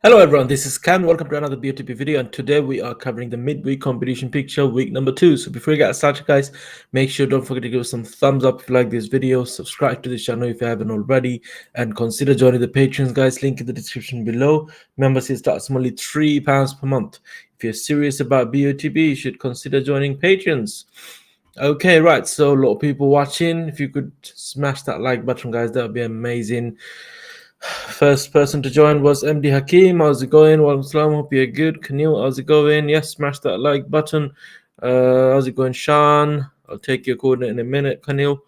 Hello everyone, this is Kam. Welcome to another BOTB video, and today we are covering the midweek competition picture, week number 2. So before we get started, guys, make sure don't forget to give us some thumbs up if you like this video, subscribe to the channel if you haven't already, and consider joining the patrons, guys. Link in the description below. Membership starts from only £3 per month. If you're serious about BOTB, you should consider joining patrons. Okay, right, so a lot of people watching. If you could smash that like button, guys, that would be amazing. First person to join was MD Hakim. How's it going? Welcome, salam. Hope you're good. Kanil, how's it going? Yes, smash that like button. How's it going, Sean? I'll take your coordinate in a minute, Kanil.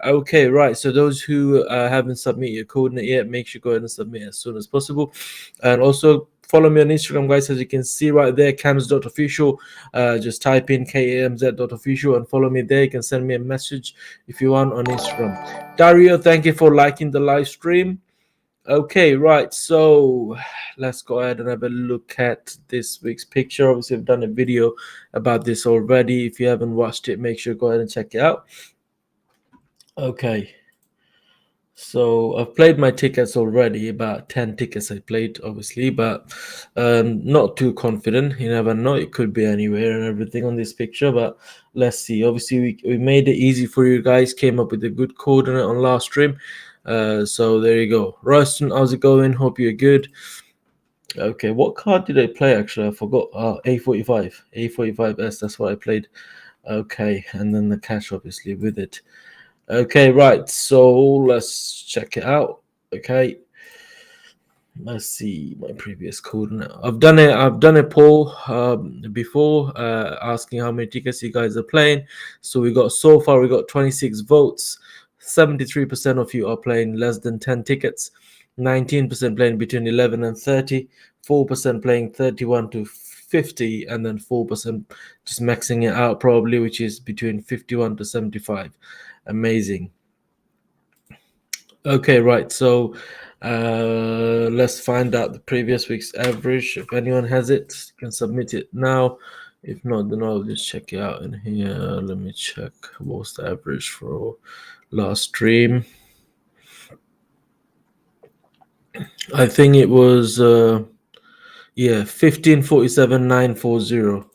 Okay, right. So those who haven't submitted your coordinate yet, make sure you go ahead and submit as soon as possible. And also follow me on Instagram, guys. As you can see right there, kams.official. Just type in kamz.official and follow me there. You can send me a message if you want on Instagram. Dario, thank you for liking the live stream. Okay, right, so let's go ahead and have a look at this week's picture. Obviously, I've done a video about this already. If you haven't watched it, make sure you go ahead and check it out. Okay, so I've played my tickets already, about 10 tickets I played, obviously, but not too confident. You never know, it could be anywhere and everything on this picture, but let's see. Obviously, we made it easy for you guys, came up with a good coordinate on last stream. So there you go. Rustin, how's it going? Hope you're good. Okay, what card did I play actually? I forgot. A45S, that's what I played. Okay, and then the cash obviously with it. Okay, right, so let's check it out. Okay, let's see my previous coordinate. I've done a poll before asking how many tickets you guys are playing. So we got 26 votes. 73% of you are playing less than 10 tickets, 19% playing between 11 and 30, 4% playing 31 to 50, and then 4% just maxing it out probably, which is between 51 to 75. Amazing. Okay, right, so let's find out the previous week's average. If anyone has it, you can submit it now. If not, then I'll just check it out in here. Let me check what was the average for last stream. I think it was 1547,940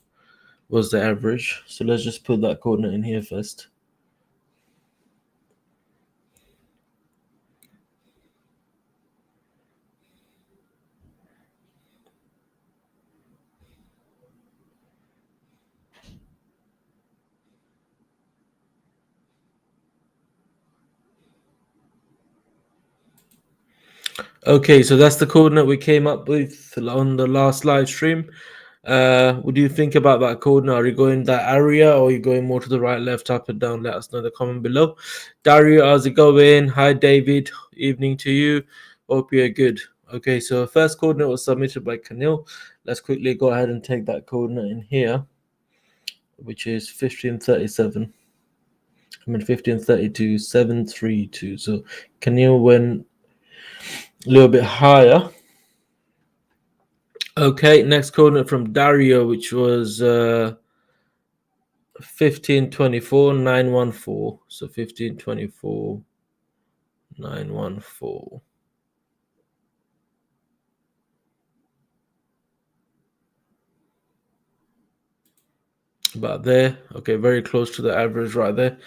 was the average. So let's just put that coordinate in here first. Okay, so that's the coordinate we came up with on the last live stream. What do you think about that coordinate? Are you going that area or are you going more to the right, left, up, and down? Let us know in the comment below. Dario, how's it going? Hi, David. Evening to you. Hope you're good. Okay, so first coordinate was submitted by Kanil. Let's quickly go ahead and take that coordinate in here, which is 1537. 1532, 732. So Kanil went a little bit higher. Okay, next coordinate from Dario, which was 1524, 914. So 1524, 914. About there. Okay, very close to the average right there.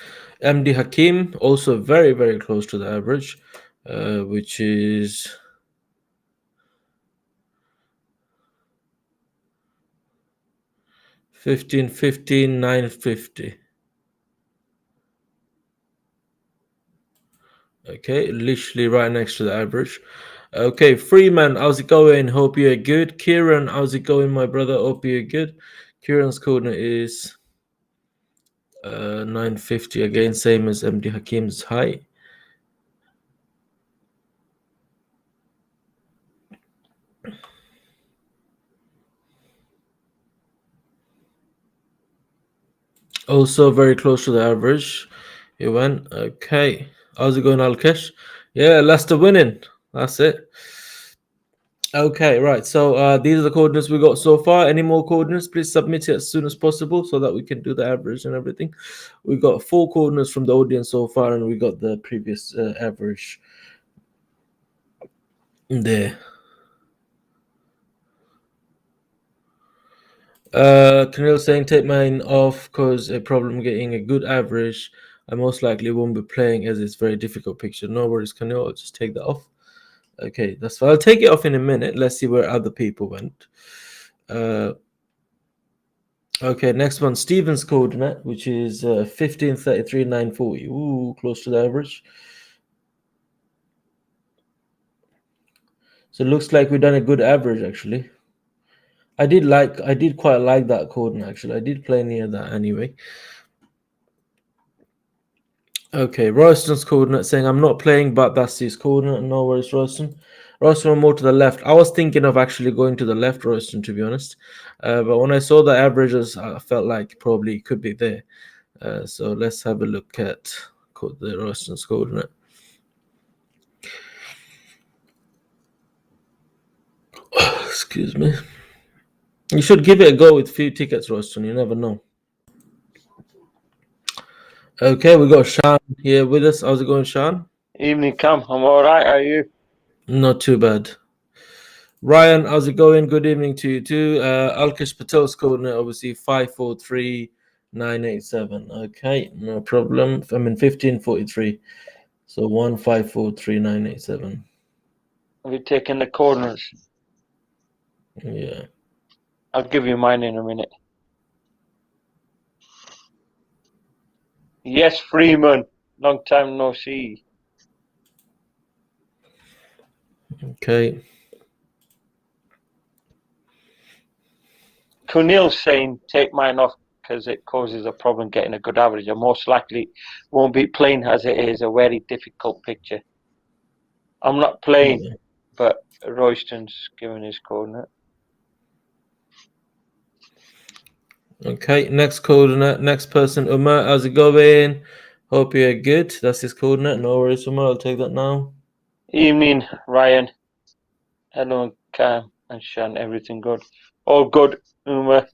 MD Hakim, also very, very close to the average, which is 1515, 950. Okay, literally right next to the average. Okay, Freeman, how's it going? Hope you're good. Kieran, how's it going, my brother? Hope you're good. Kieran's coordinate is 950 again, same as MD Hakim's height. Also very close to the average. It went. Okay, how's it going, Alkesh? Yeah, Leicester winning. That's it. Okay, right. So these are the coordinates we got so far. Any more coordinates, please submit it as soon as possible so that we can do the average and everything. We got 4 coordinates from the audience so far, and we got the previous average there. Canelo saying take mine off cause a problem getting a good average. I most likely won't be playing as it's very difficult picture. No worries, Canelo. I'll just take that off. Okay, that's fine. I'll take it off in a minute. Let's see where other people went. Uh, okay, next one, Stevens coordinate, which is 1533,940. Ooh, close to the average. So it looks like we've done a good average actually. I did quite like that coordinate actually. I did play near that anyway. Okay, Royston's coordinate saying I'm not playing, but that's his coordinate. No worries, Royston. Royston more to the left. I was thinking of actually going to the left, Royston, to be honest. But when I saw the averages, I felt like probably could be there. So let's have a look at the Royston's coordinate. Excuse me. You should give it a go with few tickets, Royston. You never know. Okay, we got Sean here with us. How's it going, Sean? Evening, Kam. I'm all right. How are you? Not too bad. Ryan, how's it going? Good evening to you too. Alkesh Patel's coordinate, obviously 543,987. Okay, no problem. I mean 1543. So 1543987. Have you taken the corners? Yeah. I'll give you mine in a minute. Yes, Freeman. Long time no see. Okay. Kunil's saying take mine off because it causes a problem getting a good average. I most likely won't be playing as it is a very difficult picture. I'm not playing, Yeah. but Royston's giving his coordinate. Okay. Next coordinate. Next person. Umar, how's it going? Hope you're good. That's his coordinate. No worries, Umar. I'll take that now. Evening, Ryan. Hello, Kam and Shan. Everything good? All good, Uma.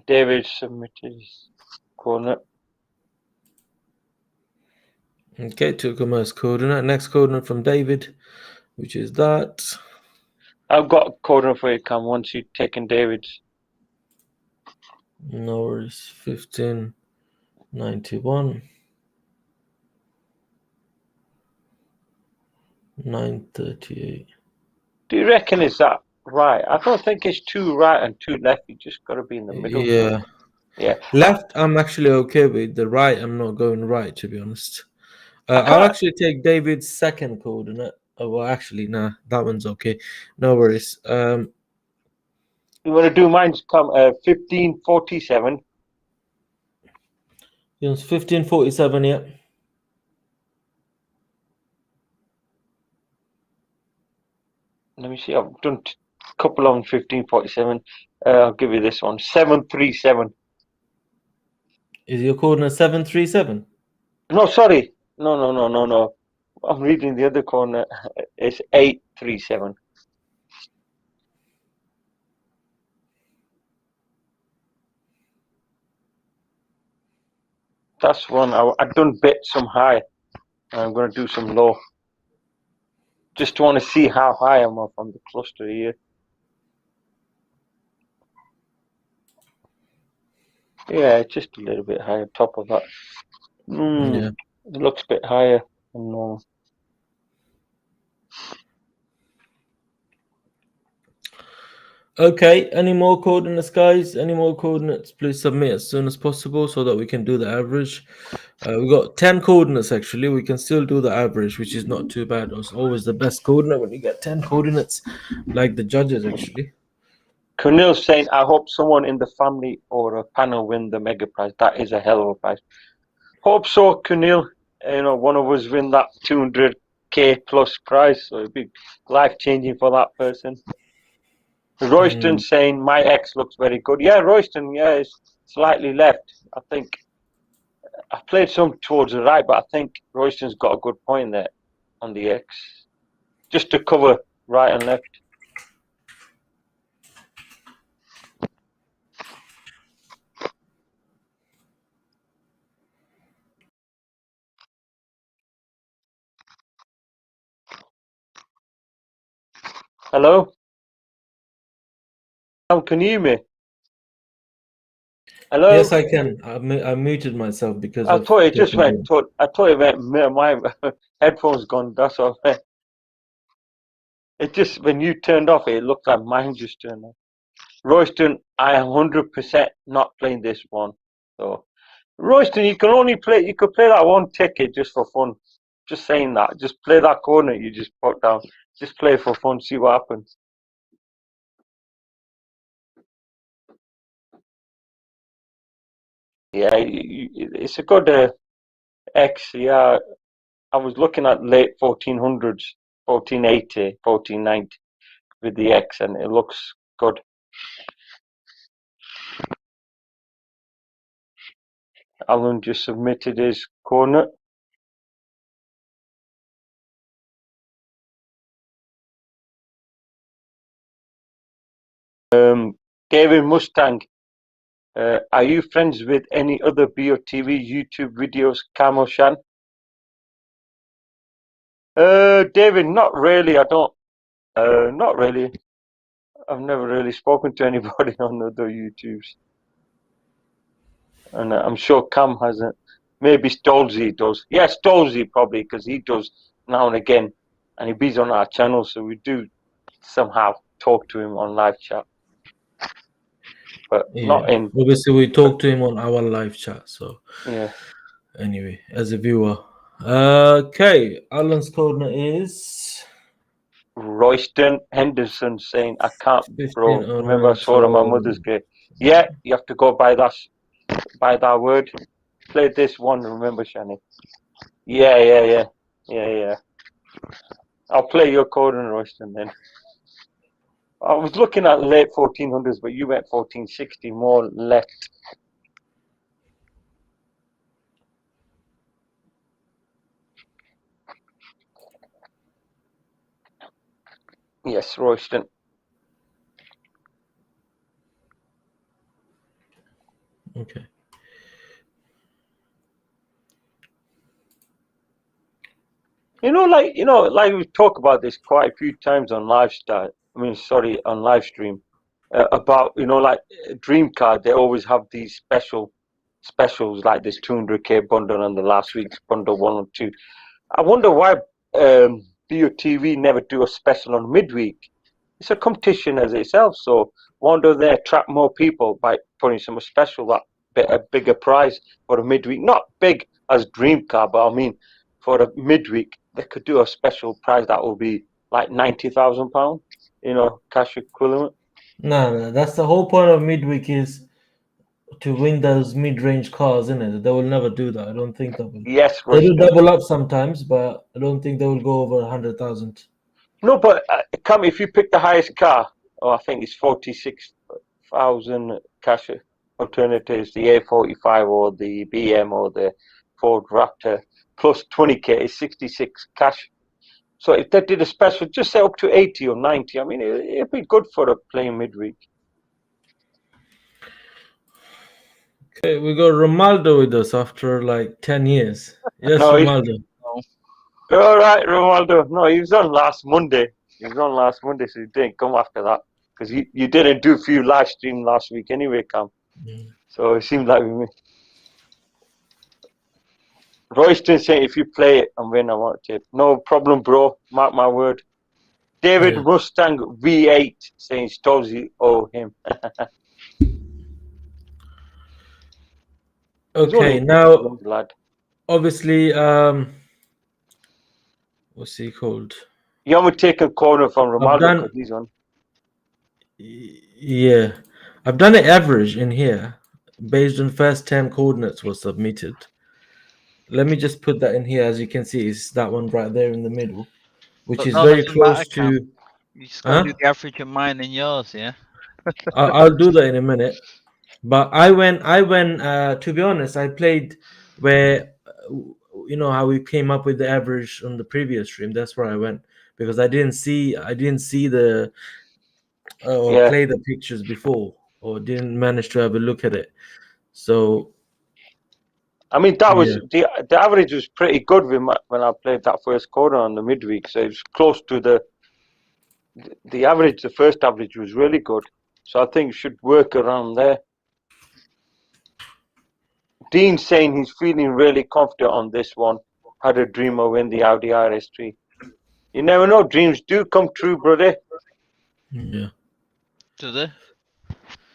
David submitted his coordinate. Okay, took Umar's coordinate. Next coordinate from David, which is that. I've got a coordinate for you, Kam, once you've taken David's. No worries. 1591. 938. Do you reckon is that right? I don't think it's two right and two left. You just got to be in the middle. Yeah. Yeah. Left, I'm actually okay with. The right, I'm not going right, to be honest. I I'll can't. actually take David's second coordinate. Oh, well, actually, nah, that one's okay. No worries. You want to do mine's come 1547. It's 1547, yeah. Let me see. I've done a couple on 1547. I'll give you this one. 737. Is your coordinate 737? No, sorry. No. I'm reading the other corner. It's 837. That's one. I've done bit some high. I'm going to do some low. Just want to see how high I'm up on the cluster here. Yeah, just a little bit higher, top of that. Yeah. It looks a bit higher. No. Okay, any more coordinates, guys? Any more coordinates? Please submit as soon as possible so that we can do the average. We got 10 coordinates actually. We can still do the average, which is not too bad. It's always the best coordinate when you get 10 coordinates, like the judges actually. Kunil's saying, I hope someone in the family or a panel win the mega prize. That is a hell of a prize. Hope so, Kunil. One of us win that 200k plus prize. So it'd be life changing for that person. Royston saying, my X looks very good. Yeah, Royston, yeah, is slightly left. I think I played some towards the right, but I think Royston's got a good point there on the X. Just to cover right and left. Hello? Can you hear me? Hello? Yes, I can. I muted myself because I of thought it just technical. went. I thought it went. My headphones gone. That's all. It just when you turned off, it looked like mine just turned off. Royston, I am 100% not playing this one. So, Royston, you can only play. You could play that one ticket just for fun. Just saying that. Just play that corner you just put down. Just play for fun. See what happens. Yeah, it's a good X. Yeah, I was looking at late 1400s, 1480, 1490 with the X, and it looks good. Alan just submitted his corner. David Mustang, are you friends with any other BOTV YouTube videos, Kam Hasan? David, not really. I don't. Not really. I've never really spoken to anybody on other YouTubes, and I'm sure Cam hasn't. Maybe Stolzy does. Yeah, Stolzy probably because he does now and again, and he be on our channel, so we do somehow talk to him on live chat, but Yeah, not in. obviously we talked to him on our live chat. So Yeah. anyway, as a viewer, okay, Alan's corner is Royston Henderson saying, "I can't, 15 bro. Remember, I on. swore on my mother's grave." Yeah, you have to go by that word. Play this one. Remember, Shani. Yeah. I'll play your code in Royston then. I was looking at late 1400s, but you went 1460 more left. Yes, Royston. Okay. Like we talk about this quite a few times on on live stream, about like Dream Card. They always have these specials like this 200k bundle and the last week's bundle 1 or 2. I wonder why BOTV never do a special on midweek. It's a competition as itself, so wonder they attract more people by putting some special a bigger prize for a midweek. Not big as Dream Car, but I mean for a midweek they could do a special prize that will be like £90,000, cash equivalent. No, that's the whole point of midweek is to win those mid-range cars, isn't it? They will never do that. I don't think they will. Yes, They do Rushton. double up sometimes, but I don't think they will go over 100,000. No, but if you pick the highest car, I think it's 46,000 cash alternatives, the A45 or the BM or the Ford Raptor, plus 20k is 66 cash. So if they did a special, just say up to 80 or 90, I mean, it'd be good for a playing midweek. Okay, we got Romaldo with us after like 10 years. Yes, No, Romaldo. all right, Ronaldo. No, he was on last Monday. So he didn't come after that because you didn't do a few live stream last week anyway, Cam. So it seemed like we. Royston saying if you play it and win, I want to. No problem, bro. Mark my word. David Yeah. Mustang V8 saying Stolzy owe him. Okay, now young lad. obviously, what's he called? You haven't taken corner from I've Ronaldo done, because he's on. yeah, I've done an average in here based on first 10 coordinates was submitted. Let me just put that in here. As you can see, it's that one right there in the middle, which But is none very doesn't matter, close Cam. to. You just got to Huh? do the average of mine and yours, yeah? I'll do that in a minute. But I went. To be honest, I played where you know how we came up with the average on the previous stream. That's where I went because I didn't see the or Yeah. play the pictures before or didn't manage to have a look at it. So I mean, that was yeah, the average was pretty good when I played that first quarter on the midweek. So it was close to the average. The first average was really good. So I think it should work around there. Dean's saying he's feeling really confident on this one. Had a dream of win the Audi RS3. You never know. Dreams do come true, brother. Yeah. Do they?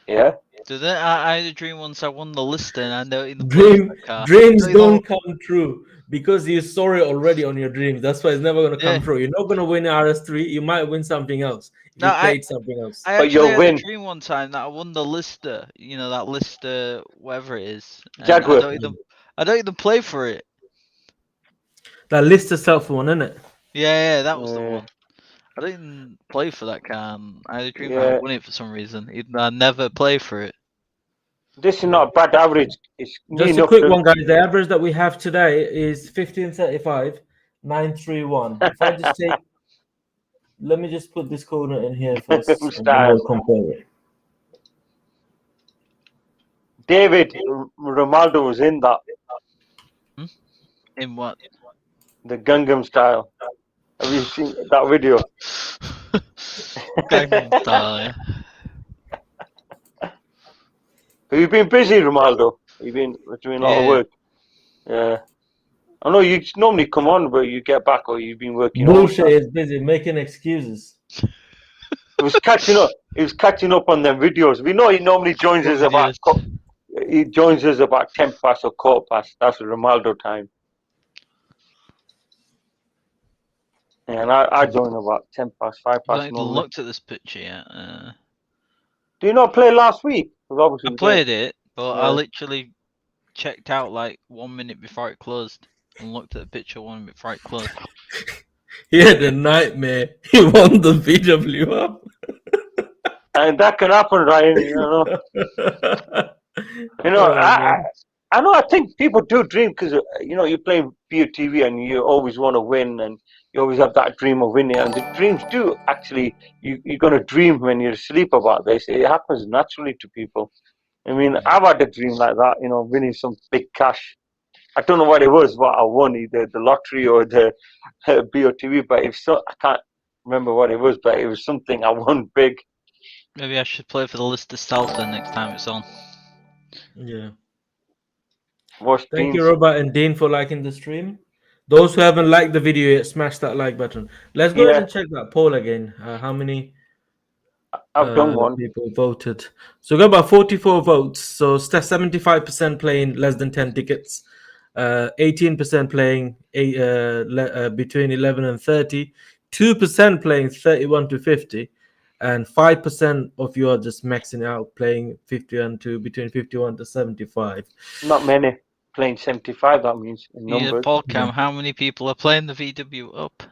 Yeah. Do they? I had a dream once I won the listing. I know in the play for that car. Dreams You know- don't come true because you saw it already on your dreams. That's why it's never going to come Yeah. true. You're not going to win RS3. You might win something else if No, you played something else. I But actually you'll had win. a dream one time that I won the Lister. You know that Lister, whatever it is. And Jaguar. I don't even play for it. That list itself one, isn't it? Yeah, that was the Yeah. one. I didn't play for that car. And I had a dream that Yeah. I won it for some reason, even though I never play for it. This is not a bad average. It's near Just a enough quick to- one, guys. The average that we have today is 1535, 931. If I just take, let me just put this corner in here first. And then Style. we'll compare it. David Ronaldo was in that, In what? the Gangnam Style. Have you seen that video? Gangnam Style, yeah. Have you been busy, Ronaldo? You've been doing a lot of Yeah. work. Yeah. I know you normally come on, but you get back, or you've been working. Bullshit is busy making excuses. He was catching up. He was catching up on them videos. We know he normally joins us about. He joins us about 10 past or quarter past. That's Ronaldo time. And I join about 10 past, 5 I past. haven't even normally. looked at this picture yet. Do you not play last week? Obviously I you played it, but I Yeah. literally checked out like 1 minute before it closed and looked at the picture 1 minute before it closed. He had a nightmare. He won the VW up. And that can happen, Ryan. You know. Oh, man. I know. I think people do dream because you're playing BOTV and you always want to win, and you always have that dream of winning. And the dreams do actually. You're gonna dream when you're asleep about this. It happens naturally to people. I mean, I've had a dream like that. Winning some big cash. I don't know what it was, but I won either the lottery or the BOTV. But I can't remember what it was, but it was something I won big. Maybe I should play for the Lister Salter next time it's on. Yeah. Watch Thank you, Dean's. Robert and Dean, for liking the stream. Those who haven't liked the video yet, smash that like button. Let's go ahead Yeah. and check that poll again. How many I've done one. people voted? So we got about 44 votes. So 75% playing less than 10 tickets, 18% playing between 11 and 30, 2% playing 31 to 50, and 5% of you are just maxing out playing 51 to between 51 to 75. Not many playing 75. That means in Yeah, numbers. Paul Cam, how many people are playing the VW up?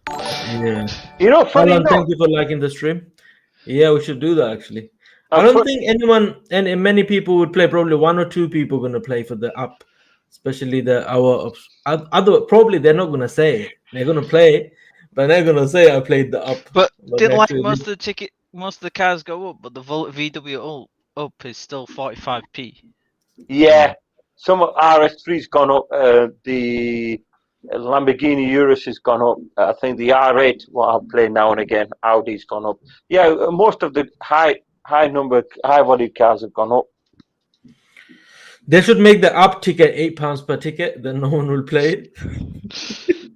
Yeah. Funny Alan, enough, thank you for liking the stream. Yeah, we should do that actually. I I'm don't put- think anyone and many people would play. Probably one or two people going to play for the up, especially the hour of other. Probably they're not going to say it. They're going to play it, but they're going to say I played the up. But didn't like actually most of the cars go up, but the VW up is still 45p. yeah, some of RS3's gone up. The Lamborghini Urus has gone up. I think the R8, what I play now and again, Audi's gone up. Yeah, most of the high value cars have gone up. They should make the up ticket £8 per ticket. Then no one will play it.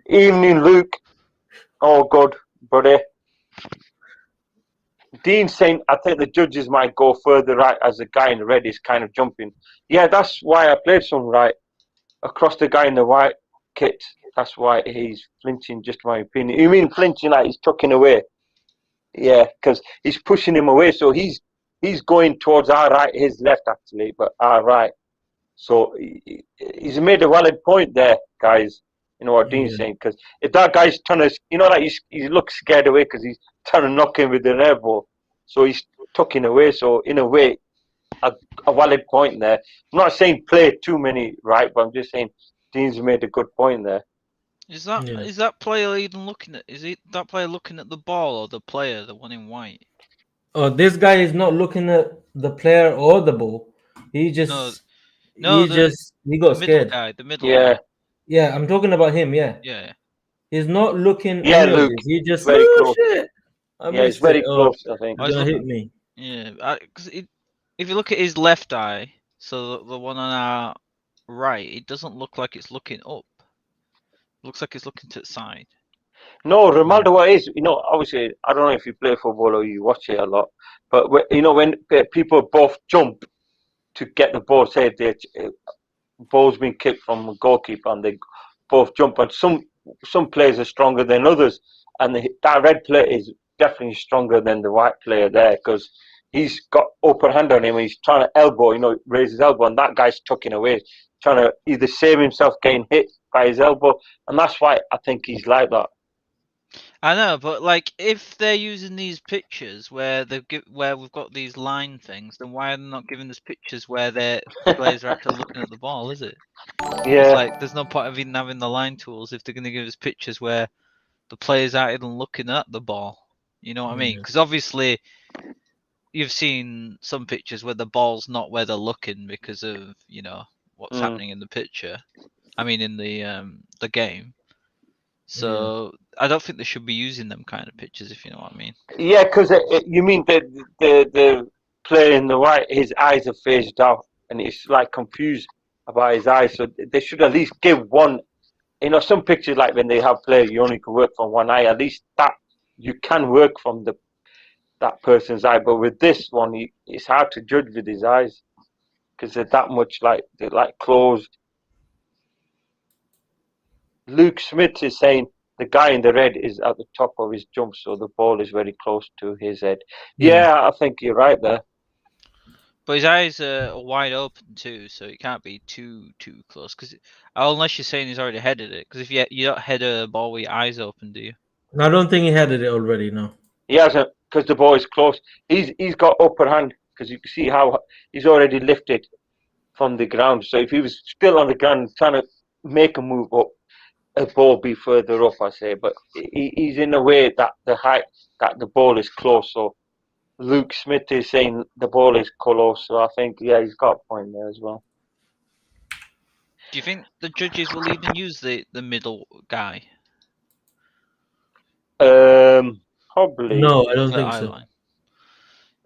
Evening, Luke. Oh, good, buddy. Dean saying, I think the judges might go further right as the guy in the red is kind of jumping. Yeah, that's why I played some right across the guy in the white kit. That's why he's flinching, just my opinion. You mean flinching like he's tucking away? Yeah, because he's pushing him away. So he's going towards our right, his left actually, but our right. So he's made a valid point there, guys. You know what Dean's saying? Because if that guy's trying to, like he looks scared away because he's trying to knock him with an elbow. So he's tucking away. So in a way, a valid point there. I'm not saying play too many right, but I'm just saying Dean's made a good point there. Is that player even looking at? Is that player looking at the ball or the player, the one in white? Oh, this guy is not looking at the player or the ball. He just he got scared. The middle guy. Yeah, I'm talking about him. Yeah. Yeah. He's not looking Yeah, any of Luke, this. He just very close. shit. I Yeah, it's missed it. very close, I think. It's gonna hit me. Yeah, because if you look at his left eye, so the one on our right, it doesn't look like it's looking up. It looks like it's looking to the side. No, Ronaldo, what is, obviously, I don't know if you play football or you watch it a lot, but when people both jump to get the ball, say the ball's been kicked from a goalkeeper and they both jump, and some players are stronger than others, and that red player is definitely stronger than the white player there because he's got upper hand on him. He's trying to elbow, raise his elbow, and that guy's tucking away, trying to either save himself getting hit by his elbow, and that's why I think he's like that. I know, but like if they're using these pictures where where we've got these line things, then why are they not giving us pictures where the players are actually looking at the ball? Is it? Yeah. It's like there's no point of even having the line tools if they're going to give us pictures where the players aren't even looking at the ball. You know what I mean? Because obviously you've seen some pictures where the ball's not where they're looking because of what's happening in the picture. I mean in the game. So I don't think they should be using them kind of pictures, if you know what I mean. Yeah, because you mean the player in the white, his eyes are phased out, and he's like confused about his eyes. So they should at least give one. Some pictures like when they have players, you only can work from one eye. At least that you can work from that person's eye. But with this one, it's hard to judge with his eyes because they're that much they're like closed. Luke Smith is saying the guy in the red is at the top of his jump, so the ball is very close to his head. Yeah, I think you're right there. But his eyes are wide open too, so it can't be too close. Because unless you're saying he's already headed it, because if you don't head a ball with your eyes open, do you? I don't think he headed it already. No. He hasn't, because the ball is close. He's got upper hand because you can see how he's already lifted from the ground. So if he was still on the ground trying to make a move up, a ball be further up, I say. But he's in a way that the height that the ball is close. So Luke Smith is saying the ball is close. So I think he's got a point there as well. Do you think the judges will even use the middle guy? Probably. No, I don't think so.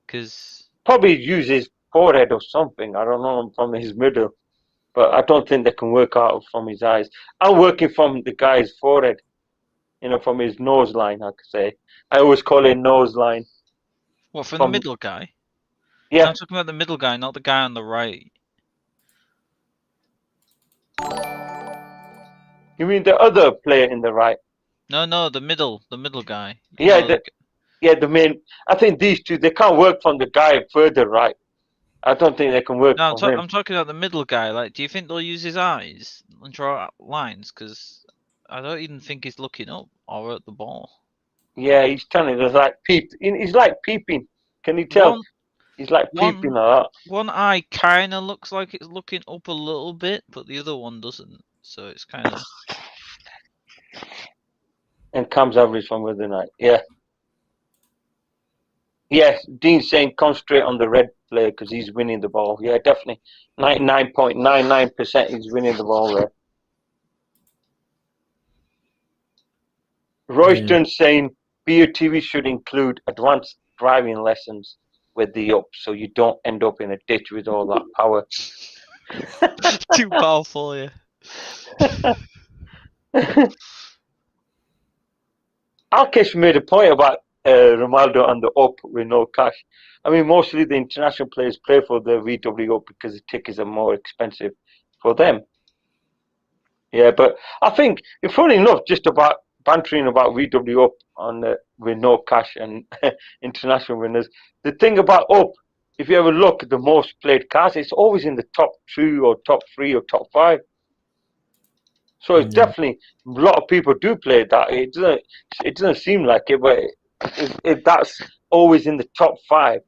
Because probably use his forehead or something. I don't know, from his middle. But I don't think they can work out from his eyes. I'm working from the guy's forehead, from his nose line, I could say. I always call it nose line. What, from the middle guy? Yeah. I'm talking about the middle guy, not the guy on the right. You mean the other player in the right? No, the middle guy. Yeah, the main. I think these two, they can't work from the guy further right. I don't think they can work from him. I'm talking about the middle guy. Like, do you think they'll use his eyes and draw lines? Because I don't even think he's looking up or at the ball. Yeah, he's telling us like peep. He's like peeping. Can you tell? He's like peeping like that. One eye kind of looks like it's looking up a little bit, but the other one doesn't. So it's kind of. And Kam's average from the night. Yeah. Yes, Dean's saying concentrate on the red player because he's winning the ball. Yeah, definitely. 99.99% he's winning the ball there. Royston's saying BOTB should include advanced driving lessons with the up so you don't end up in a ditch with all that power. Too powerful, yeah. Alkesh made a point about Ronaldo and the up with no cash. I mean, mostly the international players play for the VW up because the tickets are more expensive for them. Yeah, but I think, funny enough, just about bantering about VW up on with no cash and international winners. The thing about up, if you ever look at the most played cars, it's always in the top 2 or top 3 or top 5. So it's definitely a lot of people do play that. It doesn't seem like it, but that's always in the top 5.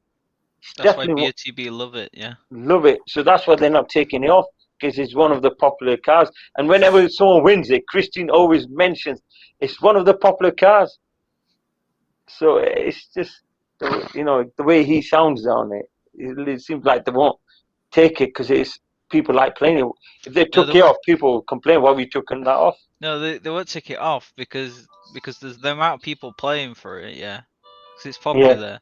That's why BOTB love it, yeah. Love it. So that's why they're not taking it off, because it's one of the popular cars. And whenever someone wins it, Christine always mentions it's one of the popular cars. So it's just, the way he sounds on it. It seems like they won't take it because it's people like playing it. If they took it off, people would complain, why we took that off? No, they won't take it off because there's the amount of people playing for it, yeah. because it's popular Yeah. there.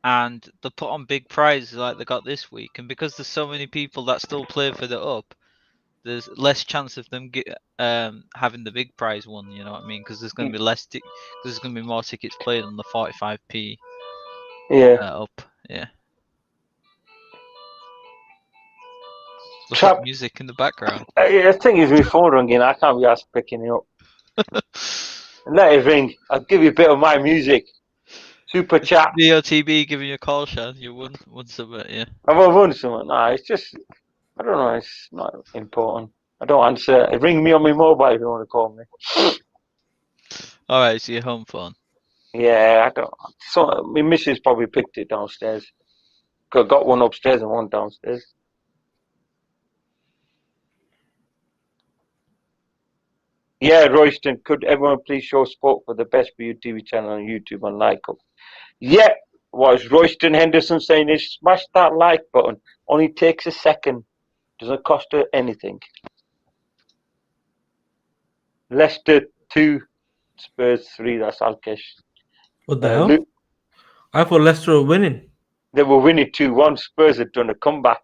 And they put on big prizes like they got this week, and because there's so many people that still play for the up, there's less chance of them having the big prize one. You know what I mean? Because there's going to be because there's going to be more tickets played on the 45p Yeah. up. Yeah. What's Trap. that music in the background? I think it's my phone ringing. I can't be asked picking it up. Let it ring. I'll give you a bit of my music. Super chat. BOTB giving you a call, Shan. You won something, yeah. Have I won something? Nah, it's just, I don't know. It's not important. I don't answer. Ring me on my mobile if you want to call me. All right, so your home phone. Yeah, I don't. So my missus probably picked it downstairs. Got one upstairs and one downstairs. Yeah, Royston, could everyone please show support for the best BOTB channel on YouTube and like up? Yeah, what is Royston Henderson saying is smash that like button. Only takes a second. Doesn't cost her anything. Leicester 2, Spurs 3. That's Alkesh. What the hell? Luke, I thought Leicester were winning. they were winning 2-1. Spurs had done a comeback.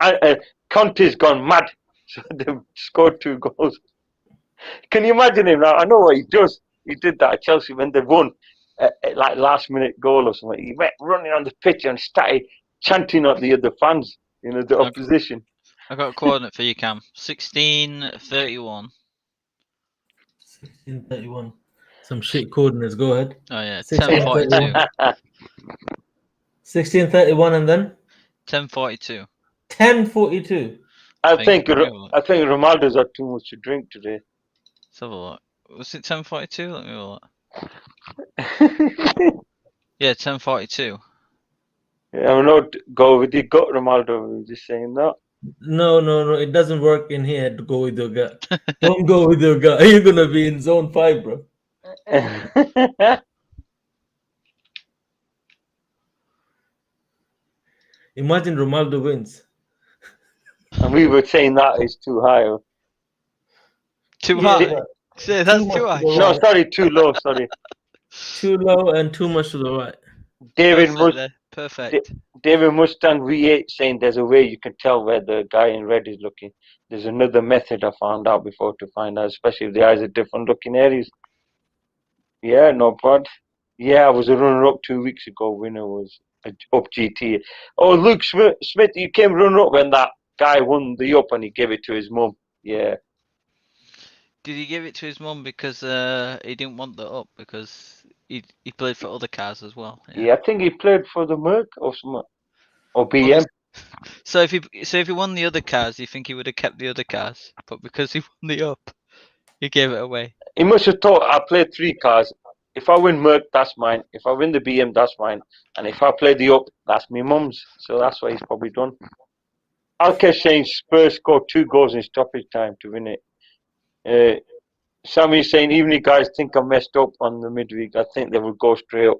And Conte's gone mad. So they've scored 2 goals. Can you imagine him now? I know what he does. He did that at Chelsea when they won, like last minute goal or something. He went running on the pitch and started chanting at the other fans, you know, the opposition. I got a coordinate for you, Cam. 1631. 1631. Some shit coordinates. Go ahead. Oh yeah, 1631. 1631 and then 1042. 1042. I think Ronaldo's had too much to drink today. Let's have a look. Was it 1042? Let me have a look. Yeah, 1042. Yeah, I'm not go with the gut Ronaldo. We were just saying that. No. It doesn't work in here to go with your gut. Don't go with your gut. You're gonna be in zone 5, bro. Imagine Ronaldo wins. And we were saying that is too high. Too high. Say that's too high. No, sorry, too low. Sorry. Too low and too much to the right. Perfect. David Mustang V8 saying there's a way you can tell where the guy in red is looking. There's another method I found out before to find out, especially if the eyes are different looking areas. Yeah, no problem. Yeah, I was a runner-up 2 weeks ago. Winner was up GT. Oh, Luke Smith, you came runner-up when that guy won the up and he gave it to his mum. Yeah. Did he give it to his mum because he didn't want the up because he played for other cars as well? Yeah, I think he played for the Merc or something. Or BM. So if he won the other cars, you think he would have kept the other cars? But because he won the up, he gave it away. He must have thought I played 3 cars. If I win Merc, that's mine. If I win the BM, that's mine. And if I play the up, that's my mum's. So that's what he's probably done. Alkesh saying Spurs scored 2 goals in stoppage time to win it. Sammy's saying even if guys think I messed up on the midweek, I think they will go straight up.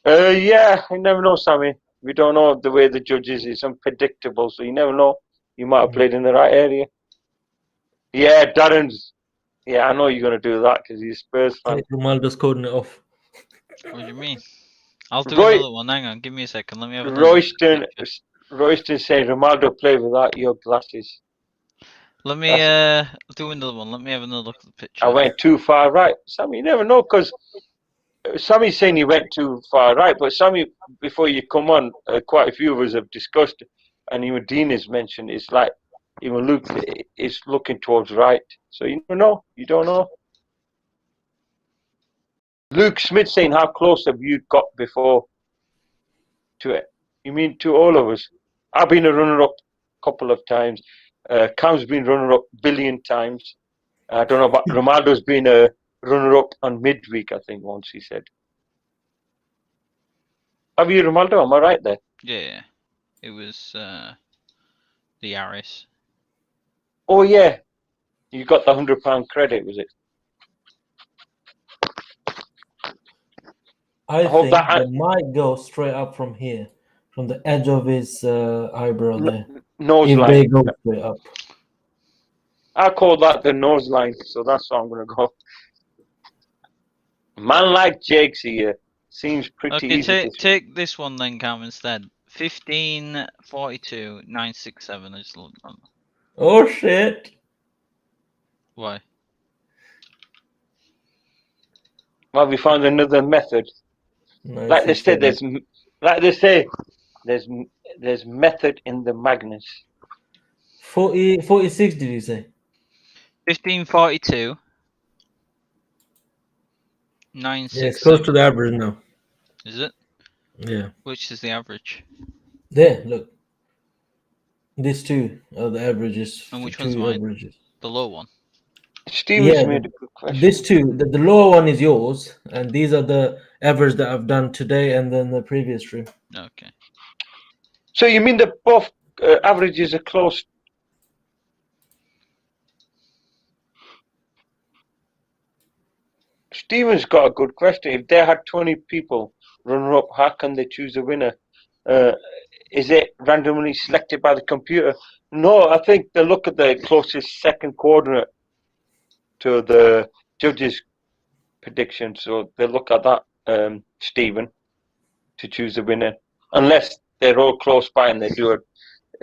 Yeah, you never know, Sammy. We don't know the way the judges is unpredictable, so you never know. You might have played in the right area. Yeah, Darren's. Yeah, I know you're going to do that because he's a Spurs fan. Ronaldo's coding it off. What do you mean? I'll do another one. Hang on, give me a second. Let me have another. Royston saying Ronaldo played without your glasses. Let me do another one. Let me have another look at the picture. I went too far right. Sammy, you never know because Sammy's saying he went too far right, but Sammy, before you come on, quite a few of us have discussed, and even Dean has mentioned, it's like even Luke is looking towards right. So you never know. You don't know. Luke Smith saying, how close have you got before to it? You mean to all of us? I've been a runner-up a couple of times. Cam's been runner-up a billion times. I don't know, but Ronaldo's been a runner-up on midweek, I think, once he said. Have you Ronaldo? Am I right there? Yeah. It was the Yaris. Oh, yeah. You got the £100 credit, was it? I think that might go straight up from here, from the edge of his eyebrow there. Nose if line. They go straight up. I call that the nose line, so that's what I'm going to go. Man like Jake's here Seems pretty Okay, easy. take this one then, Cam, instead. 1542 967. I just looked at that. Oh shit! Why? Well, we found another method. Like they say, 967. there's method in the madness. 46, did you say? 1542 Yeah, it's 967. close to the average now. Is it? Yeah. Which is the average? There, look. These two are the averages. And which two one's mine? averages. The low one. Steven's Yeah, made a good question. These two, the lower one is yours, and these are the average that I've done today and then the previous stream. Okay. So you mean that both averages are close? Steven's got a good question. If they had 20 people run up, how can they choose a winner? Is it randomly selected by the computer? No, I think they look at the closest second coordinate to the judges' prediction. So they look at that, Steven, to choose the winner. Unless they're all close by and they do a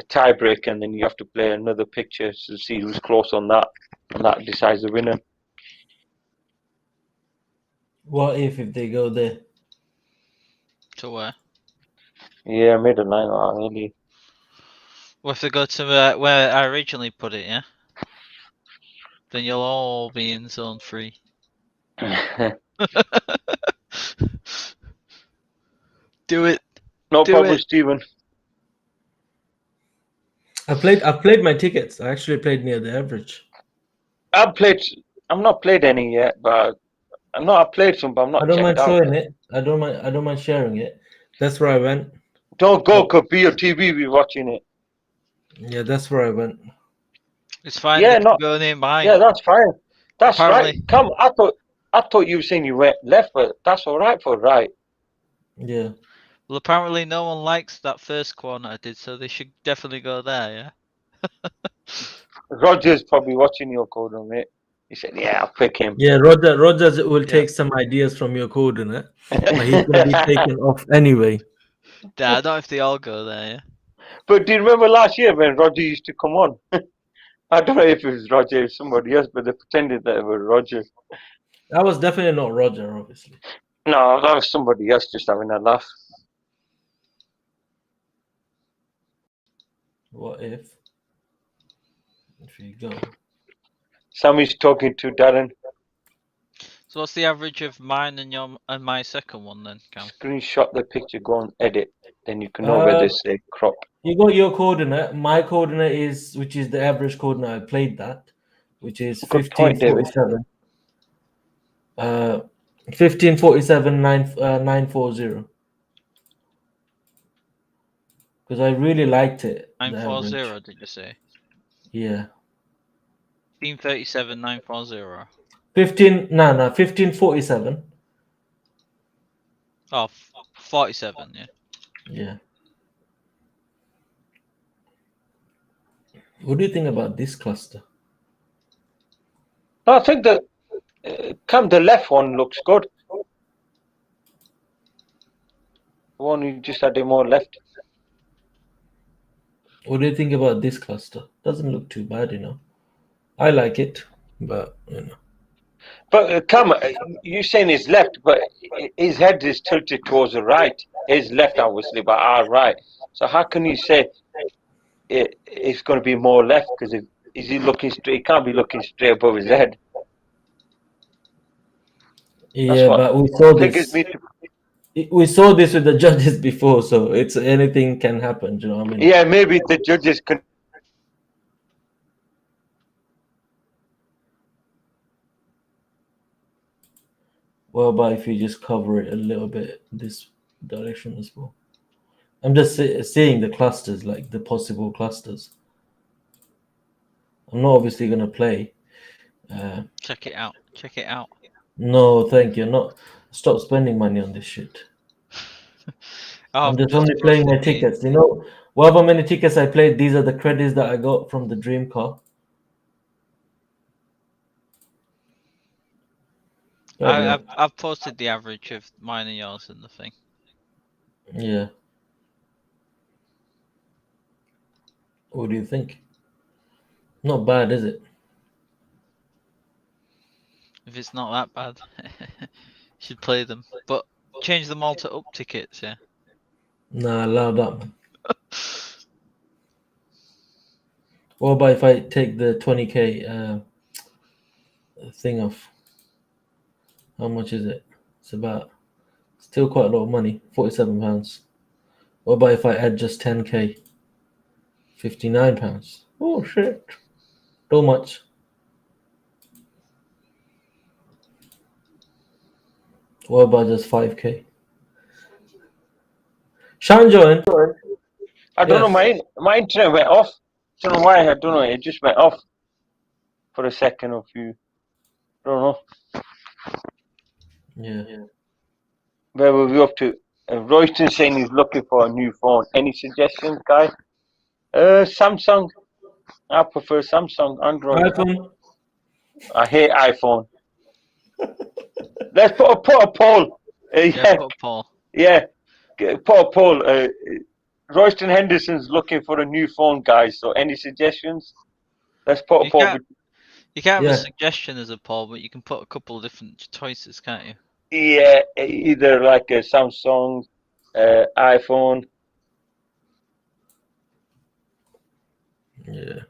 tie break, and then you have to play another picture to see who's close on that, and that decides the winner. What if they go there? To where? Yeah, I made a line out really. Well, if they go to where I originally put it, yeah? Then you'll all be in zone 3. Do it. No Do problem, it. Steven. I've played my tickets. I actually played near the average. I've not played any yet, but I played some, but I'm not I don't mind checked out. showing it. I don't mind sharing it. That's where I went. Don't go, cause BOTB be watching it. Yeah, that's where I went. It's fine. Yeah, They can go near mine. Yeah, that's fine. That's Apparently- right. Come, I thought you were saying you went left, but that's all right for right. Yeah. Well, apparently no one likes that first corner I did, so they should definitely go there, yeah? Roger's probably watching your code on it. He said, "Yeah, I'll pick him." Yeah, Roger will Yeah. take some ideas from your coordinate, but he's gonna be taken off anyway. Yeah, I don't know if they all go there, yeah? But do you remember last year when Roger used to come on? I don't know if it was Roger or somebody else, but they pretended that it was Roger. That was definitely not Roger, obviously. No, that was somebody else just having a laugh. What if you go? Sammy's talking to Darren. So what's the average of mine and my second one then, Cam? Screenshot the picture, go on edit, then you can know where they say crop. You got your coordinate. My coordinate is, which is the average coordinate. I played that, which is Good point, David. 1547. 1547 940. Because I really liked it. the 940, average. did you say? Yeah. 1537 940. 1547. Oh, 47, yeah. Yeah. What do you think about this cluster? No, I think that the left one looks good. The one you just had more left. What do you think about this cluster? Doesn't look too bad, you know. I like it, but you know. But Kam, you're saying his left, but his head is tilted towards the right. His left, obviously, but our right. So how can you say it's going to be more left? Because is he looking straight? He can't be looking straight above his head. Yeah, but we saw this. We saw this with the judges before, so it's anything can happen. Do you know what I mean? Yeah, maybe the judges can. Well, but if you just cover it a little bit this direction as well. I'm just seeing the clusters, like the possible clusters. I'm not obviously going to play. Check it out. Check it out. No, thank you. Not stop spending money on this shit. I'm just only playing my tickets. You know, however many tickets I played, these are the credits that I got from the dream car. I've posted the average of mine and yours in the thing. Yeah. What do you think? Not bad, is it? If it's not that bad, you should play them. But change them all to up tickets, yeah. Nah, allow that, man. What about if I take the 20k thing off? How much is it? It's about still quite a lot of money, £47. What about if I add just 10k? £59. Oh shit. Too much. What about just 5k? Sean joined. I don't know. Yes. My internet went off. Don't know why. I don't know. It just went off for a second or few. Don't know. Yeah. Where were we up to? Royston saying he's looking for a new phone. Any suggestions, guys? Samsung. I prefer Samsung. Android. iPhone. I hate iPhone. Let's put a poll. Yeah, put a poll. Yeah. Put a poll. Royston Henderson's looking for a new phone, guys. So any suggestions? Let's put a poll. You can't have Yeah. a suggestion as a poll, but you can put a couple of different choices, can't you? Yeah, either like a Samsung, iPhone. Yeah.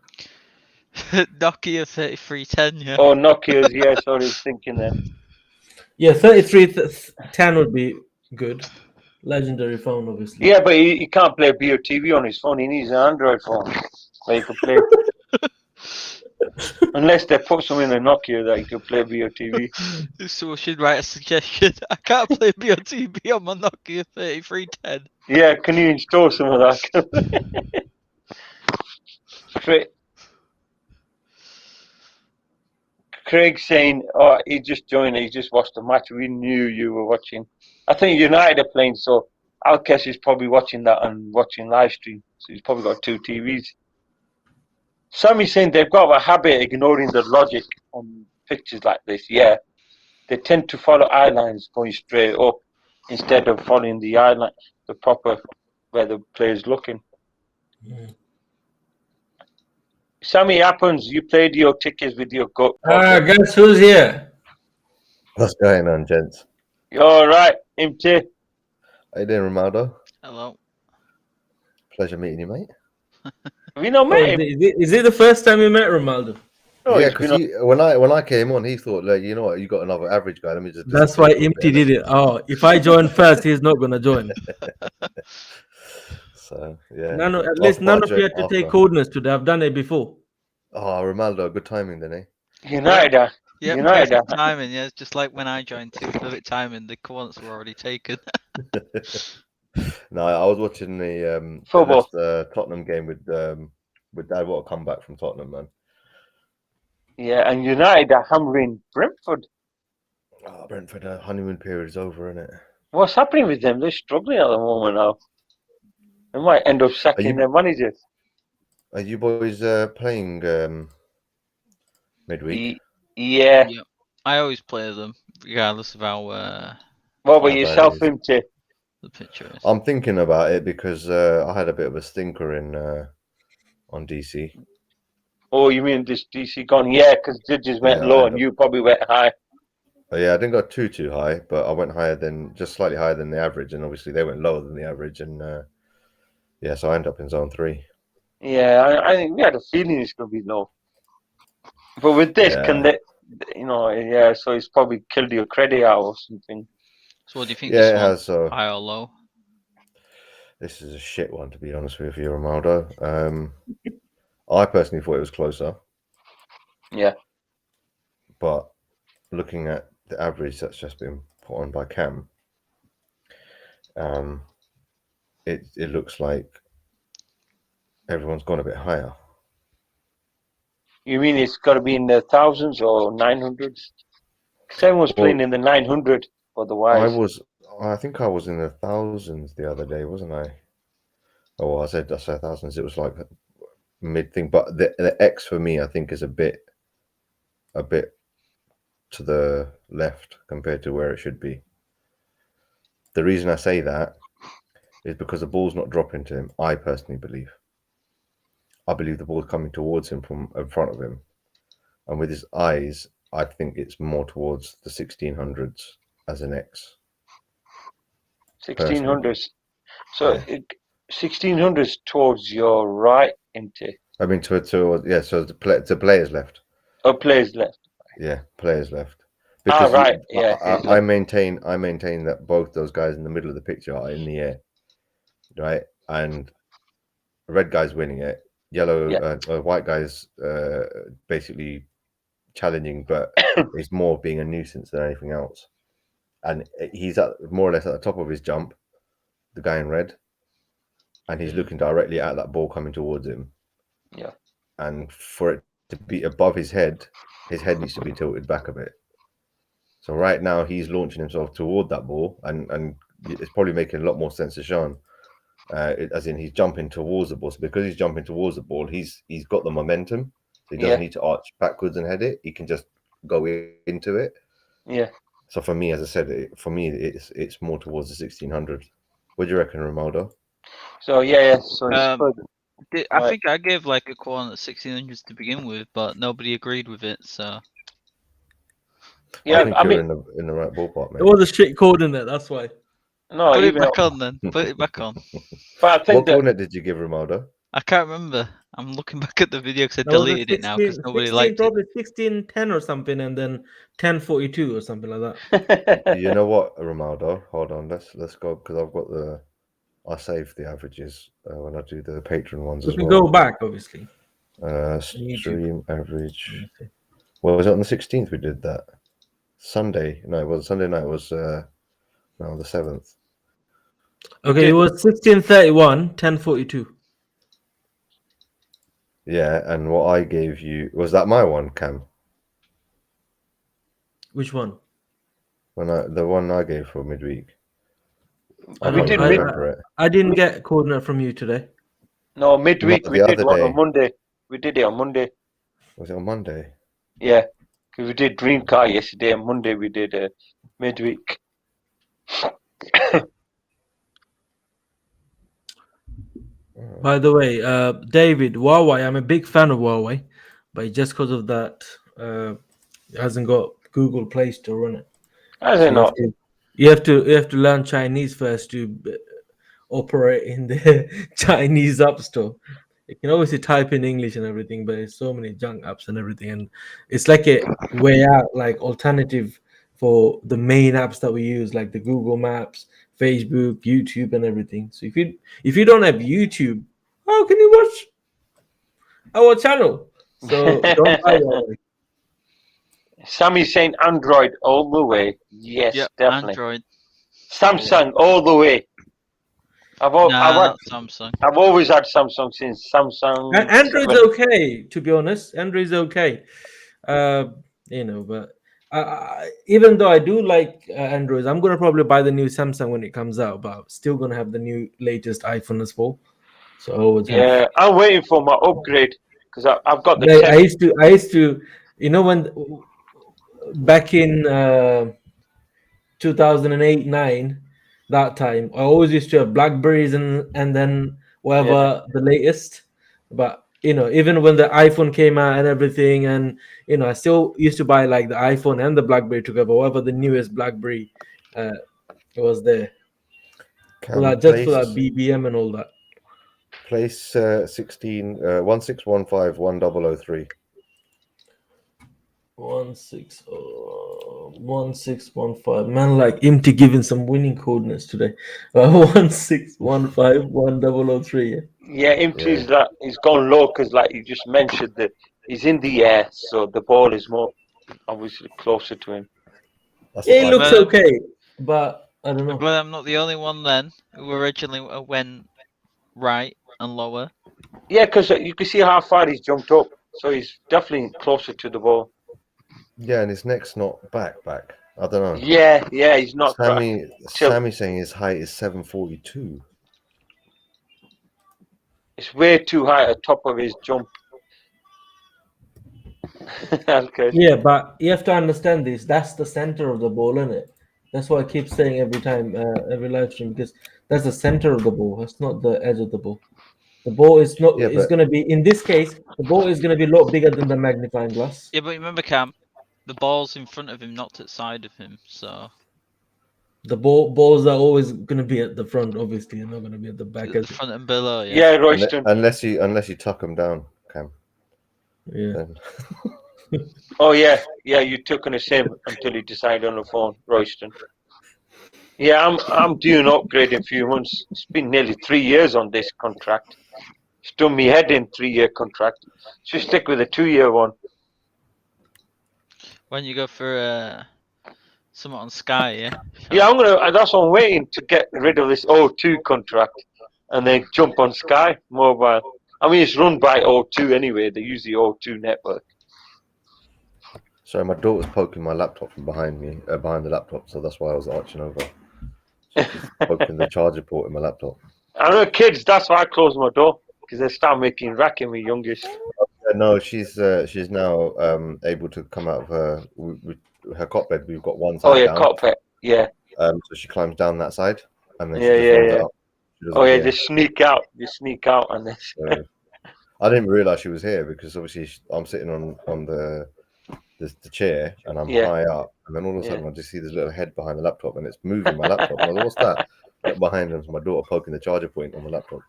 Nokia 3310, yeah. Or Nokia's, yeah, sorry, I was thinking that. Yeah, 3310 would be good. Legendary phone, obviously. Yeah, but he can't play BOTV on his phone. He needs an Android phone where he can play. Unless they put something in a Nokia that he can play BOTV. So we should write a suggestion. I can't play BOTB on my Nokia 3310. Yeah, can you install some of that? Craig saying, oh, he just joined, he just watched the match. We knew you were watching. I think United are playing, so Alkes is probably watching that and watching live stream. So he's probably got 2 TVs. Sammy's saying they've got a habit of ignoring the logic on pictures like this. Yeah, they tend to follow eye lines going straight up instead of following the eye line, the proper where the player's looking. Mm. Sammy happens, you played your tickets with your gut. Guess who's here? What's going on, gents? You're all right, MT. How you doing, Ronaldo? Hello. Pleasure meeting you, mate. Have you not met him? Is it the first time you met Ronaldo? No, yeah, he's been because when I came on, he thought, like, you know what, you got another average guy. Let me just. That's why Imti did it. Oh, if I join first, he's not gonna join. So yeah. None at least none of you had to take coordinates today. I've done it before. Oh, Ronaldo, good timing then, eh? United. Yeah, United. perfect timing. Yeah, it's just like when I joined too. Perfect timing. The coordinates were already taken. No, I was watching the Football. Tottenham game with Dad. What a comeback from Tottenham, man. Yeah, and United are hammering Brentford. Oh, Brentford, honeymoon period is over, isn't it? What's happening with them? They're struggling at the moment now. They might end up sacking their manager. Are you boys playing midweek? Yeah. I always play them, regardless of how What about yourself, MT? the picture is. I'm thinking about it because I had a bit of a stinker in on DC. Oh, you mean this DC gone? Yeah, because judges went low and you probably went high. Yeah, I didn't go too high, but I went just slightly higher than the average, and obviously they went lower than the average, and yeah, so I ended up in zone 3. Yeah, I think we had a feeling it's going to be low. But with this, can they, so it's probably killed your credit out or something. So what do you think? Yeah, it has. So high or low? This is a shit one, to be honest with you, Ronaldo. I personally thought it was closer. Yeah. But looking at the average that's just been put on by Kam, it looks like everyone's gone a bit higher. You mean it's got to be in the thousands or 900s? Because everyone's playing in the 900 otherwise. I think I was in the thousands the other day, wasn't I? Oh, I said thousands. It was like mid thing, but the X for me, I think, is a bit to the left compared to where it should be. The reason I say that is because the ball's not dropping to him. I personally believe. I believe the ball's coming towards him from in front of him, and with his eyes, I think it's more towards the 1600s as an X. 1600s. So Yeah. 1600s towards your right, into. I mean, to yeah. So the players left. Oh, players left. Yeah, players left. Right. Yeah. I maintain that both those guys in the middle of the picture are in the air, right? And red guy's winning it. Yellow, white guy's basically challenging, but it's more being a nuisance than anything else. And he's more or less at the top of his jump, the guy in red, and he's looking directly at that ball coming towards him. Yeah. And for it to be above his head needs to be tilted back a bit. So right now he's launching himself toward that ball, and it's probably making a lot more sense to Sean. As in he's jumping towards the ball. So because he's jumping towards the ball, he's got the momentum. So he doesn't need to arch backwards and head it. He can just go into it. Yeah. So for me, as I said, it's more towards the 1600. What do you reckon, Romaldo? So yeah. So I think I gave like a quote on 1600s to begin with, but nobody agreed with it. So yeah, I think you're in the right ballpark, man. It was a shit coordinate, that's why. No, put it back on then. Put it back on. But I think what coordinate did you give Romaldo? I can't remember. I'm looking back at the video because I deleted it now because nobody liked probably 1610 or something, and then 1042 or something like that. You know what, Romaldo? Hold on, let's go, because I've got I save the averages when I do the Patreon ones as well. We can go back, obviously. Stream average. Well, was it on the 16th we did that? Sunday? No, it was Sunday night. It was the 7th. Okay, it was 1631, 1042. Yeah, and what I gave you, was that my one, Cam? Which one? The one I gave for midweek. I didn't get a coordinate from you today. No, midweek we did one on Monday. We did it on Monday. Was it on Monday? Yeah, because we did Green Car yesterday, and Monday we did midweek. By the way, David, Huawei, I'm a big fan of Huawei, but just because of that, it hasn't got Google Play to run it. Has it not? You have to learn Chinese first to operate in the Chinese app store. You can obviously type in English and everything, but there's so many junk apps and everything, and it's like a way out, like alternative for the main apps that we use, like the Google Maps, Facebook, YouTube, and everything. So if you don't have YouTube, how can you watch our channel? So don't buy Huawei. Sammy's saying Android all the way. Yes, definitely. Android. Samsung all the way. I've Samsung. I've always had Samsung since Samsung. Android's okay, to be honest. Android's okay. But even though I do like Androids, I'm gonna probably buy the new Samsung when it comes out, but I'm still gonna have the new latest iPhone as well. So I'm waiting for my upgrade because I've got the. I used to, when back in 2008-9, that time I always used to have Blackberries and then whatever the latest. But even when the iPhone came out and everything, and I still used to buy like the iPhone and the Blackberry together, whatever the newest Blackberry was there. Just for that BBM and all that. Place 16 1615 1615. Man, like empty giving some winning coordinates today. 1615 Yeah, empty's that he's gone low because, like you just mentioned, that he's in the air, so the ball is more obviously closer to him. It looks okay, but I don't know. But I'm not the only one then who originally went right and lower. Yeah, because you can see how far he's jumped up, so he's definitely closer to the ball. Yeah, and his neck's not back. I don't know. Yeah, he's not. Sammy's saying his height is 742. It's way too high at the top of his jump. Okay. Yeah, but you have to understand this. That's the center of the ball, isn't it? That's what I keep saying every time, every live stream, because that's the center of the ball. That's not the edge of the ball. The ball is not. Yeah, Is but going to be in this case. The ball is going to be a lot bigger than the magnifying glass. Yeah, but remember, Cam, the ball's in front of him, not to the side of him. So The balls are always going to be at the front. Obviously, they're not going to be at the back. the front and below. Yeah. Yeah, Royston. unless you tuck them down, Cam. Yeah. Then Oh yeah, you took on the same until you decide on the phone, Royston. Yeah, I'm due an upgrade in a few months. It's been nearly 3 years on this contract. It's done me head in 3-year contract. Should stick with a 2-year one. When you go for something on Sky, yeah. Yeah, that's what I'm waiting to get rid of this O2 contract and then jump on Sky Mobile. I mean, it's run by O2 anyway. They use the O2 network. sorry, my daughter's poking my laptop from behind me, behind the laptop, so that's why I was arching over. She's poking the charger port in my laptop. I know kids. That's why I close my door because they start making racket. My youngest. No, she's now able to come out of her cot bed. We've got one side Oh yeah, down. cockpit. Yeah. So she climbs down that side, and then Yeah, she just runs yeah. it up. She doesn't Oh yeah, care. they sneak out. They sneak out, and then. So, I didn't realize she was here because obviously I'm sitting on the chair and I'm Yeah. high up, and then all of a sudden I just see this little head behind the laptop and it's moving my laptop. I was like, what's that? Look behind us, my daughter poking the charger point on the laptop.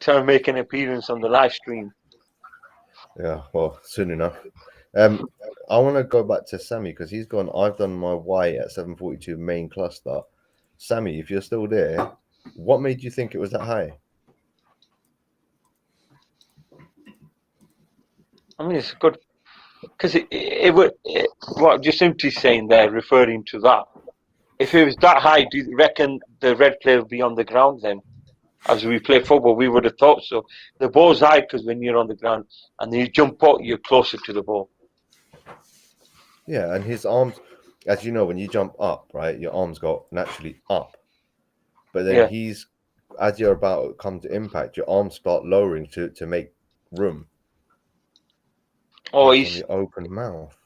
Trying to make an appearance on the live stream. Yeah, well, soon enough. I want to go back to Sammy because he's gone. I've done my Y at 742 main cluster. Sammy, if you're still there, what made you think it was that high? I mean, it's good because it would. What Jacinti's saying there, referring to that. If it was that high, do you reckon the red player would be on the ground then? As we play football, we would have thought so. The ball's high because when you're on the ground and then you jump out, you're closer to the ball. Yeah, and his arms, as you know, when you jump up, right, your arms go naturally up. But then as you're about to come to impact, your arms start lowering to make room. Oh, he's on the open mouth.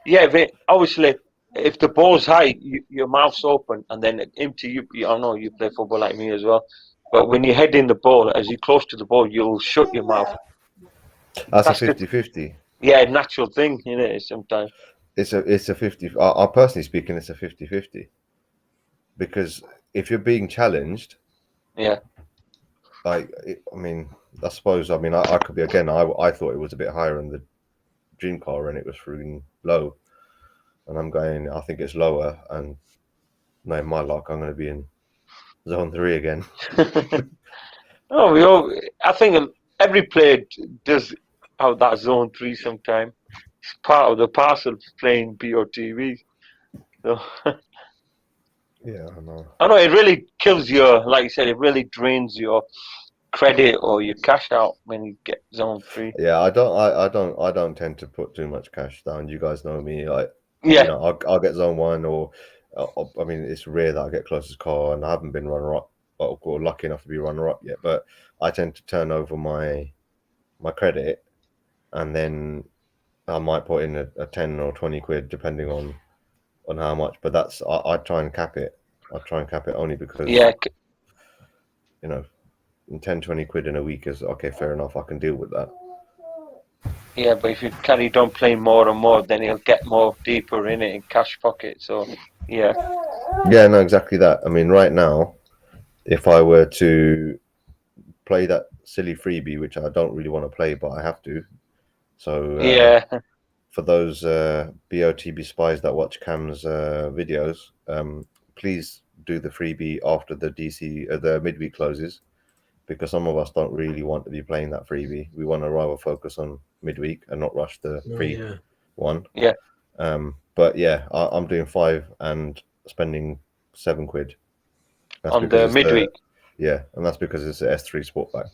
Yeah, but obviously, if the ball's high, your mouth's open, and then empty. I know you play football like me as well. But when you head in the ball, as you're close to the ball, you'll shut your mouth. That's a 50-50. Yeah, natural thing, you know. Sometimes it's a 50. I personally speaking, it's a 50-50. Because if you're being challenged, yeah. I mean, I suppose. I mean, I could be again. I thought it was a bit higher in the dream car, and it was freaking low. And I'm going. I think it's lower, and no, my luck, I'm going to be in zone 3 again. I think every player does have that zone 3 sometime. It's part of the parcel of playing BOTB. So. Yeah, I know. I know it really kills your, like you said, it really drains your credit or your cash out when you get zone 3. Yeah, I don't tend to put too much cash down. You guys know me, like yeah. You know, I'll get zone 1 or I mean, it's rare that I get closest car, and I haven't been runner up or lucky enough to be runner up yet. But I tend to turn over my credit, and then I might put in a 10 or 20 quid depending on how much. But that's I try and cap it. I try and cap it only because you know, 10, 20 quid in a week is okay. Fair enough. I can deal with that. Yeah, but if you carry on playing more and more, then he'll get more deeper in it in cash pocket. So, yeah. Yeah, no, exactly that. I mean, right now, if I were to play that silly freebie, which I don't really want to play, but I have to. So, yeah. For those BOTB spies that watch Cam's videos, please do the freebie after the midweek closes, because some of us don't really want to be playing that freebie. We want to rather focus on midweek and not rush the free one. Yeah. But yeah, I'm doing 5 and spending 7 quid. That's on the midweek. And that's because it's the S3 Sportback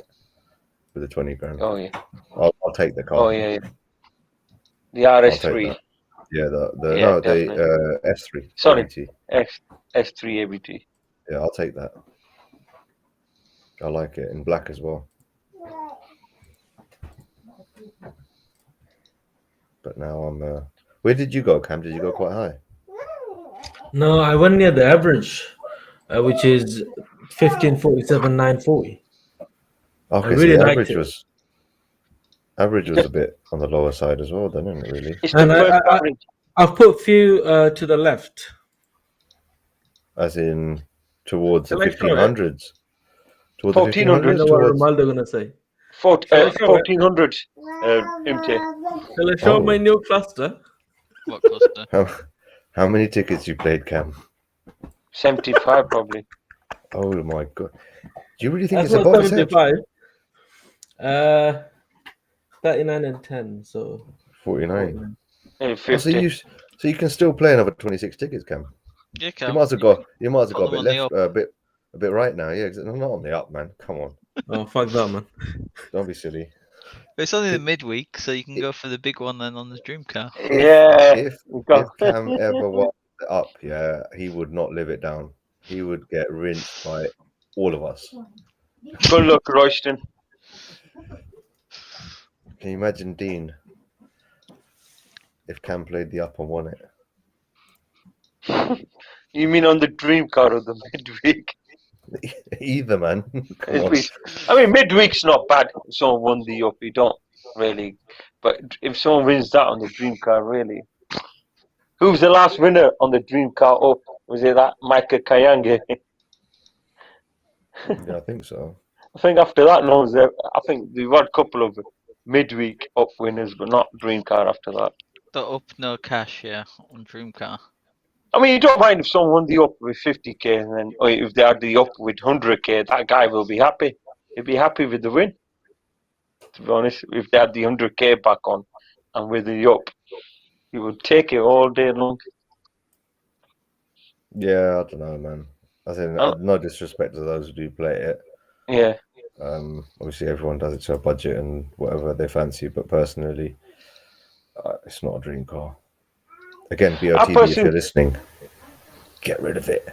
with the 20 grand. Oh yeah. I'll take the car. Oh yeah. The RS3. Yeah, the S3. Sorry, ABT. S3 ABT. Yeah, I'll take that. I like it in black as well. But now I'm. Where did you go, Cam? Did you go quite high? No, I went near the average, which is 1547,940. I Okay, so really the liked it. average was a bit on the lower side as well, then, isn't it? Really, It's the And first average. I've put few to the left. as in towards the Shall I show it? 1500s. Towards the 1400. I know 1500s. what Towards. Romaldo gonna say. Shall I show it? 1400 MT. Shall I show Oh. my new cluster? What cluster? How many tickets you played, Cam? 75 probably. Oh my god! Do you really think That's it's not above its head? 75. 39 and 10. So 49. And Oh, 50. so you can still play another 26 tickets, Cam. Yeah, You Cam. might as well go. You might as well Put go a them bit on the left, a bit right now. Yeah, I'm not on the up, man. Come on, Oh, fuck that, man. don't be silly. It's only the midweek, so you can go for the big one then on the dream car. Yeah. If Cam ever was up, yeah, he would not live it down. He would get rinsed by all of us. Good luck, Royston. Can you imagine Dean if Cam played the up and won it? You mean on the dream car or the midweek? Either, man. Come on. I mean, midweek's not bad. If someone won the up, you don't really. But if someone wins that on the dream car, really. Who was the last winner on the dream car up? Was it that Micah Kayange? Yeah, I think so. I think after that, no one's there. I think we've had a couple of midweek up winners, but not dream car after that. The up no cash, yeah, on dream car. I mean, you don't mind if someone won the up with 50k, and then, or if they had the up with 100k, that guy will be happy. He'll be happy with the win. To be honest, if they had the 100k back on and with the up, he would take it all day long. Yeah, I don't know, man. I think no disrespect to those who do play it. Yeah. Obviously, everyone does it to a budget and whatever they fancy, but personally, it's not a dream car. Again, BOTB, if you're listening, get rid of it.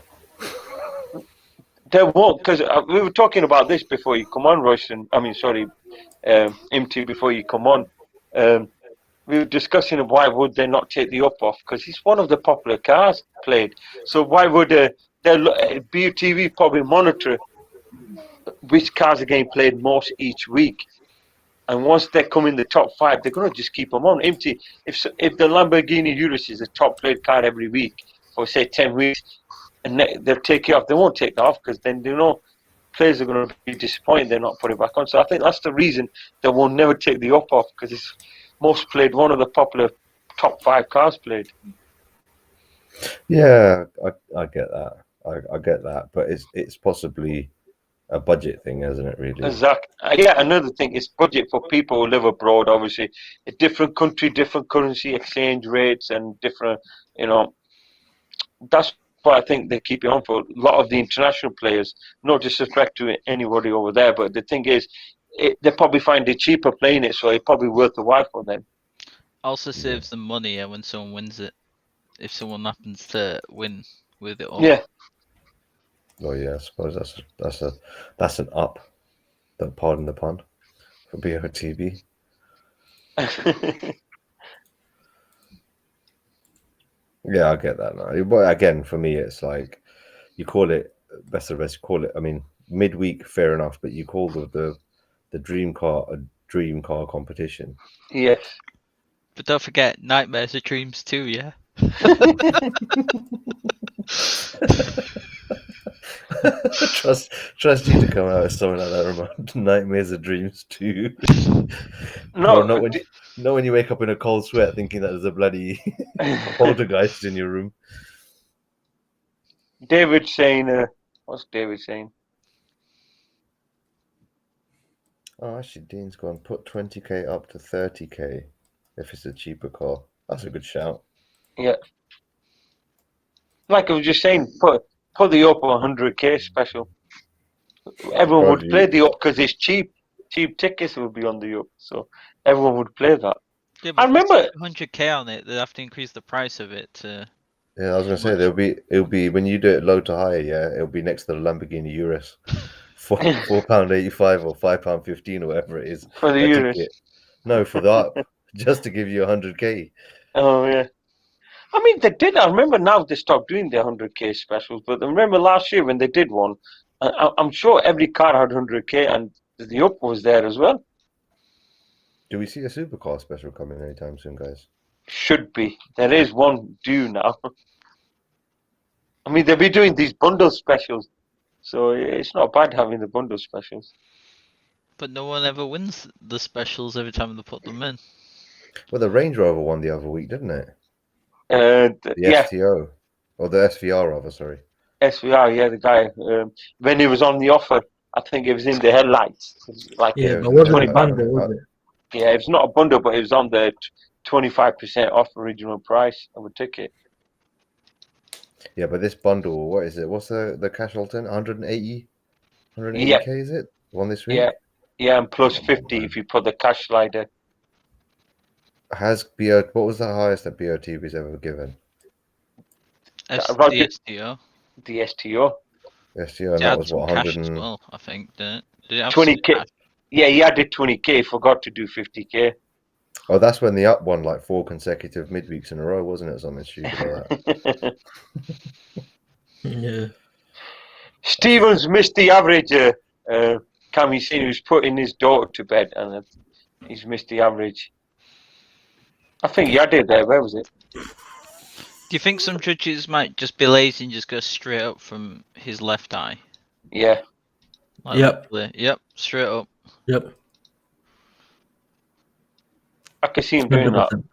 They won't, because we were talking about this before you come on, Royston. I mean, sorry, MT, before you come on. We were discussing why would they not take the up off, because it's one of the popular cars played. So why would BOTB probably monitor which cars are getting played most each week? And once they come in the top 5, they're going to just keep them on. Empty. If the Lamborghini Urus is a top played car every week for say 10 weeks, and they'll take it off, they won't take it off because then they know players are going to be disappointed they're not putting it back on. So I think that's the reason they will never take the up off, because it's most played, one of the popular top 5 cars played. Yeah, I get that. I get that, but it's possibly a budget thing, isn't it? Really. Exactly. Yeah, another thing is budget for people who live abroad. Obviously, a different country, different currency exchange rates, and different. That's why I think they keep it on for a lot of the international players. No disrespect to anybody over there, but the thing is, they probably find it cheaper playing it, so it's probably worth the while for them. Also saves them money when someone wins it. If someone happens to win with it all. Yeah. Oh yeah, I suppose that's an up. Pardon the pun, for BOTB. Yeah, I get that now. But again, for me, it's like you call it best of the best. Call it. I mean, midweek, fair enough, but you call the dream car a dream car competition. Yes. But don't forget, nightmares are dreams too. Yeah. Trust you to come out with something like that, Ramon. Nightmares are dreams too. No, not when you wake up in a cold sweat thinking that there's a bloody poltergeist in your room. David's saying, what's David saying? Oh, actually, Dean's gone. Put 20k up to 30k if it's a cheaper car. That's a good shout. Yeah. Like I was just saying, put the up 100k special. Everyone would play the up because it's cheap. Cheap tickets would be on the up, so everyone would play that. Yeah, but I remember 100k on it. They have to increase the price of it. Yeah, I was gonna say it'll be when you do it low to high. Yeah, it'll be next to the Lamborghini Urus, £4.85 or £5.15 or whatever it is for the Urus. No, for the up. just to give you 100k. Oh yeah. I mean, they did. I remember now they stopped doing their 100k specials, but I remember last year when they did one, I'm sure every car had 100k, and the up was there as well. Do we see a supercar special coming anytime soon, guys? Should be. There is one due now. I mean, they'll be doing these bundle specials, so it's not bad having the bundle specials. But no one ever wins the specials every time they put them in. Well, the Range Rover won the other week, didn't it? The Yeah, STO. Or the SVR, rather, sorry. SVR, yeah, the guy, when he was on the offer, I think it was in the headlights. Like Yeah, it but was wasn't a 25 bundle, was it? Yeah, it's not a bundle, but it was on the 25% off original price of a ticket. Yeah, but this bundle, what is it? What's the cash alternate? 180? 180k, Yeah. is it? One this week? Yeah, yeah, and plus Oh, 50 man. if you put the cash slider. Has BOT, what was the highest that BOTB's ever given? Roger- The STO. The STO. STO, and It that had was some what, cash 100 as and... well, I think, didn't it? Did it have some 20k. cash? Yeah, he added 20k, forgot to do 50k. Oh, that's when the up won like 4 consecutive midweeks in a row, wasn't it? Something stupid like that. Yeah. Stevens missed the average. Kam Hasan, who's putting his daughter to bed, and he's missed the average. I think he added there. Where was it? Do you think some judges might just be lazy and just go straight up from his left eye? Yeah. Like Yep. literally. Yep, straight up. Yep. I can see him doing that. 100%.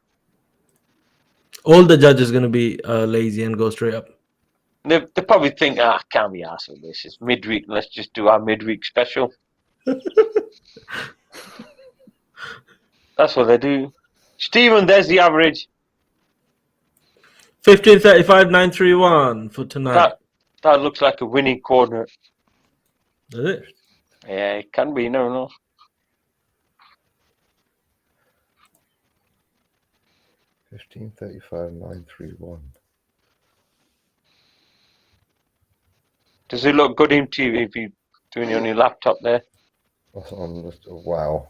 All the judges going to be lazy and go straight up. They probably think, can't be asked with this. It's midweek. Let's just do our midweek special. That's what they do. Stephen, there's the average. 15.35.931 for tonight. That looks like a winning coordinate. Is it? Yeah, it can be. No, no. $15.35.931. Does it look good in TV if you're doing it on your laptop there? Wow.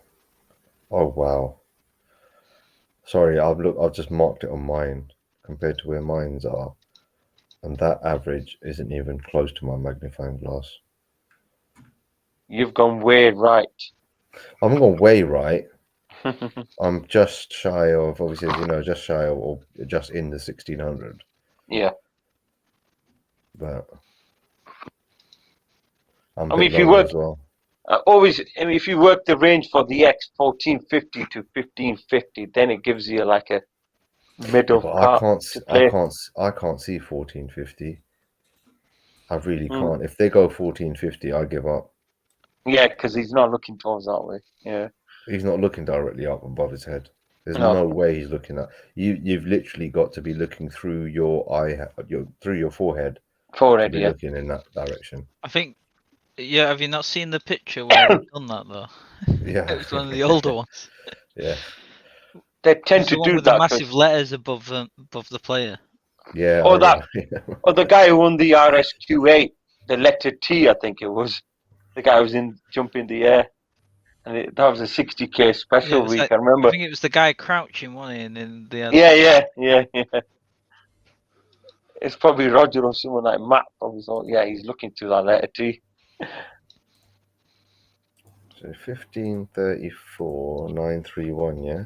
Oh wow. Sorry, I've just marked it on mine compared to where mine's are, and that average isn't even close to my magnifying glass. You've gone way right. I'm going way right. I'm just shy of, obviously, as you know, just shy of, or just in the 1600. Yeah. But I'm I a mean, bit if you lower work, as well. if you work the range for the X 1450 to 1550, then it gives you like a middle But part to play. I can't see 1450. I really Mm. can't. If they go 1450, I give up. Yeah, because he's not looking towards that way. Yeah. He's not looking directly up above his head. There's No. no way he's looking at you. You've literally got to be looking through your through your forehead to Forehead, be yeah. looking in that direction. I think, yeah, have you not seen the picture where they've done that though? Yeah, It was one of the older ones. yeah, They tend It's to the one do with the that. massive letters above the player. yeah. Or I that- Or the guy who won the RSQ8, the letter T, I think it was. The guy who was jumping in the air. And that was a 60k Yeah, special it was week, like- I remember. I think it was the guy crouching, wasn't he? And then the other. Yeah. It's probably Roger or someone like Matt probably thought, yeah, he's looking to that letter T. So 1534.931. Yeah.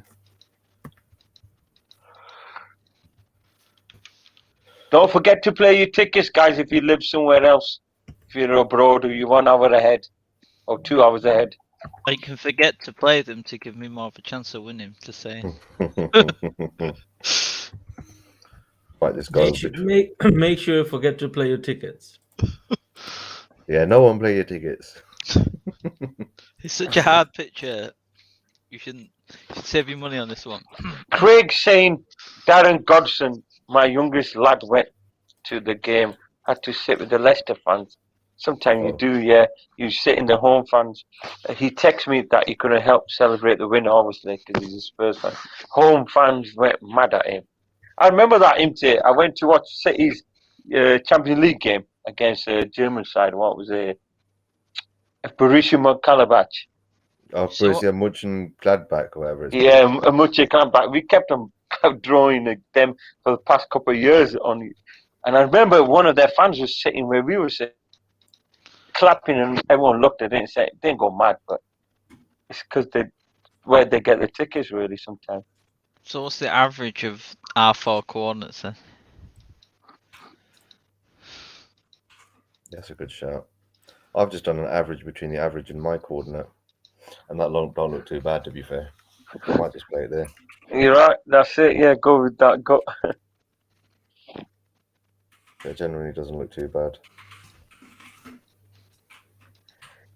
Don't forget to play your tickets, guys, if you live somewhere else. If you're abroad or you're 1 hour ahead or 2 hours ahead. I can forget to play them to give me more of a chance of winning. To say. Might just go. Make sure you forget to play your tickets. Yeah, no one play your tickets. It's such a hard picture. You should save your money on this one. Craig saying Darren Godson, my youngest lad, went to the game, had to sit with the Leicester fans. Sometimes you do, yeah. You sit in the home fans. He texted me that he couldn't help celebrate the win, obviously, because he's a Spurs fan. Home fans went mad at him. I remember that Imti. I went to watch City's Champions League game against the German side. What was it? Borussia Mönchengladbach. Oh, So- Borussia Mönchengladbach, or whatever it's Yeah, a much come back. We kept them drawing them for the past couple of years on. And I remember one of their fans was sitting where we were sitting, clapping, and everyone looked at it and said, "They didn't go mad," but it's because where they get the tickets really sometimes. So what's the average of R4 coordinates then? That's a good shout. I've just done an average between the average and my coordinate, and that don't look too bad, to be fair. I might just play it there. You're right. That's it. Yeah, go with that. Go. It generally doesn't look too bad.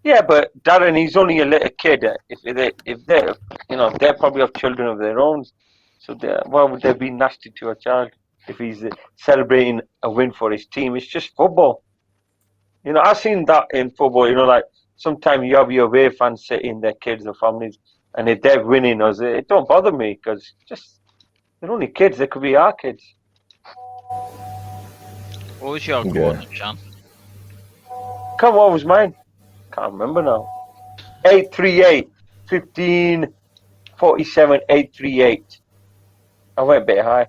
Yeah, but Darren, he's only a little kid. If they're, they're probably have children of their own. So why would they be nasty to a child if he's celebrating a win for his team? It's just football. I've seen that in football. Like sometimes you have your away fans sitting their kids or families, and if they're winning us, it don't bother me because they're only kids. They could be our kids. What was your Yeah. coordinate, Sean? Come on, what was mine? Can't remember now. 838, 15, 47, 838. I went a bit high.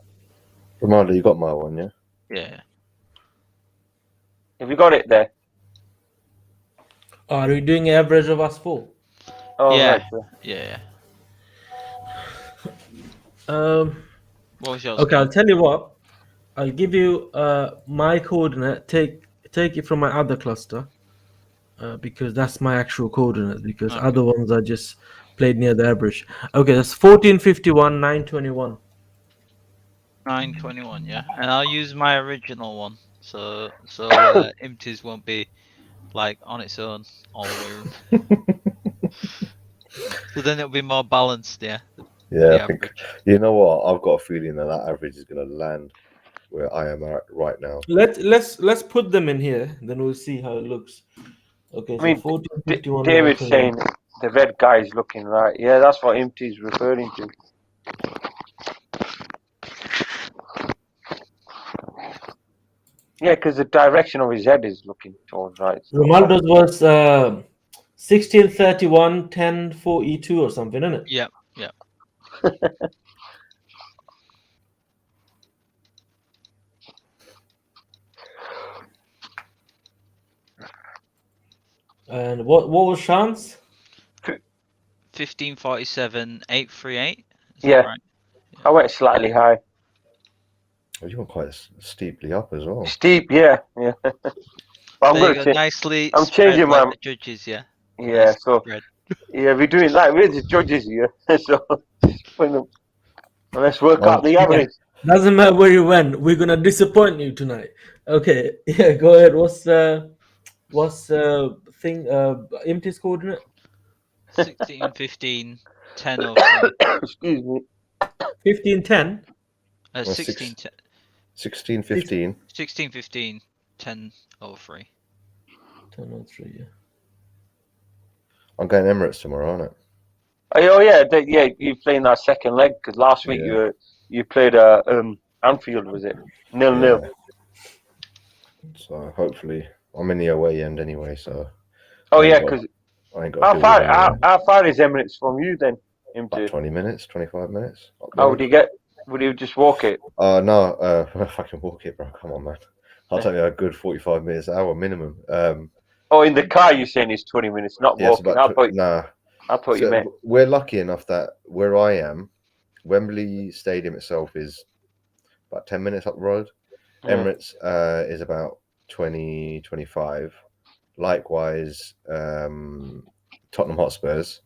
Commander, you got my one, yeah? Yeah. Have you got it there? Are we doing average of us four? Oh, Yeah. right. Yeah. Um. What was yours? Okay, I'll tell you what. I'll give you my coordinate. Take it from my other cluster, because that's my actual coordinate. Because Okay. other ones are just played near the average. Okay, that's 1451, 921. 921, yeah. And I'll use my original one. So empties won't be like on its own all the way around. So then it'll be more balanced, yeah. Yeah, The I think, average. you know what? I've got a feeling that average is going to land where I am at right now. Let's put them in here. Then we'll see how it looks. Okay, so I mean, 1451. David's 921. saying the red guy is looking right. Yeah, that's what Empty's referring to. Yeah, because the direction of his head is looking towards right. Ronaldo's was 1631, 1042 or something, isn't it? Yeah. And what was Sean's? 1547, 838. Is Yeah. that right? I went slightly high. Oh, you went quite steeply up as well. Steep, yeah. But I'm There you going go, to nicely I'm spread changing like my- the judges, yeah. Yeah, Nice so spread. yeah, we're doing like we're the judges here. So let's work out the Yeah. average. Doesn't matter where you went, we're gonna disappoint you tonight. Okay, yeah, go ahead. What's thing empty's coordinate? 16, 15, 1003. Excuse me. 1510. 16, 16, 15. 16, 15, 1003. 1003, yeah. I'm going Emirates tomorrow, aren't I? Oh yeah, you're playing that second leg because last week Yeah. you played Anfield, was it 0-0? Yeah. So hopefully, I'm in the away end anyway, so Oh I ain't yeah, got- because I ain't got how to far deal with it. how far is Emirates from you then? About 20 minutes, 25 minutes. up the How road. would you get? Would you just walk it? No, if I can walk it, bro, come on, man. I'll tell you a good 45 minutes an hour minimum. Oh, in the car you're saying it's 20 minutes, not Yeah, it's walking. about I thought you So meant. we're lucky enough that where I am, Wembley Stadium itself is about 10 minutes up the road. Yeah. Emirates is about 20, 25. Likewise, Tottenham Hotspurs.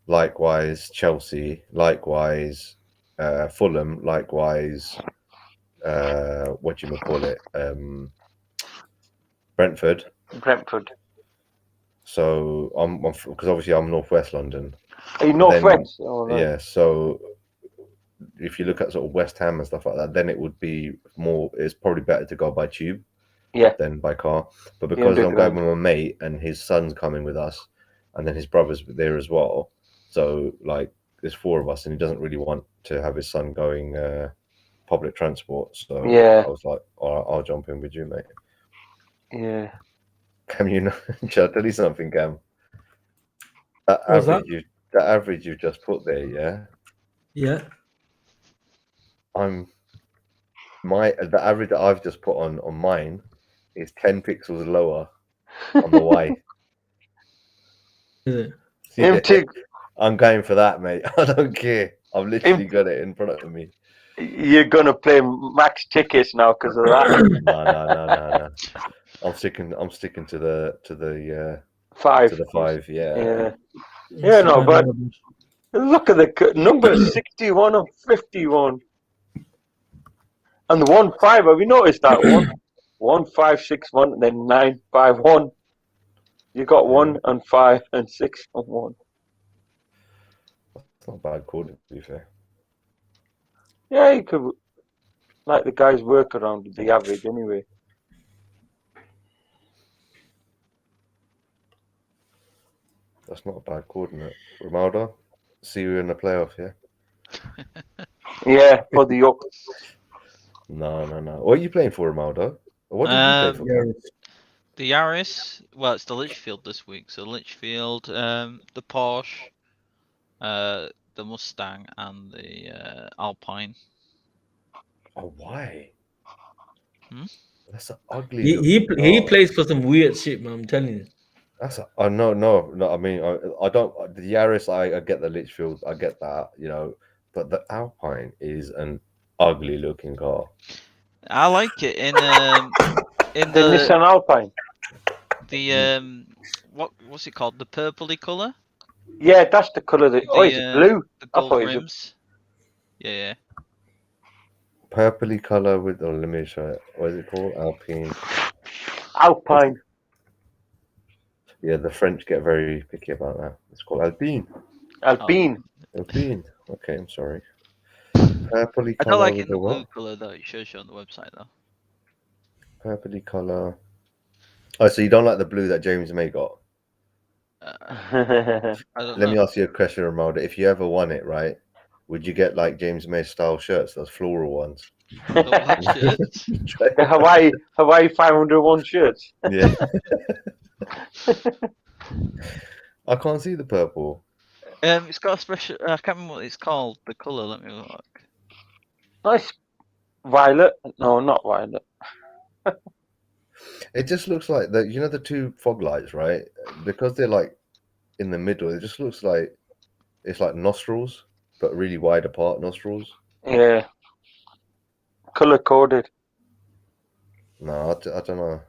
Likewise, Chelsea. Likewise, Fulham. Likewise, what do you call it? Brentford. Brentford. So I'm because obviously I'm Northwest London. Are you Northwest? Oh, right. Yeah, so if you look at sort of West Ham and stuff like that, then it would be more. It's probably better to go by tube, Yeah. than by car. But because I'm underground. going with my mate and his son's coming with us, and then his brother's there as well. So like, there's 4 of us, and he doesn't really want to have his son going public transport. So Yeah. I was like, all right, I'll jump in with you, mate. Yeah. Cam, shall I tell you something, Cam? That What's that? average you've just put there, yeah. Yeah. The average that I've just put on mine is 10 pixels lower on the Y. Is it? Yeah, MT, I'm going for that, mate. I don't care. I've literally got it in front of me. you're gonna play max tickets now because of that. No. I'm sticking to the 5. to the 5. Yeah. Yeah, no, but look at the numbers: 61 and 51, and the 1-5. Have you noticed that one? 1-5-6-1, and then 9-5-1. You got 1 and 5 and 6 and 1. It's not bad call, to be fair. Yeah, you could like the guys work around the average anyway. That's not a bad coordinate. Ronaldo, see you in the playoff, yeah? Yeah, for the up. No. What are you playing for, Ronaldo? What did you play for? Yeah. The Yaris, well, it's the Litchfield this week. So Litchfield, the Porsche, the Mustang, and the Alpine. Oh, why? Hmm? That's an ugly He plays for some weird shit, man. I'm telling you. That's no. I mean, I don't. The Yaris, I get the Litchfield, I get that, but the Alpine is an ugly looking car. I like it in The the Nissan Alpine. what's it called? The purpley color. Yeah, that's the colour. It's blue. The I gold thought it was rims. Yeah. Purpley color with. Oh, let me show it. What is it called? Alpine. Alpine. Yeah, the French get very picky about that. It's called Alpine. Alpine. Alpine. Okay, I'm sorry. Purpley I color don't like with it in the what? blue color though. It shows you on the website though. Purpley color. Oh, so you don't like the blue that James May got? I don't Let know. me ask you a question, Ramada. If you ever won it, right, would you get like James May style shirts, those floral ones? The what shirts? The Hawaii 501 shirts. Yeah. I can't see the purple. It's got a special. I can't remember what it's called. The color. Let me look. Nice. Violet. No, not violet. It just looks like the two fog lights, right? Because they're like in the middle, it just looks like it's like nostrils, but really wide apart nostrils. Yeah. Color coded. No, I don't know.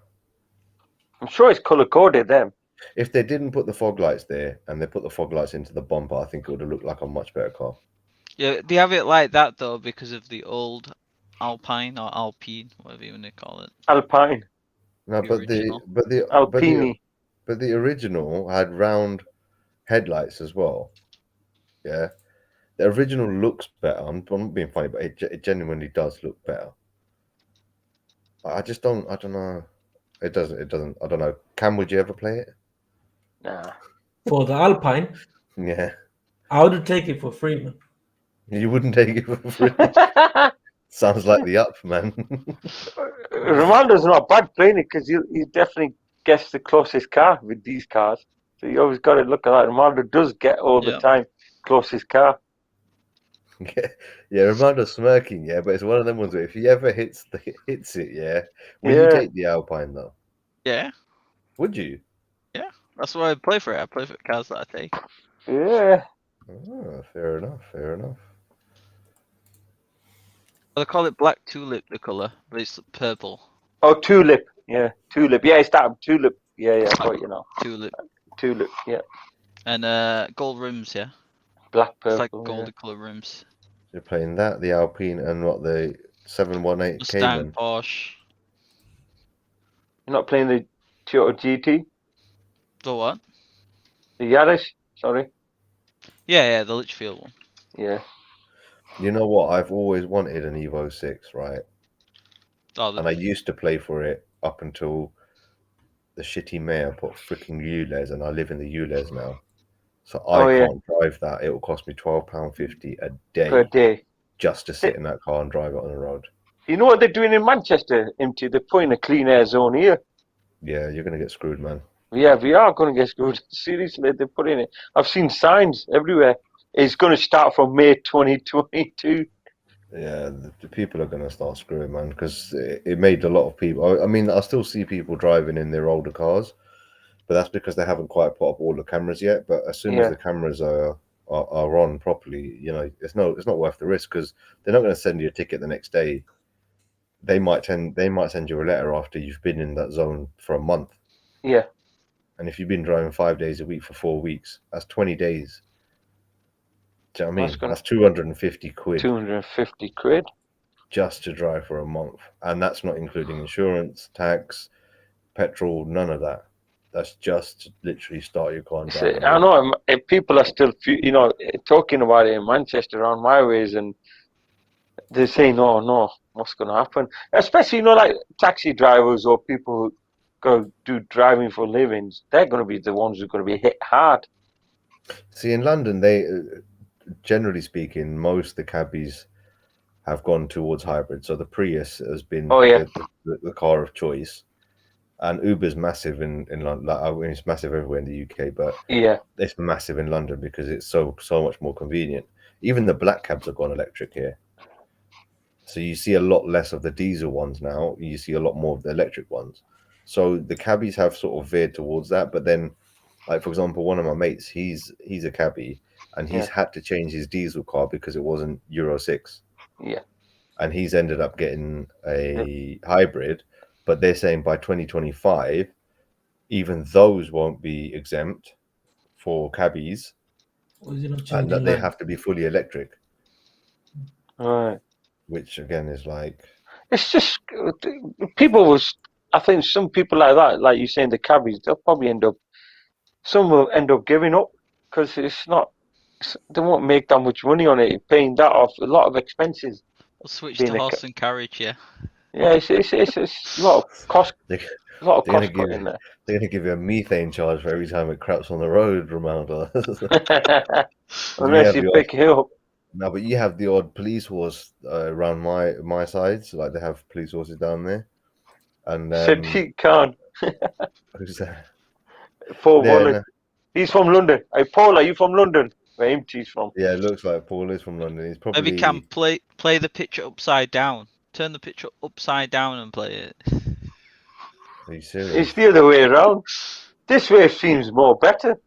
I'm sure it's color coded then. If they didn't put the fog lights there and they put the fog lights into the bumper, I think it would have looked like a much better car. Yeah, they have it like that though because of the old Alpine or Alpine, whatever you want to call it. Alpine. No, The but original. Alpine. but the original had round headlights as well. Yeah, the original looks better. I'm not being funny, but it genuinely does look better. I just don't. I don't know. It doesn't. I don't know. Cam, would you ever play it? Nah. For the Alpine, Yeah, I would take it for free, man. you wouldn't take it for free. Sounds like the up, man. Ronaldo's not bad playing it because he definitely gets the closest car with these cars. So you always got to look at that. Ronaldo does get all the time closest car. Yeah, Ronaldo's smirking, yeah, but it's one of them ones where if he ever hits it, yeah, will you take the Alpine though? Yeah. Would you? Yeah, that's why I play for it. I play for the cars that I take. Yeah. Oh, fair enough. Well, they call it black tulip, the color, but it's purple. Oh, tulip. Yeah, tulip. Yeah, it's that tulip. Yeah, I got you know. Tulip. Yeah. And gold rims, yeah. Black, purple. It's like golden color rims. You're playing that, the Alpine, and what the 718 Mustang, Cayman. Porsche. You're not playing the Toyota GT? The what? The Yaris? Sorry. Yeah, the Litchfield one. Yeah. You know what? I've always wanted an Evo 6, right? Oh, and I used to play for it up until the shitty mayor put freaking ULEZ, and I live in the ULEZ now. So I can't drive that. It will cost me £12.50 a day. Per day. Just to sit in that car and drive it on the road. You know what they're doing in Manchester, MT? They're putting a clean air zone here. Yeah, you're going to get screwed, man. Yeah, we are going to get screwed. Seriously, they're putting it. I've seen signs everywhere. It's going to start from May 2022. Yeah, the people are going to start screwing, man, because it made a lot of people. I mean, I still see people driving in their older cars, but that's because they haven't quite put up all the cameras yet. But as soon as Yeah. the cameras are on properly, you know, it's not worth the risk, because they're not going to send you a ticket the next day. They might send you a letter after you've been in that zone for a month. Yeah. And if you've been driving 5 days a week for 4 weeks, that's 20 days. Do you know what I mean? That's 250 quid. 250 quid. Just to drive for a month. And that's not including insurance, tax, petrol, none of that. That's just to literally start your car and drive. I know people are still, you know, talking about it in Manchester on my ways, and they're saying, no, what's going to happen? Especially, you know, like taxi drivers or people who go do driving for livings, they're going to be the ones who are going to be hit hard. See, in London, they, generally speaking, most of the cabbies have gone towards hybrid. So the Prius has been the car of choice. And Uber's massive in London. I mean, it's massive everywhere in the UK, but it's massive in London because it's so much more convenient. Even the black cabs have gone electric here. So you see a lot less of the diesel ones now. You see a lot more of the electric ones. So the cabbies have sort of veered towards that. But then, like, for example, one of my mates, he's a cabbie, and he's had to change his diesel car because it wasn't Euro 6. Yeah. And he's ended up getting a hybrid, but they're saying by 2025, even those won't be exempt for cabbies, and that they have to be fully electric. Right. Which again is like, it's just I think some people like that, like you saying, the cabbies, they'll probably some will end up giving up because they won't make that much money on it, paying that off, a lot of expenses. We'll switch to horse and carriage, yeah. Yeah, it's a lot of cost. A lot of cost put in there. They're going to give you a methane charge for every time it craps on the road, Romano. Unless you pick it up. No, but you have the odd police horse around my sides. Like they have police horses down there. And Sadiq Khan. Who's that? Paul Wallet. He's from London. Hey, Paul, are you from London? Where MT's from? Yeah, it looks like Paul is from London. He's probably. Maybe Cam play the picture upside down. Turn the picture upside down and play it. Are you serious? It's the other way around. This way seems more better.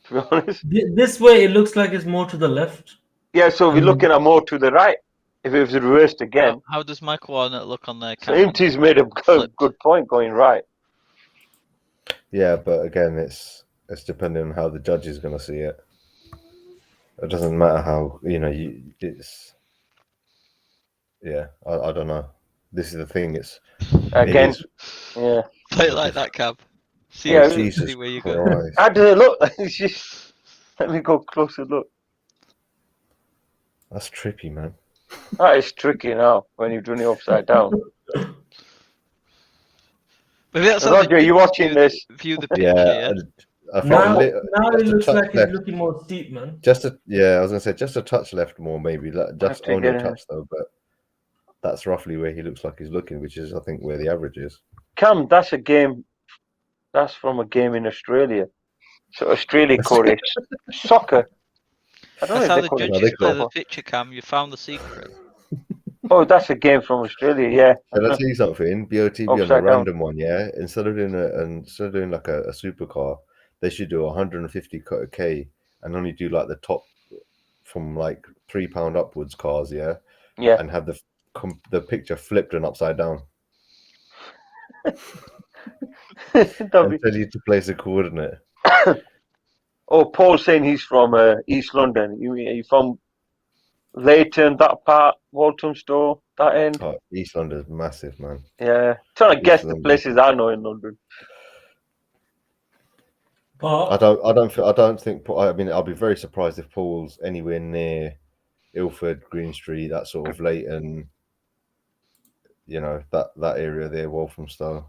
To be honest. This way it looks like it's more to the left. Yeah, so we're looking at more to the right. If it was reversed again. How does my coordinate look on there? So MT's made a good point going right. Yeah, but again, it's depending on how the judge is going to see it. It doesn't matter how, it's. Yeah, I don't know. This is the thing. It's again. Yeah. Play it like that, Cab. See where you go. How does it look? Let me go closer look. That's trippy, man. That is tricky now when you're doing it upside down. Maybe that's Roger, you watching this? View the picture. Yeah. Now it looks like it's looking more steep, man. I was gonna say just a touch left more, maybe just only a touch though, but that's roughly where he looks like he's looking, which is I think where the average is. Cam, that's a game. That's from a game in Australia. So Australia call it soccer. I don't That's know how if the judges play the picture, Cam. You found the secret. Oh, that's a game from Australia, yeah. Shall I tell you something? BOTB on a random one, yeah. Instead of doing like a supercar, they should do 150k and only do like the top from like £3 upwards cars, yeah. Yeah. And have the picture flipped and upside down. And tell you to place a coordinate. Oh, Paul's saying he's from East London. You from Leighton, that part, Walthamstow, that end? Oh, East London's massive, man. Yeah. Trying to guess the places I know in London. I don't think. I mean, I'll be very surprised if Paul's anywhere near Ilford, Green Street, that sort of Leighton. That area there, Walthamstow.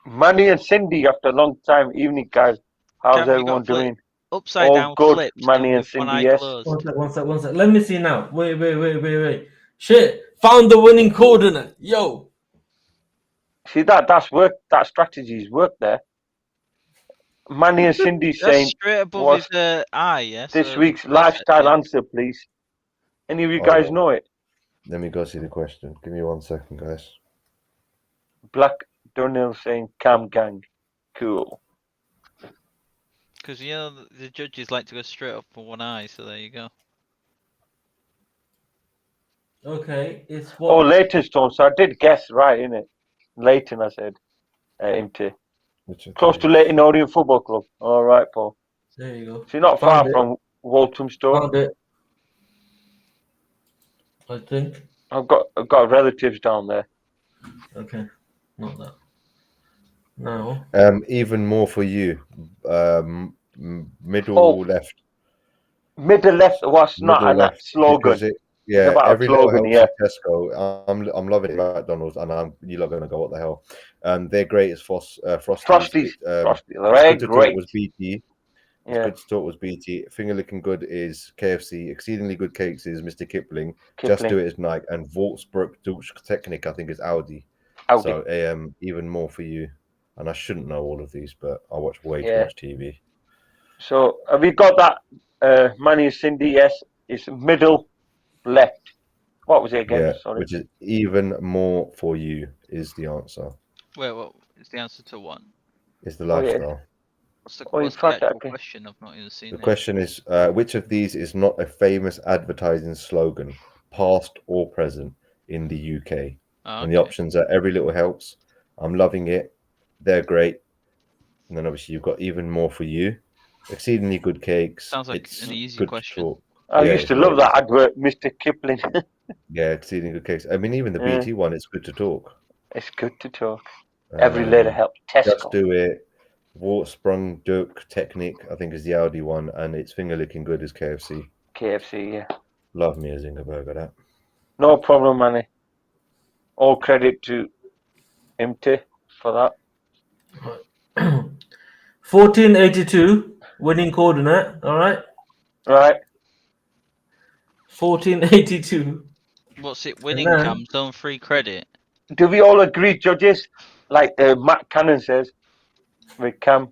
Manny and Cindy, after a long time. Evening, guys. How's everyone doing? Upside down, good, flipped, Manny and Cindy. Yes. One sec. Let me see now. Wait. Shit! Found the winning coordinate. Yo. See that's work. That strategy's worked there. Manny and Cindy That's saying, straight above what's his eye, yeah. this So week's the perfect, lifestyle yeah. answer, please? Any of you Hold guys on. know it? Let me go see the question. Give me 1 second, guys. Black Donnell saying Cam Gang. Cool. Because you know the judges like to go straight up for one eye, so there you go. Okay, it's Oh, what? Leytonstone. So I did guess right, innit? Leighton, I said. Into. Which of Close to these? Leighton Orient Football Club. All right, Paul. There you go. So you're not Found far it. from Walthamstow. Found it. I think. I've got relatives down there. Okay, not that. No. Even more for you. Middle Oh. left. Middle left was not Middle an left. slogan. Because It's about a every little slogan, helps yeah. at Tesco. I'm loving it at McDonald's, and you're not gonna go, what the hell? Their greatest Frosties. Frosties. It's They're good to great. talk was BT. It's Yeah. good to talk was BT. Finger licking good is KFC. Exceedingly good cakes is Mr. Kipling. Just Kipling. do it is Nike. And Wolfsburg Dutch Technic, I think, is Audi. Audi. So even more for you. And I shouldn't know all of these, but I watch way too Yeah. much TV. So have we got that? Manny and Cindy, yes. It's middle left. What was it again? Yeah, Sorry. which is even more for you is the answer. Wait, what is the answer to what? Is the Oh, yeah. lifestyle. What's the, Oh, in what's the fact, actual okay. question? I've not even seen The it. question is, which of these is not a famous advertising slogan, past or present, in the UK? Oh, And the okay. options are every little helps, I'm loving it, they're great, and then obviously you've got even more for you, exceedingly good cakes. Sounds like It's an easy good question. to talk. I Yeah, used to it's love very that easy. advert, Mr. Kipling. Yeah, exceedingly good cakes. I mean, even the Yeah. BT one, it's good to talk. It's good to talk. Every little helps. Just Tesco. do it. Sprung Duck Technique, I think, is the Audi one, and it's finger licking good as KFC. KFC, yeah. Love me a Zinger burger, that. No problem, Manny. All credit to MT for that. 1482 winning coordinate. All right. Right. 1482. What's it winning, then- Cam? Zone free credit. Do we all agree, judges? Like Matt Cannon says with Cam.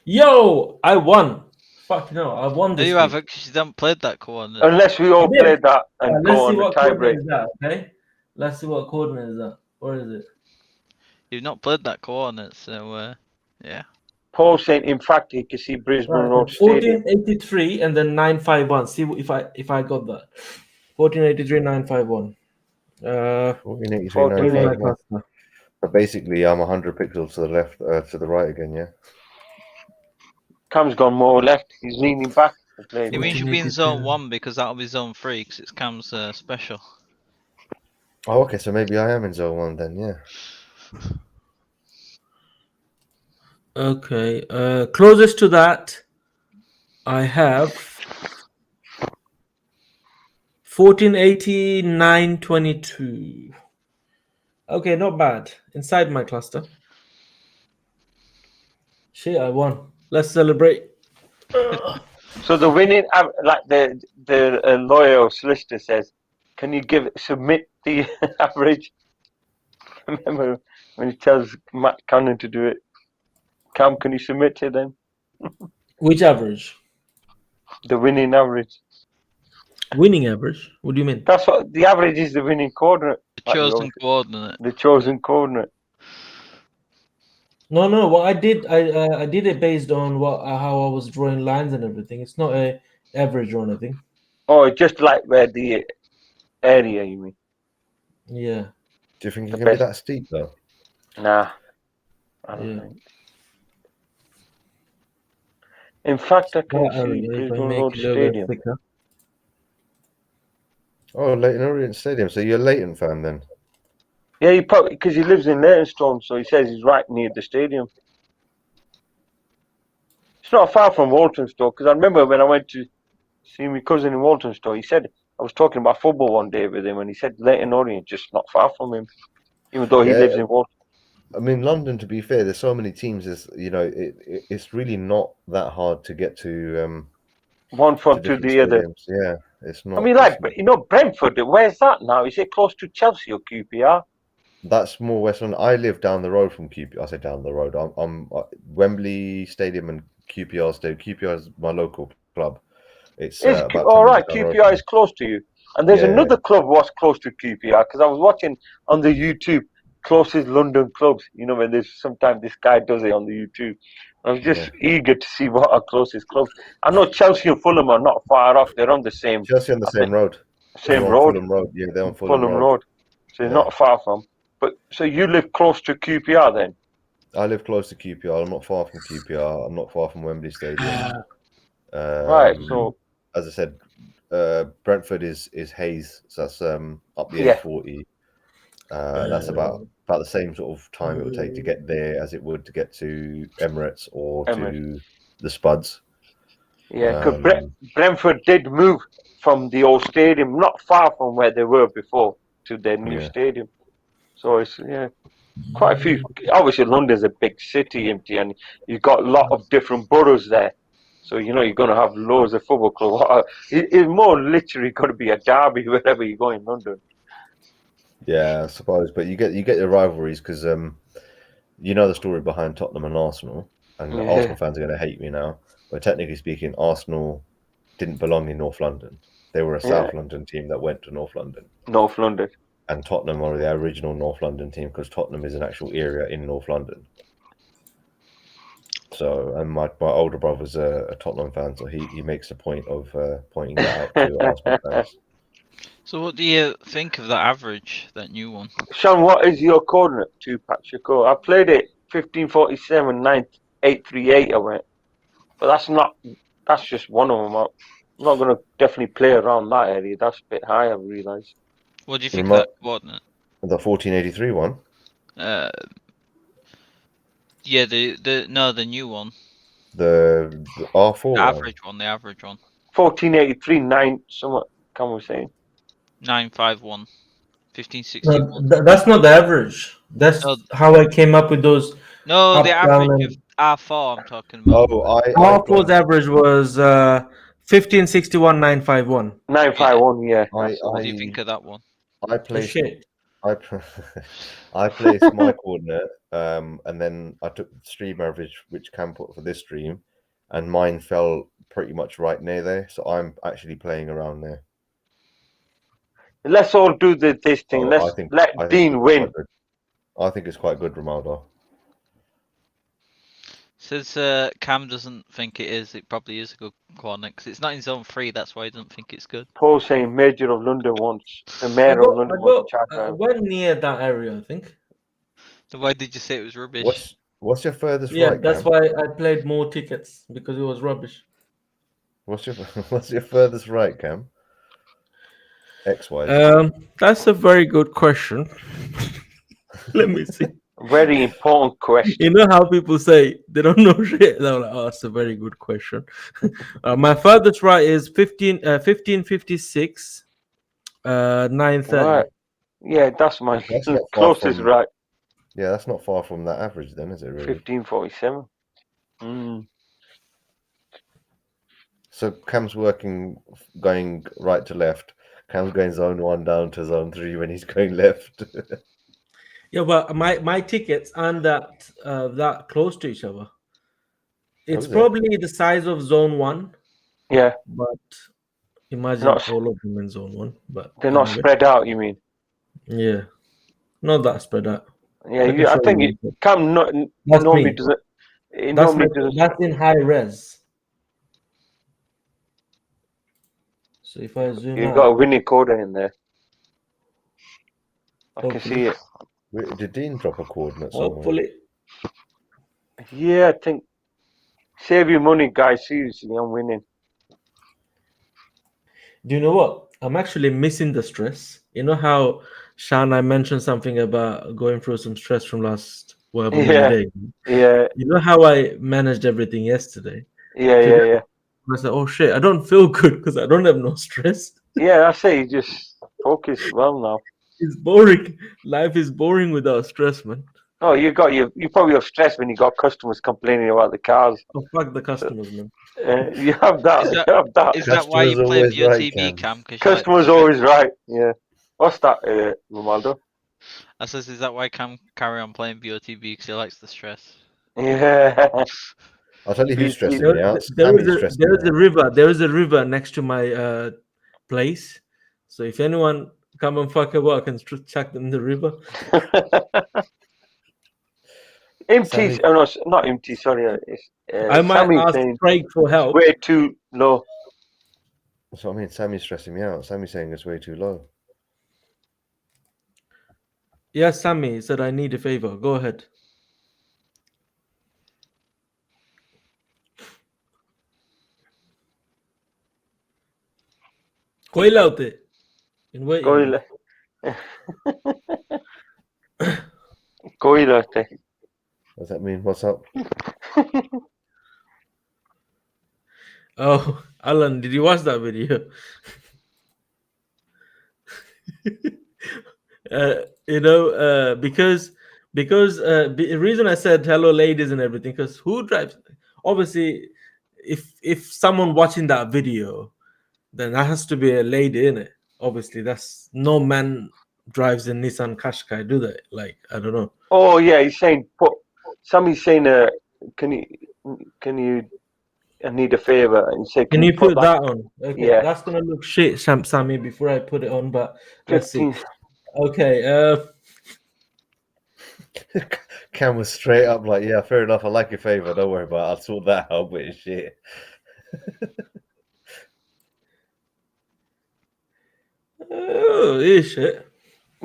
Yo, I won. Fuck no, I won No, this you week. haven't, because you haven't played that coordinate. Unless we all Yeah. play that and Let's go see on the what tie coordinate break. is that. Okay. Let's see what coordinate is that. What is it? You've not played that coordinate, so yeah. Paul saying, in fact, he can see Brisbane Right, Road Stadium. 1483 and then 951. See if I got that. 1483 951. 1483, 1480. 951. But basically, I'm 100 pixels to the left, to the right again, yeah? Cam's gone more left. He's leaning back. It means you'll be in 1482. zone 1 because that'll be zone 3 because it's Cam's special. Oh, okay, so maybe I am in zone 1 then, yeah. Okay. Closest to that, I have 1480 922. Okay, not bad. Inside my cluster. Shit, I won. Let's celebrate. So the winning, like the lawyer or solicitor says, can you submit the average? Remember when he tells Matt Cannon to do it? Cam, can you submit it then? Which average? The winning average. Winning average? What do you mean? That's what the average is. The winning coordinate. The chosen coordinate. The chosen coordinate. No. What I did, I did it based on how I was drawing lines and everything. It's not a average or anything. Oh, just like where the area, you mean? Yeah. Do you think The it can be best. that steep, though? Nah, I don't Yeah. think. In fact, I can Well, see if I Brisbane make Road it a little bit Stadium. thicker. Oh, Leighton Orient Stadium. So you're a Leighton fan then? Yeah, he probably because he lives in Leytonstone, so he says he's right near the stadium. It's not far from Walthamstow, because I remember when I went to see my cousin in Walthamstow, he said I was talking about football one day with him, and he said Leighton Orient just not far from him, even though he Yeah. lives in Walthamstow. I mean, London, to be fair, there's so many teams, it's really not that hard to get to One from to different the other. stadiums. Yeah, it's not. I mean, like, Brentford, where's that now? Is it close to Chelsea or QPR? That's more West London. I live down the road from QPR. I say down the road. I'm Wembley Stadium and QPR Stadium. QPR is my local club. It's Is about 10 all minutes right? down the road. QPR is close to you, and there's Yeah, another club was close to QPR because I was watching on the YouTube closest London clubs. You know, when there's sometimes this guy does it on the YouTube. I was just eager to see what our closest clubs. I know Chelsea and Fulham are not far off. They're on the same, Chelsea on the I same think, road. same They're on road, Fulham Road. Yeah, they're on Fulham Road. So it's Yeah. not far from. But so you live close to QPR then? I live close to QPR. I'm not far from QPR. I'm not far from Wembley Stadium. Right. So as I said, Brentford is Hayes, so that's up the Yeah. A40. That's about the same sort of time it would take to get there as it would to get to Emirates or to the Spuds. yeah, because Brentford did move from the old stadium, not far from where they were before, to their new stadium. So it's quite a few. Obviously, London's a big city, empty, and you've got a lot of different boroughs there. So you know you're going to have loads of football clubs. It's more literally going to be a derby wherever you go in London. Yeah, I suppose, but you get the rivalries because you know the story behind Tottenham and Arsenal, and Arsenal fans are going to hate me now. But technically speaking, Arsenal didn't belong in North London. They were a South London team that went to North London. North London. And Tottenham are the original North London team because Tottenham is an actual area in North London. So, and my older brother's a Tottenham fan, so he makes a point of pointing that out to Arsenal fans. So what do you think of that average, that new one? Sean, what is your coordinate? 2 patch your code. I played it 1547 9838 I went. But that's just one of them. I'm not going to definitely play around that area. That's a bit high, I've realised. What do you think of that coordinate? The 1483 one? Yeah, the new one. The R4 The average one, the average one. 1483, 9, somewhat, can we say? 951. 1561. That's not the average. That's how I came up with those. No, the average of R4 I'm talking about. R4's average was 1561 951. 951, yeah. What do you think of that one? I placed my coordinate, and then I took the stream average, which Cam put for this stream, and mine fell pretty much right near there. So I'm actually playing around there. Let's all do this thing. Let Dean win. I think it's quite good, Romaldo. Says Cam doesn't think it is. It probably is a good coordinate because it's not in zone 3. That's why he doesn't think it's good. Paul saying Major of London wants. The Mayor of London wants to chat. We're near that area, I think. So why did you say it was rubbish? What's your furthest right? Yeah, that's why I played more tickets because it was rubbish. What's your furthest right, Cam? X-wise. That's a very good question. Let me see. Very important question. You know how people say they don't know shit? They're like, oh, that's a very good question. My furthest right is 1556 930. Right. Yeah, that's my closest right. Yeah, that's not far from that average then, is it really? 1547. So Cam's going right to left. Cam's going zone 1 down to zone 3 when he's going left. Yeah, but my tickets aren't that close to each other. It's probably the size of zone 1. Yeah. But imagine all of them in zone 1. But they're not spread out, you mean? Yeah. Not that spread out. Yeah, I think Cam normally doesn't. That's in high res. So if I zoom You've got a winning coder in there. I can see it. Did Dean drop a coordinate somewhere? Hopefully. Yeah, I think. Save your money, guys. Seriously, I'm winning. Do you know what? I'm actually missing the stress. You know how Sean, I mentioned something about going through some stress from last day. Yeah. You know how I managed everything yesterday? Yeah. I said, oh shit, I don't feel good because I don't have no stress. Yeah, I say you just focus well now. It's boring. Life is boring without stress, man. Oh, you probably have stress when you got customers complaining about the cars. Oh, fuck the customers, man. You have that. Is that why you play BOTB, Cam? Customers always right. Yeah. What's that, Romaldo? I says, is that why Cam carry on playing BOTB because he likes the stress? Yeah. I'll tell you who's stressing There, me out. there is Sammy's a stressing there me is a out. river. There is a river next to my place. So if anyone come and fuck about, I can chuck them in the river. MT's, Sammy, oh no, not MT, sorry. I might Sammy's ask saying Craig for it's help. way too low. that's what I mean. Sammy's stressing me out. Sammy's saying it's way too low. Yes, Sammy said I need a favor. Go ahead. कोई लाते in waiting. Koila. Koila. Does that mean what's up? Oh, Alan, did you watch that video? Because the reason I said hello, ladies, and everything, because who drives? Obviously, if someone watching that video, then that has to be a lady in it. Obviously, that's no man drives a Nissan Qashqai, do they? Like, I don't know. Oh yeah, he's saying. Sammy's saying. Can you? I need a favor. And he said, Can you put that on? Okay, Yeah. that's gonna look shit, Sammy. Before I put it on, but let's see. 15. Okay. Cam was straight up like, yeah, fair enough. I like your favor. Don't worry about it. I'll sort that out. But it's shit. Oh, shit.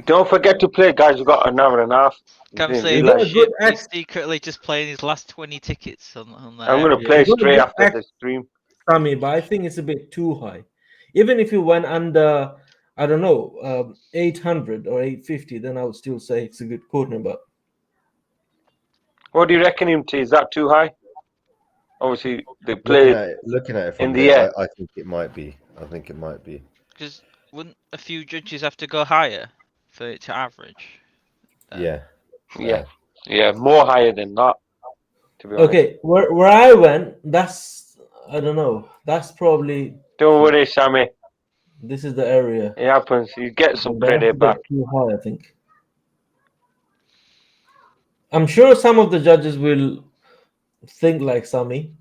Don't forget to play, guys. We've got an hour and a half. Cam Didn't saying realise. a good he's secretly just playing his last 20 tickets on that. I'm going to play straight after the stream. Sammy, but I think it's a bit too high. Even if you went under, I don't know, 800 or 850, then I would still say it's a good corner. But What do you reckon, MT? Is that too high? Obviously, they play Looking at it from in the air. I think it might be. I think it might be. Because wouldn't a few judges have to go higher for it to average? Yeah. Yeah, more higher than that. To be honest. okay, where I went, that's, I don't know, that's probably, Don't worry, Sammy. this is the area. It happens. You get some But that's a credit bit back. too high, I think. I'm sure some of the judges will think like Sammy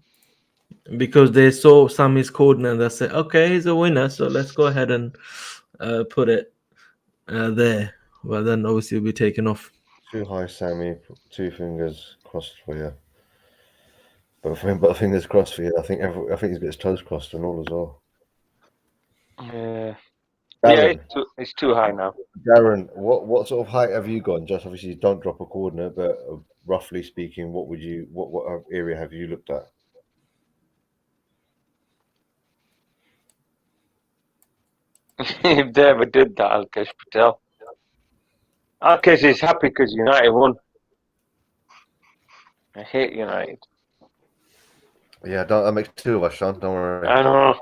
because they saw Sammy's code and they said, okay, he's a winner, so let's go ahead and put it there. Well, then obviously it'll be taken off. Too high, Sammy. 2 fingers crossed for you. But fingers crossed for you. I think he's got his toes crossed and all as well. Yeah, Darren, it's too high now. Darren, what sort of height have you gone? Just obviously, don't drop a coordinate, but roughly speaking, what area have you looked at? If they ever did that, Alkesh Patel. Alkesh is happy because United won. I hate United. Yeah, that makes 2 of us, Sean. Don't worry. I know.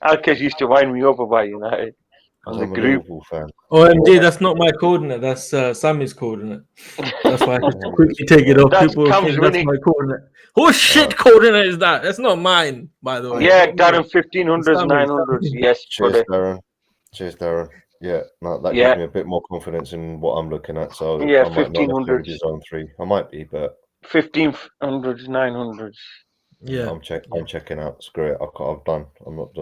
Alkesh used to wind me up about United on the I'm a group. Liverpool fan. OMG, that's not my coordinate. That's Sammy's coordinate. That's why I have to quickly take it off. That's People Cam's think that's winning. my coordinate. Whose shit coordinate is that? That's not mine, by the way. Yeah, Darren, 1500s, Sammy. 900s. Yes, Cheers, buddy. Darren. Cheers, Darren. Yeah, no, that Yeah. gives me a bit more confidence in what I'm looking at. So Yeah, I might not necessarily 1500s. be zone 3. I might be, but 1500s, 900s. Yeah. I'm checking out. Screw it. I've done. I'm not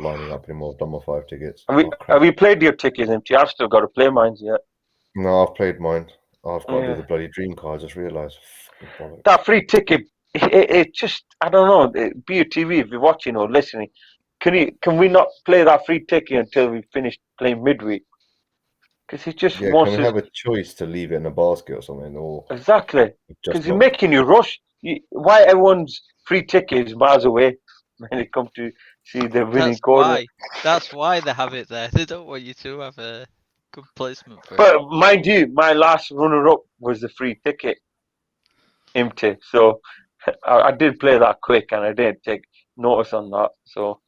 lining up anymore. I've done my 5 tickets. Have we played your tickets, MT? I've still got to play mine yet. No, I've played mine. I've got to Yeah. do the bloody dream card. I just realised. That free ticket, it just, I don't know, BOTB, if you're watching or listening, can we not play that free ticket until we finish playing midweek? Because he just Yeah, wants can we to... have a choice to leave it in a basket or something? Or Exactly. Because he's making you rush. Why everyone's free ticket is miles away when they come to see the winning corner. That's why they have it there. They don't want you to have a good placement for it. But mind you, my last runner-up was the free ticket. Empty. So I did play that quick and I didn't take notice on that. So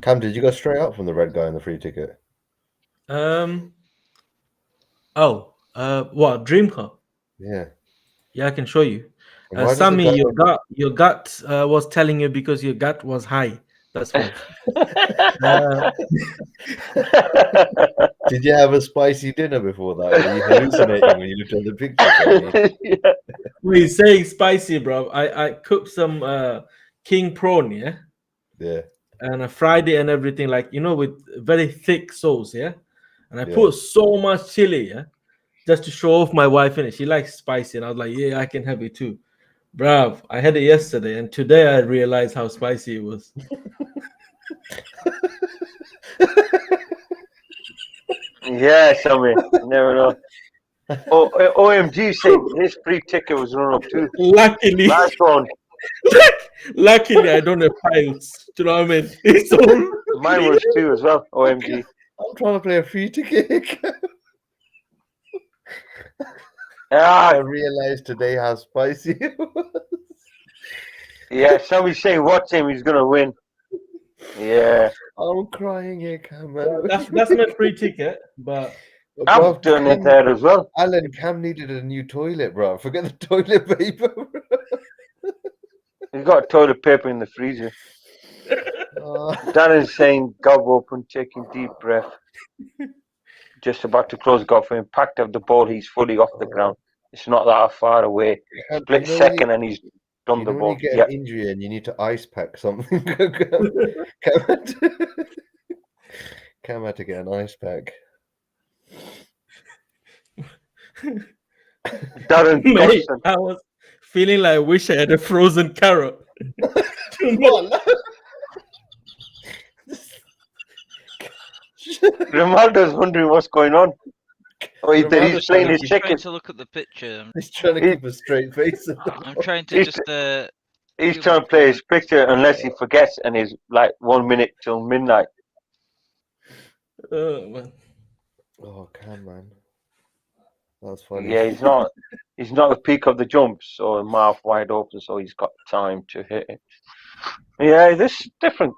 Cam, did you go straight up from the red guy in the free ticket? What dream car? Yeah. Yeah, I can show you. Why does Sammy, the guy- your gut was telling you because your gut was high. That's why. Did you have a spicy dinner before that? Were you hallucinating when you looked at the picture? Yeah. We're saying spicy, bro. I cooked some king prawn, yeah, Yeah, and a fried it and everything, like with very thick sauce, yeah. And I yeah. put so much chili, yeah, just to show off my wife in it. She likes spicy, and I was like, yeah, I can have it too. Bruv, I had it yesterday, and today I realized how spicy it was. Yeah, Sammy. You never know. Oh, OMG said his free ticket was run up too. Luckily, Last one. luckily, I don't have piles. Do you know what I mean? It's all Mine was too as well. OMG. I'm trying to play a free ticket. I Ah, realized today how spicy it was. yeah. Somebody's saying watch him. He's gonna win. Yeah. I'm crying here, Cam. that's my free ticket, but I've done it there as well. Alan, Cam needed a new toilet, bro. Forget the toilet paper. Bro. He's got toilet paper in the freezer. Darren's saying gob open, taking deep breath. Just about to close gob for impact of the ball. He's fully off the ground. It's not that far away. Split second and he's done the when ball. you get Yeah. an injury and you need to ice pack something. Cam had to get an ice pack. Darren mate, Dawson. I was feeling like I wish I had a frozen carrot. Ronaldo's wondering what's going on. Oh, he's Ronaldo's playing his I'm trying chicken. to look at the picture. He's trying to keep a straight face. I'm trying to just. He's trying to play his picture unless he forgets and he's like 1 minute till midnight. Man. Oh, Cam, man. That's funny. Yeah, he's not the peak of the jumps, so mouth wide open, so he's got time to hit it. Yeah, this different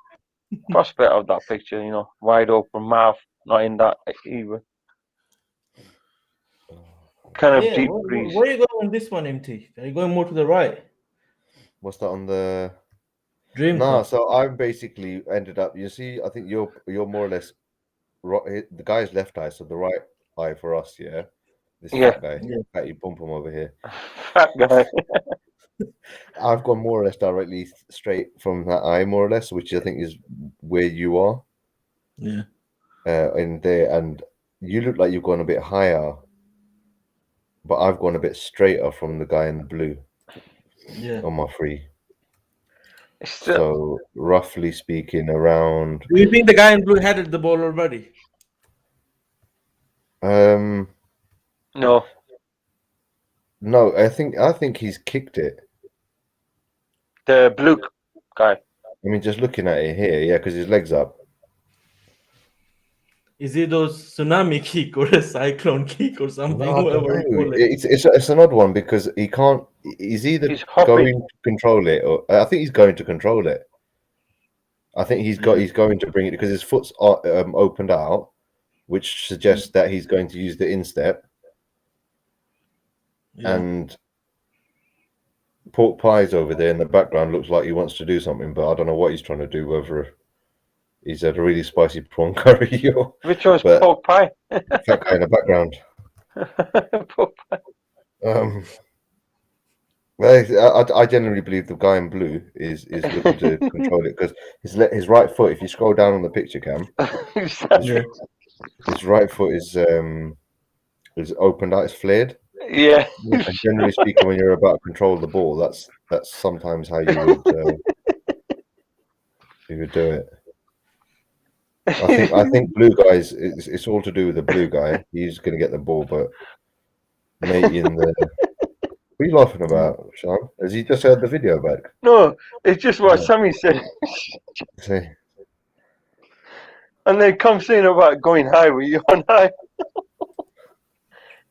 prospect of that picture, wide open mouth, not in that either. Kind of deep breeze. Where are you going on this one, MT? Are you going more to the right? What's that on the Dream. No, so I basically ended up. You see, I think you're more or less the guy's left eye, so the right eye for us. Yeah, this fat guy, fatty bump him over here. Fat guy. I've gone more or less directly straight from that eye, more or less, which I think is where you are. Yeah. In there, and you look like you've gone a bit higher, but I've gone a bit straighter from the guy in the blue. Yeah. On my free. So roughly speaking, around. Do you think the guy in blue headed the ball already? No. No, I think he's kicked it. The blue guy. I mean, just looking at it here, yeah, because his leg's up. Is it those tsunami kick or a cyclone kick or something? No, Whoever you call it. It's an odd one because he can't. He's either going to control it, or I think he's going to control it. I think he's going to bring it because his foot's opened out, which suggests that he's going to use the instep. Yeah. And Pork Pie's over there in the background looks like he wants to do something, but I don't know what he's trying to do. Whether he's had a really spicy prawn curry or which one's Pork Pie? Fat guy in the background. Pork Pie. I generally believe the guy in blue is looking to control it because his right foot. If you scroll down on the picture, Cam, his right foot is opened out. It's flared. Yeah. And generally speaking, when you're about to control the ball, that's sometimes how you would do it. I think blue guys. It's all to do with the blue guy. He's going to get the ball, but maybe in the. What are you laughing about, Sean? Has he just heard the video back? No, it's just what Sammy said. See. And then come saying about going high. Were you on high?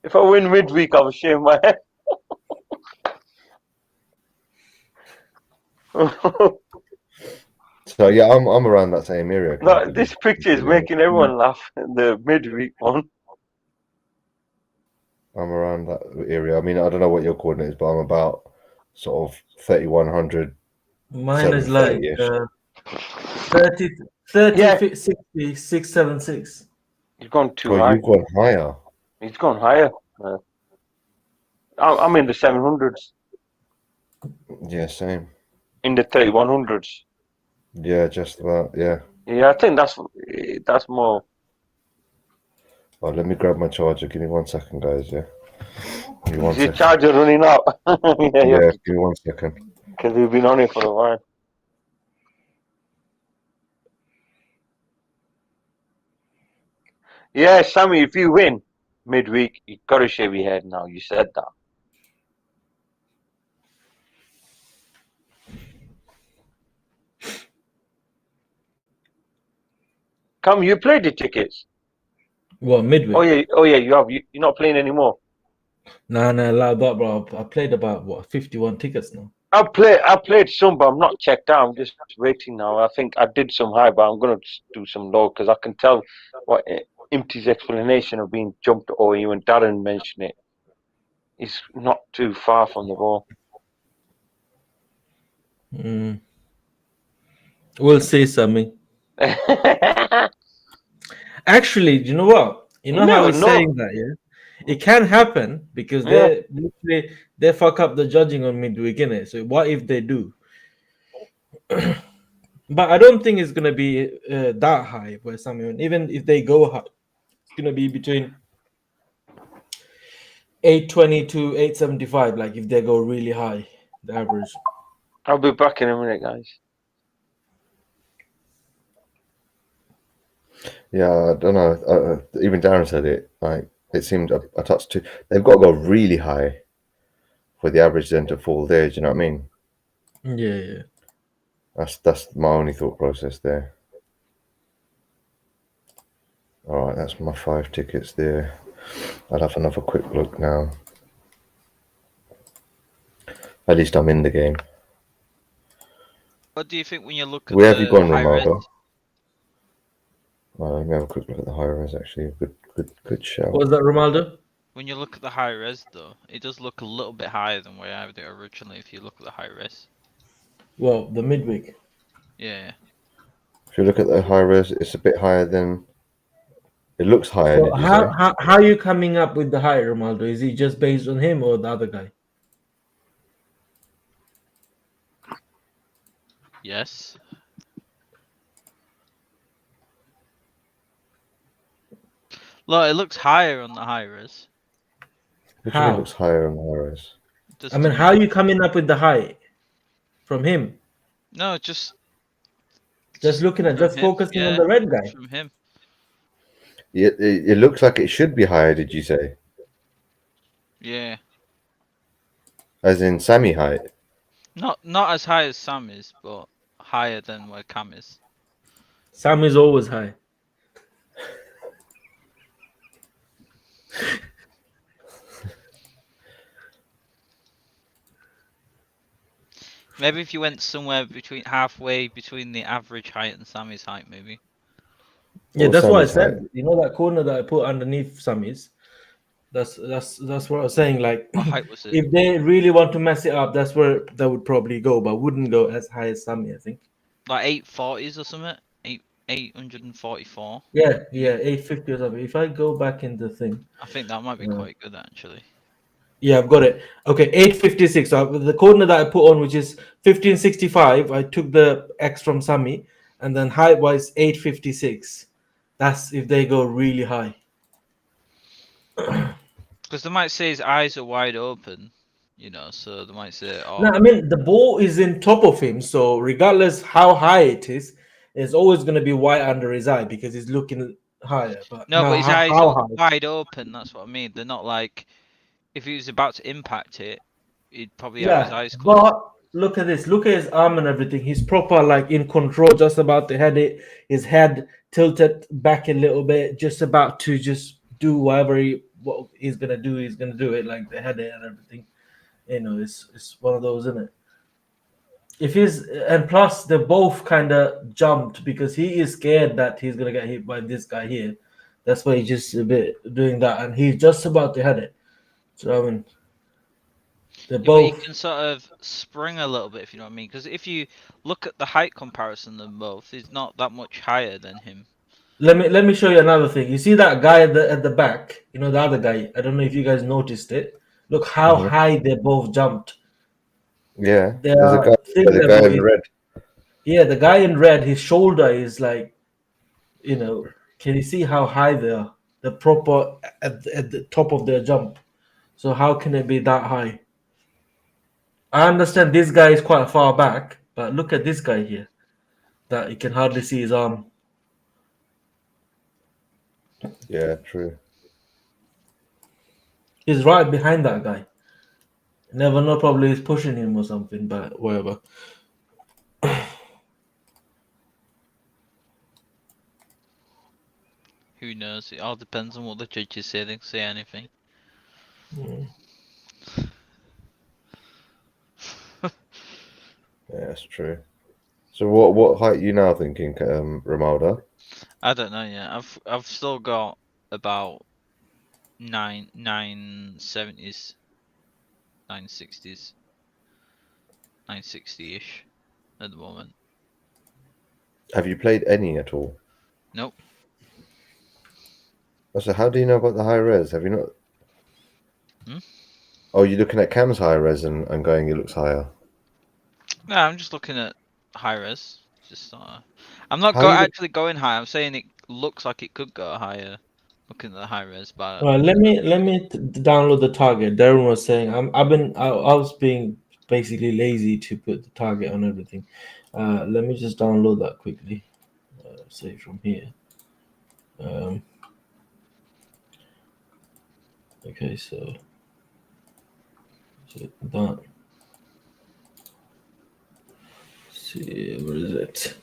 If I win midweek, I'll shave my head. So yeah, I'm around that same area. No, this picture is making everyone laugh. The midweek one. I'm around that area. I mean, I don't know what your coordinate is, but I'm about sort of 3100. Mine is like 30 Yeah. 60 676. He's gone too Oh, high. you've gone higher. He's gone higher. I'm in the 700s, Yeah, same. in the 3100s. Yeah, just about. Yeah. Yeah, I think that's more. Oh, let me grab my charger. Give me 1 second, guys. Yeah. Give me Is 1 your second. charger running out? Yeah, Yeah, give me 1 second. because we've been on it for a while. Yeah, Sammy, if you win midweek, you got to shave your head now. You said that. Come, you played the tickets. Well, midweek. Oh yeah, you have. You're not playing anymore. Nah, like that, bro. I played about what 51 tickets now. I played some, but I'm not checked out. I'm just waiting now. I think I did some high, but I'm gonna do some low because I can tell what Imti's explanation of being jumped over you and Darren mentioned it. It's not too far from the ball. We'll see, Sammy. Actually, you know what? You know how never he's know. saying that, yeah? It can happen because Yeah. they fuck up the judging on midweek, innit? So what if they do? But I don't think it's gonna be that high for Sammy. Even if they go high, it's gonna be between 820 to 875. Like if they go really high, the average. I'll be back in a minute, guys. Yeah, I don't know. Even Darren said it. Like it seemed a touch too. They've got to go really high for the average then to fall there. Do you know what I mean? Yeah. That's my only thought process there. All right, that's my 5 tickets there. I'll have another quick look now. At least I'm in the game. What do you think when you look at Where have you gone, high res? Ronaldo? Well, let me have a quick look at the high res. Actually, good shout. What was that, Ronaldo? When you look at the high res, though, it does look a little bit higher than where I had it originally. If you look at the high res. Well, the midweek. Yeah. If you look at the high res, it's a bit higher than. It looks higher. So Did you say? how are you coming up with the high, Ronaldo? Is it just based on him or the other guy? Yes. Look, it looks higher on the high res. Which How? one looks higher on the high res? Just I mean, to how are me. you coming up with the high? From him? No, just Looking at, from just him. focusing on Yeah, the red guy. from him. It looks like it should be higher. Did you say? Yeah. As in Sammy height? Not as high as Sam is, but higher than where Cam is. Sam is always high. Maybe if you went somewhere halfway between the average height and Sammy's height, maybe. Yeah, Or that's what I Sammy's said. height? You know that corner that I put underneath Sammy's? That's what I was saying. Like, What height was it? if they really want to mess it up, that's where they would probably go, but wouldn't go as high as Sammy, I think. Like 840s or something? 844. Yeah, 850 or something. If I go back in the thing. I think that might be quite good actually. Yeah, I've got it. Okay, 856. So the corner that I put on, which is 1565, I took the X from Sammy, and then height wise 856. That's if they go really high. Because they might say his eyes are wide open, you know, so they might say, oh. No, I mean the ball is in top of him, so regardless how high it is, it's always going to be white under his eye because he's looking higher. But No, but his eyes how are high? wide open. That's what I mean. They're not like if he was about to impact it, he'd probably have his eyes closed. But look at this. Look at his arm and everything. He's proper, like in control, just about to head it. His head tilted back a little bit, just about to just do what he's gonna do. He's gonna do it, like the head it and everything. You know, it's one of those, isn't it? If he's and plus they both kind of jumped because he is scared that he's gonna get hit by this guy here. That's why he's just a bit doing that, and he's just about to head it. So I mean, they're But both. he can sort of spring a little bit, if you know what I mean. Because if you look at the height comparison, them both, he's not that much higher than him. let me show you another thing. You see that guy at the back? You know, the other guy. I don't know if you guys noticed it. Look how high they both jumped. Yeah, there's a Their guy. thing The guy level in is, red. yeah, the guy in red. His shoulder is like, you know. Can you see how high they are? They're proper at the top of their jump. So how can it be that high? I understand this guy is quite far back, but look at this guy here. That you can hardly see his arm. Yeah, true. He's right behind that guy. Never know, probably he's pushing him or something, but whatever. Who knows? It all depends on what the judges say. They can say anything. Yeah, that's true. So what height are you now thinking, Romaldo? I don't know yet. I've still got about 970s, 960s, 960-ish at the moment. Have you played any at all? Nope. So how do you know about the high res? Have you not? Hmm? Oh, you're looking at Cam's high res and going, it looks higher. No, I'm just looking at high res. Just I'm not How you look- actually going high. I'm saying it looks like it could go higher. Looking at the high res, but Well, let me download the target. Darren was saying I was being basically lazy to put the target on everything. Let me just download that quickly. Say from here. Okay, so that. See, where is it?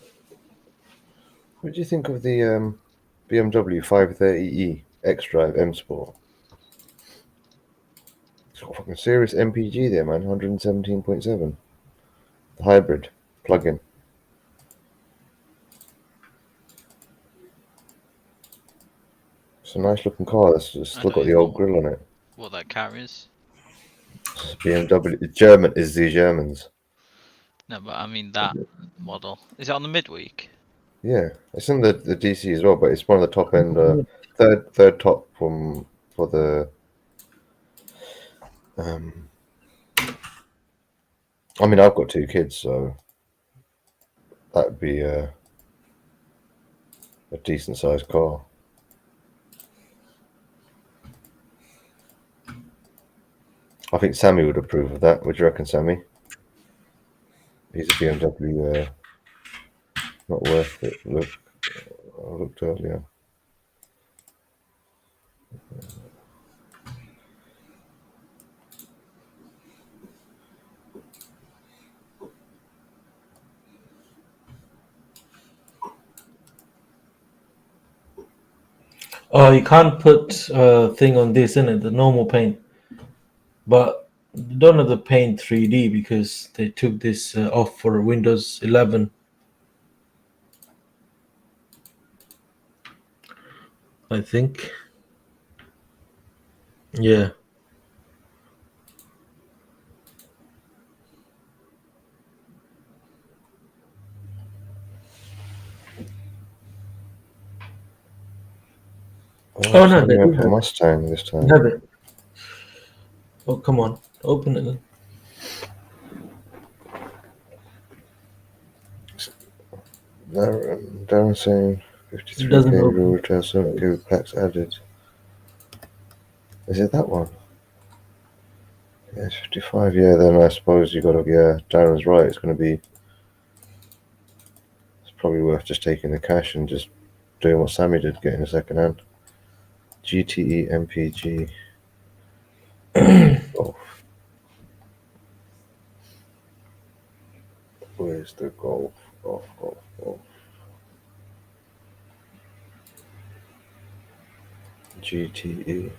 What do you think of the BMW 530e X-Drive M Sport? It's got fucking serious MPG there, man. 117.7. The hybrid plug-in. It's a nice looking car. It's still got the old grill on it. what that car is? It's BMW. German is the Germans. No, but I mean that model. Is it on the midweek? Yeah, it's in the DC as well, but it's one of the top end, third top for the. I mean, I've got two kids, so that'd be a decent sized car. I think Sammy would approve of that. Would you reckon, Sammy? He's a BMW. Not worth it. Look, I looked earlier. Oh, you can't put thing on this in it, the normal paint. But you don't have the paint 3D because they took this off for Windows 11. I think. Yeah. Oh no, they Sammy went do for have Mustang this it. time. Have it. Oh come on, open it. Darren saying It 53k doesn't real open. retail, 7k with packs added. Is it that one? Yeah, it's 55. Yeah, then I suppose you got to. Yeah, Darren's right. It's going to be. It's probably worth just taking the cash and just doing what Sammy did, getting a second hand. GTE MPG. Oh, where's the golf? Golf. GTE.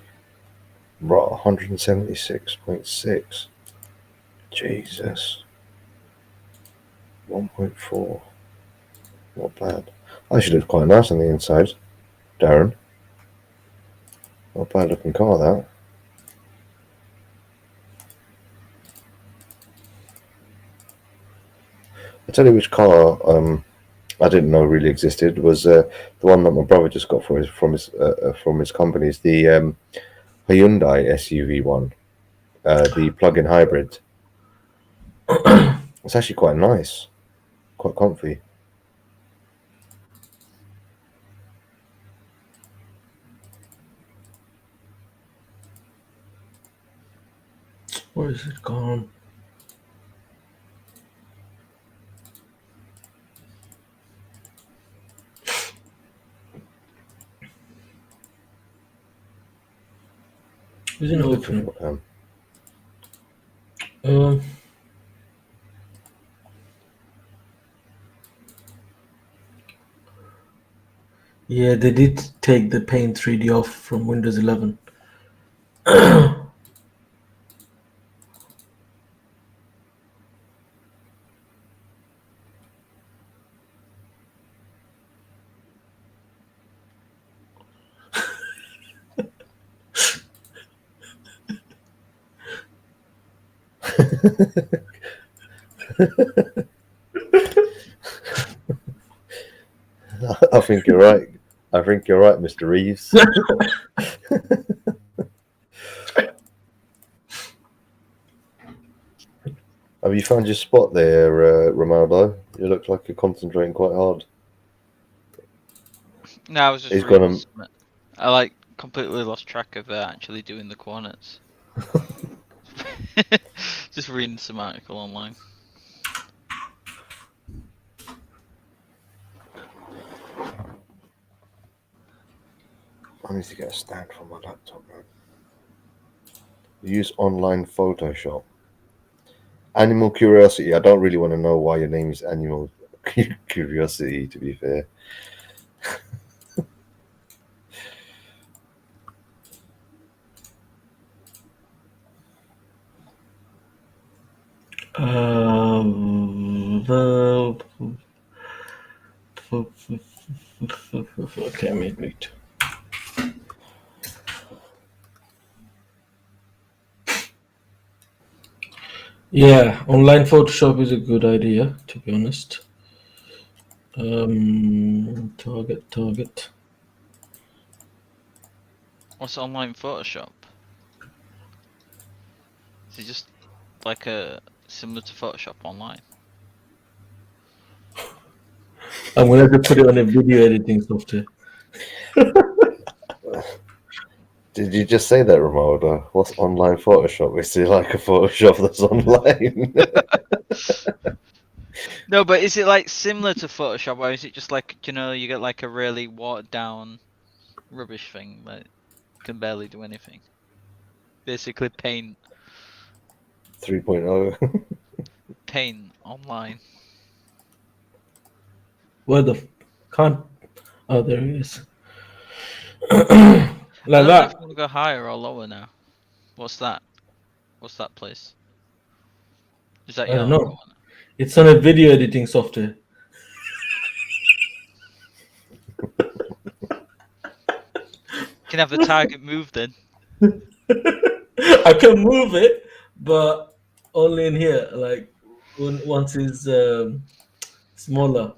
Right, 176.6. Jesus. 1.4. Not bad. Actually looks quite nice on the inside, Darren. Not a bad looking car, that. I'll tell you which car I didn't know really existed was the one that my brother just got from his company. Is the Hyundai SUV one, the plug-in hybrid. It's actually quite nice, quite comfy. Where is it gone? Isn't open. Yeah, they did take the Paint 3D off from Windows 11. I think you're right. I think you're right, Mr. Reeves. Have you found your spot there, Ronaldo? You look like you're concentrating quite hard. No, I was just reading something. I like completely lost track of actually doing the coordinates. Just reading some article online. I need to get a stand for my laptop, man. Use online Photoshop. Animal Curiosity. I don't really want to know why your name is Animal Curiosity, to be fair. Okay, Midweek. Yeah, online Photoshop is a good idea, to be honest. Target. What's online Photoshop? Is it just like similar to Photoshop online? I'm gonna have to put it on a video editing software. Did you just say that, Romaldo? What's online Photoshop? Is it like a Photoshop that's online? No, but is it like similar to Photoshop, or is it just like, you know, you get like a really watered down rubbish thing that can barely do anything? Basically Paint. 3.0. Paint online. Where the can't? Oh, there it is. I Like don't know if that. you want to go higher or lower now. What's that? What's that place? Is that I your don't know. logo? It's on a video editing software. Can have the target move then. I can move it, but only in here. Like once it's smaller.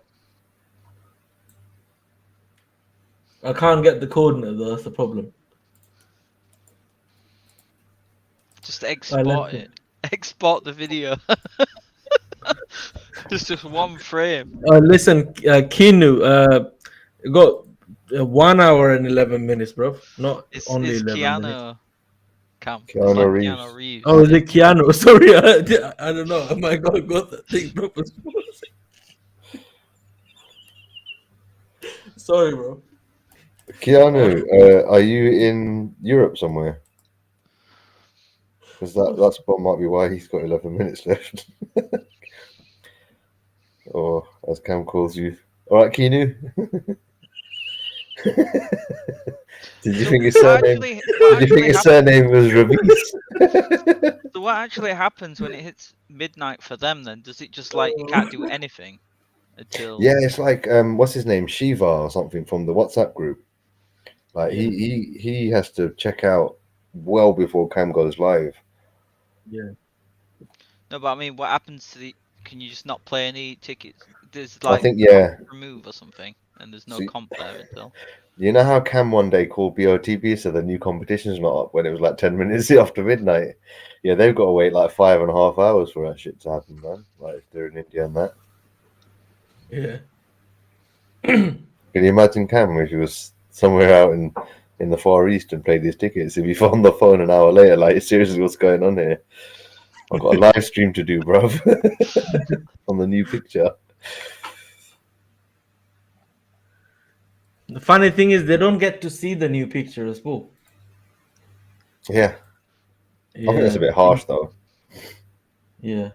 I can't get the coordinate though. That's the problem. Just export it. Export the video. just one frame. Listen, Kinu, got 1 hour and 11 minutes, bro. Not only 11 minutes. Kam. Keanu Reeves. Keanu Reeves. Oh, is it Keanu? Sorry, I don't know. I might got that thing proper. Sorry, bro. Keanu, are you in Europe somewhere? Because that spot might be why he's got 11 minutes left. Or as Cam calls you. All right, Keanu. Did you think his surname? Did you think his surname was Ravis? So what actually happens when it hits midnight for them? Then does it just like you can't do anything until? Yeah, it's like what's his name, Shiva or something from the WhatsApp group. Like he has to check out well before Cam goes live. Yeah. No, but I mean, what happens to the? can you just not play any tickets? There's I like think, yeah. remove or something, and there's no See- comp there until. You know how Kam one day called BOTB, so the new competition's not up when it was like 10 minutes after midnight? Yeah, they've got to wait like 5.5 hours for that shit to happen, man. Like if they're in India and that. Yeah. Can you imagine Kam if he was somewhere out in the Far East and played his tickets? If he found the phone an hour later, like, seriously, what's going on here? I've got a live stream to do, bruv, on the new picture. The funny thing is they don't get to see the new picture as well. Yeah, I think that's a Yeah. bit harsh, though. Yeah.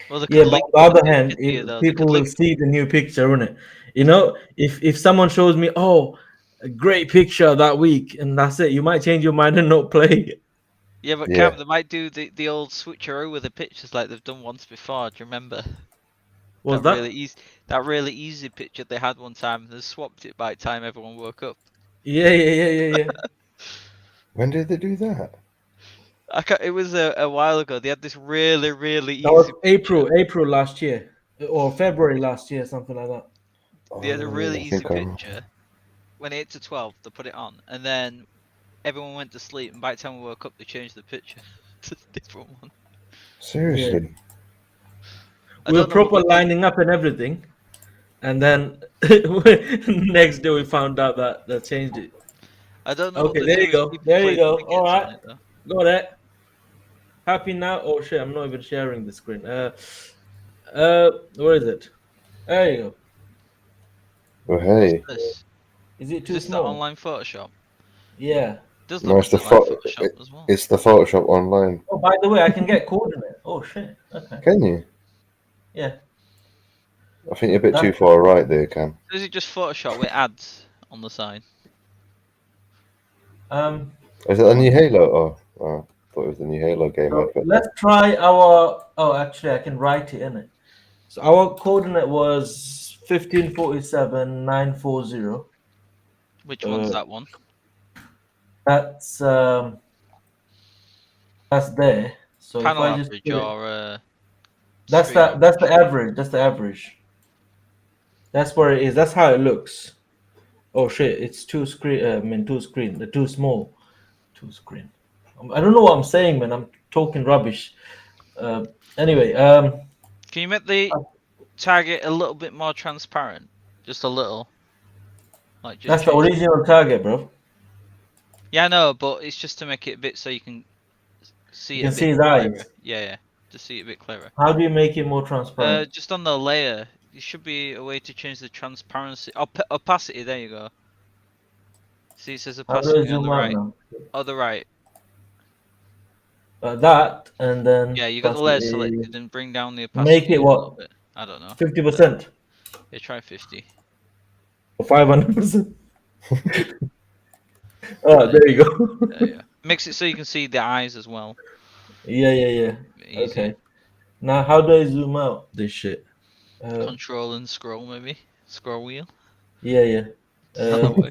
Well, they Yeah, could but link on the other the hand, picture here, though. They people could will link. see the new picture, won't it? You know, if someone shows me, oh, a great picture that week, and that's it, you might change your mind and not play. Yeah, but Yeah. Cam, they might do the old switcheroo with the pictures like they've done once before. Do you remember? Was that that? really easy picture they had one time, and they swapped it by the time everyone woke up. Yeah. When did they do that? It was a while ago. They had this really That was easy picture. April last year, or February last year, something like that. They had a really I easy think I'm... picture. When it hit to 12, they put it on, and then everyone went to sleep. And by the time we woke up, they changed the picture to a different one. Seriously? I We were don't know what proper they did. lining up and everything, and then next day we found out that they changed it. I don't know Okay, what they there do you if go. people There you play go. tickets All on right, it, though. got it. Happy now? Oh shit, I'm not even sharing the screen. Where is it? There you go. Oh, hey. What's this? Is it Is too this the small? online Photoshop? Yeah. It does No, look a bit like Photoshop as well. it's the Photoshop online. Oh, by the way, I can get coordinate. Oh shit. Okay. Can you? Yeah. I think you're a bit too That's- far right there, Cam. Is it just Photoshop with ads on the side? Is it a new Halo? Oh, I thought it was the new Halo game. So let's try our. Oh, actually, I can write it in it. So our coordinate was 1547,940. Which one's that one? That's there. So Panel if I just average put it, or that's street the that's the average. That's the average. That's where it is. That's how it looks. Oh shit! It's two screen. Two screen. They're too small. Two screen. I don't know what I'm saying, man. I'm talking rubbish. Anyway, Can you make the target a little bit more transparent? Just a little. Like just that's the change. original target, bro. Yeah, I know, but it's just to make it a bit so you can see You it can a see bit his clearer. eyes. Yeah. Just see it a bit clearer. How do you make it more transparent? Just on the layer, there should be a way to change the transparency. Opacity. There you go. See, it says How do I opacity on zoom the out right. now? Oh, the right. That and then Yeah, you got the layer opacity. selected and bring down the opacity Make it a little what? bit. I don't know. 50%. Yeah, try 50. Or 500%. Oh, there you go. Yeah. Makes it so you can see the eyes as well. Yeah. Easier. Okay. Now, how do I zoom out this shit? Control and scroll, maybe. Scroll wheel. Yeah. That way.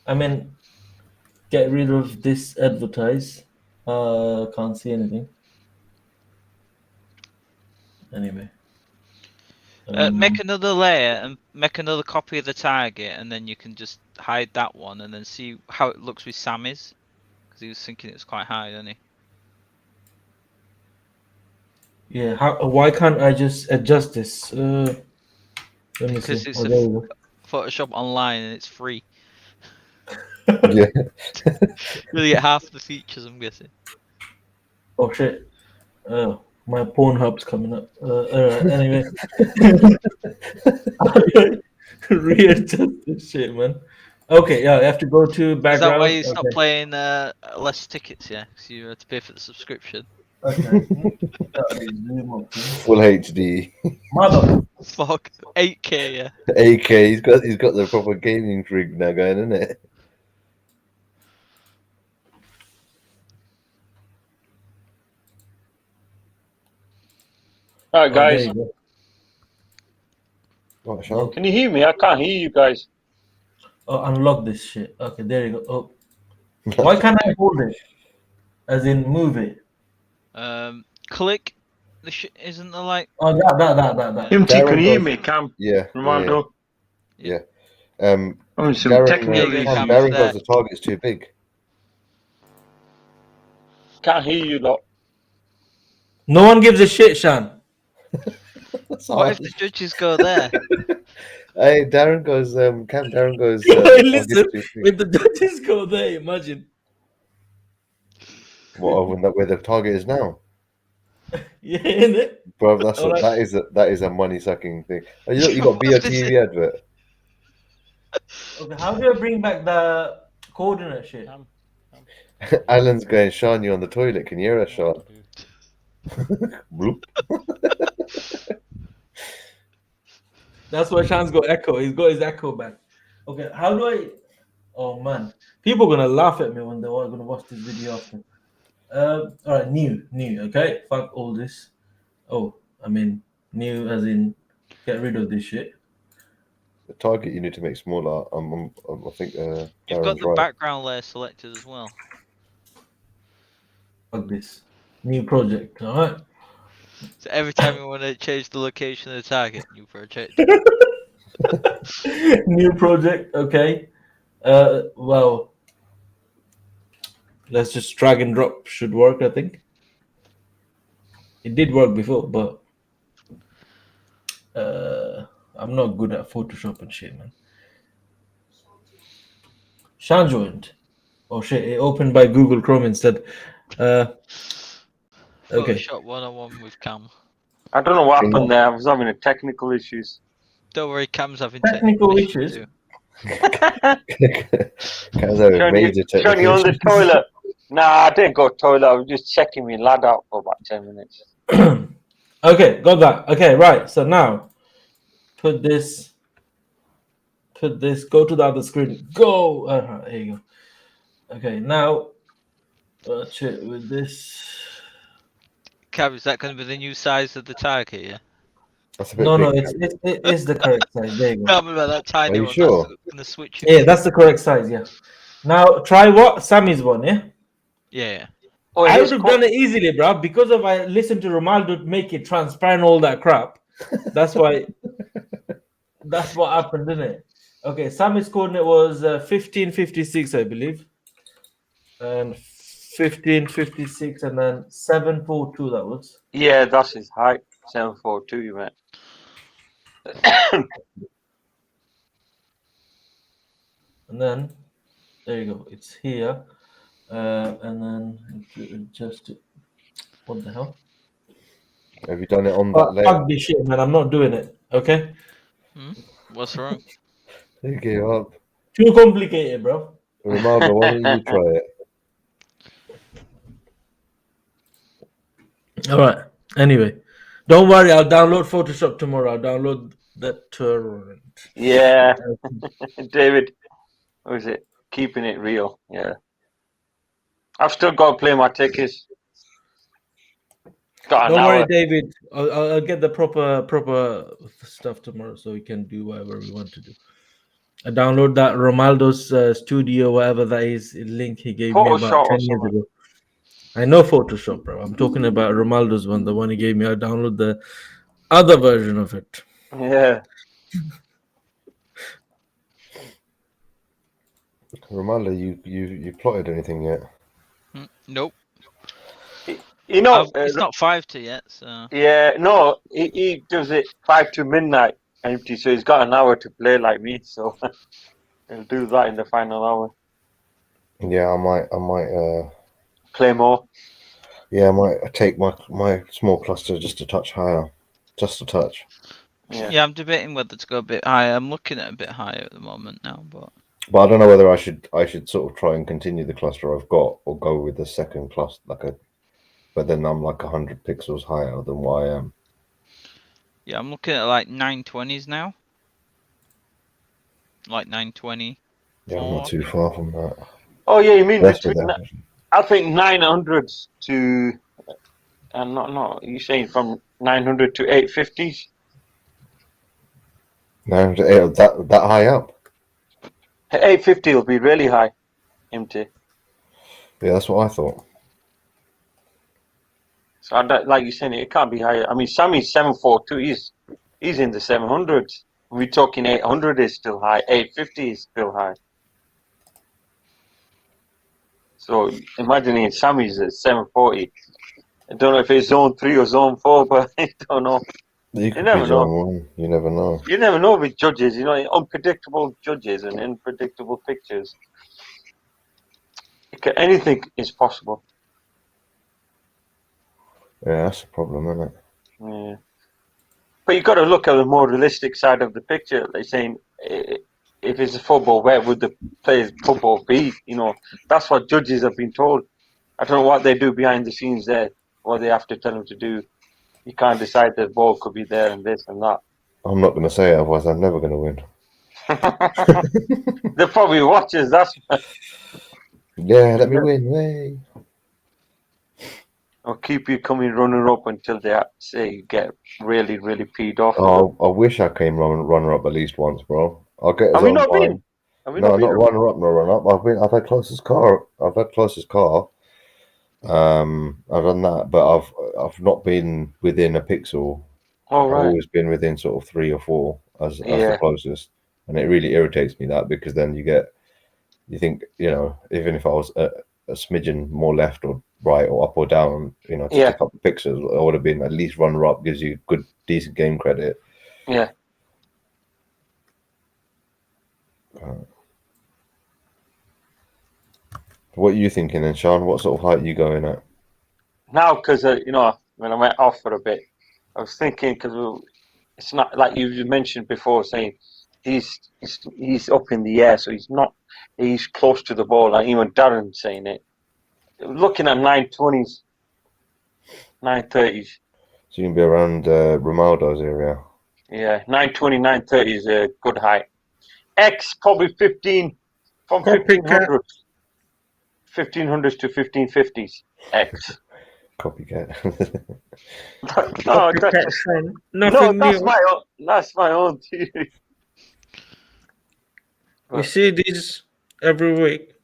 I mean, get rid of this advertise. Can't see anything. Anyway. Make another layer and make another copy of the target, and then you can just hide that one, and then see how it looks with Sammy's, because he was thinking it was quite high, didn't he? Yeah. Why can't I just adjust this? Let me Because see. it's Oh, there you Photoshop online and it's free. Yeah. Really get half the features, I'm guessing. Oh shit. My Pornhub's coming up. Anyway. Readjust this shit, man. Okay, yeah, I have to go to background. Is that why you stopped Okay. playing less tickets, yeah? Because you had to pay for the subscription. Okay. Full HD. Mother. Fuck. 8K, yeah. AK. He's got the proper gaming rig now going, isn't it? All right, Oh, there guys. you go. What, Sean? Can you hear me? I can't hear you guys. Oh, unlock this shit. Okay, there you go. Oh, Why can't I hold it? As in move it. Click. Isn't there like? Oh, that. MT, Darren can you hear goes- me, Cam? Yeah. Ronaldo? Yeah. I'm some Darren, technical Yeah, yeah, issues. Cam. Darren there. goes, the target's too big. Can't hear you, lot. No one gives a shit, Shan. That's What hard. if the judges go there? Hey, Darren goes, Cam, Darren goes, Listen, target's too big. when the judges go there, imagine. What, where the target is now? Yeah, innit? Bro, Alright. that is a money sucking thing. Oh, look, you got BOTB advert. Okay, how do I bring back the coordinate shit? Alan's going, Sean, you on the toilet. Can you hear us, Sean? Bloop. That's why Shan's got echo. He's got his echo back. Okay, how do I? Oh man, people are gonna laugh at me when they're gonna watch this video after. All right, new. Okay, fuck all this. Oh, I mean new as in get rid of this shit. The target you need to make smaller. I think You've Darren's got the right. background layer selected as well. Fuck this. New project. All right. So every time you want to change the location of the target, new project. New project. Okay. Well, let's just drag and drop. Should work, I think. It did work before, but I'm not good at Photoshop and shit, man. Shan joined. Oh shit! It opened by Google Chrome instead. Okay. Photoshop 101 with Cam. I don't know what happened there. I was having a technical issues. Don't worry, Cam's having Technical issues? too. Cam's having major Sean, you on the technical toilet? Nah, I didn't go to the toilet. I was just checking my lad out for about 10 minutes. Okay, got that. Okay, right. So now, put this. Go to the other screen. Go. There you go. Okay, now, watch it with this. Cam, is that going to be the new size of the target? Yeah. That's a bit No, big. it's the correct size. There you go. Tell me about that tiny Are you one. sure? That's going to switch it. Yeah, that's the correct size. Yeah. Now try what Sammy's one. Yeah. Yeah. Oh, I here's would have done it easily, bro, because of I listened to Ronaldo make it transparent, all that crap. That's why. That's what happened, didn't it? Okay, Sammy's coordinate was 1556, I believe, and 1556, and then 742. That was. Yeah, that's his height. 742, you meant. And then there you go. It's here, and then just what the hell? Have you done it on that layer? Fuck this shit, man. I'm not doing it. Okay. What's wrong? You gave up. Too complicated, bro. Ronaldo, why don't you try it? All right. Anyway, don't worry. I'll download Photoshop tomorrow. I'll download that torrent. Yeah. David, what is it? Keeping it real. Yeah. I've still got to play my tickets. Got an Don't hour. worry, David. I'll get the proper stuff tomorrow, so we can do whatever we want to do. I download that Ronaldo's studio, whatever that is, link he gave me Photoshop about or 10 years something. ago. I know Photoshop, bro. I'm talking about Ronaldo's one, the one he gave me. I download the other version of it. Yeah. Ronaldo, you plotted anything yet? Nope. You know, It's not 5 yet, so. yeah, no, he does it 5 to midnight empty, so he's got an hour to play like me, so he'll do that in the final hour. Yeah, I might Play more. yeah, I might take my small cluster just a touch higher. Just a touch. Yeah. I'm debating whether to go a bit higher. I'm looking at a bit higher at the moment now, but But I don't know whether I should sort of try and continue the cluster I've got or go with the second cluster but then I'm like 100 pixels higher than what I am. yeah, I'm looking at like 920s now. Like 920. Yeah, I'm not too far from that. Oh yeah, you mean That's between? what I think 900s to, and not. You're saying from 900 to 850s? No, that high up. 850 will be really high, empty. Yeah, that's what I thought. So like you're saying, it can't be higher. I mean, Sammy's 742. He's in the 700s. We're talking 800 is still high. 850 is still high. So imagining Sammy's at 740. I don't know if it's zone 3 or zone 4, but I don't know. You could never be know. zone 1. You never know. You never know with judges. You know, unpredictable judges and unpredictable pictures. Anything is possible. Yeah, that's the problem, isn't it? Yeah. But you've got to look at the more realistic side of the picture. Like saying, if it's a football, where would the player's football be? You know, that's what judges have been told. I don't know what they do behind the scenes there, what they have to tell them to do. You can't decide the ball could be there and this and that. I'm not going to say it, otherwise I'm never going to win. They're probably watchers, that's why. Yeah, let me win. Way. Or keep you coming runner up until they say you get really, really peed off. Oh, I wish I came runner up at least once, bro. I'll get. Have we not been? No, not runner up, no run up. I've had closest car. I've done that, but I've not been within a pixel. Oh, right. I've always been within sort of 3 or 4 as the closest, and it really irritates me that, because then you think, you know, even if I was a smidgen more left or right or up or down, you know, just a couple of pixels, I would have been at least runner up. Gives you good, decent game credit. Yeah. What are you thinking then, Sean? What sort of height are you going at? Now, because, you know, when I went off for a bit, I was thinking, because it's not like you mentioned before, saying he's up in the air, so he's close to the ball. Like even Darren saying it. Looking at 920s, 930s. So you can be around Romaldo's area. Yeah, 920, 930 is a good height. X probably 15, from 1500. 1500s to 1550s. X. Copycat. That's my own theory. We see these every week.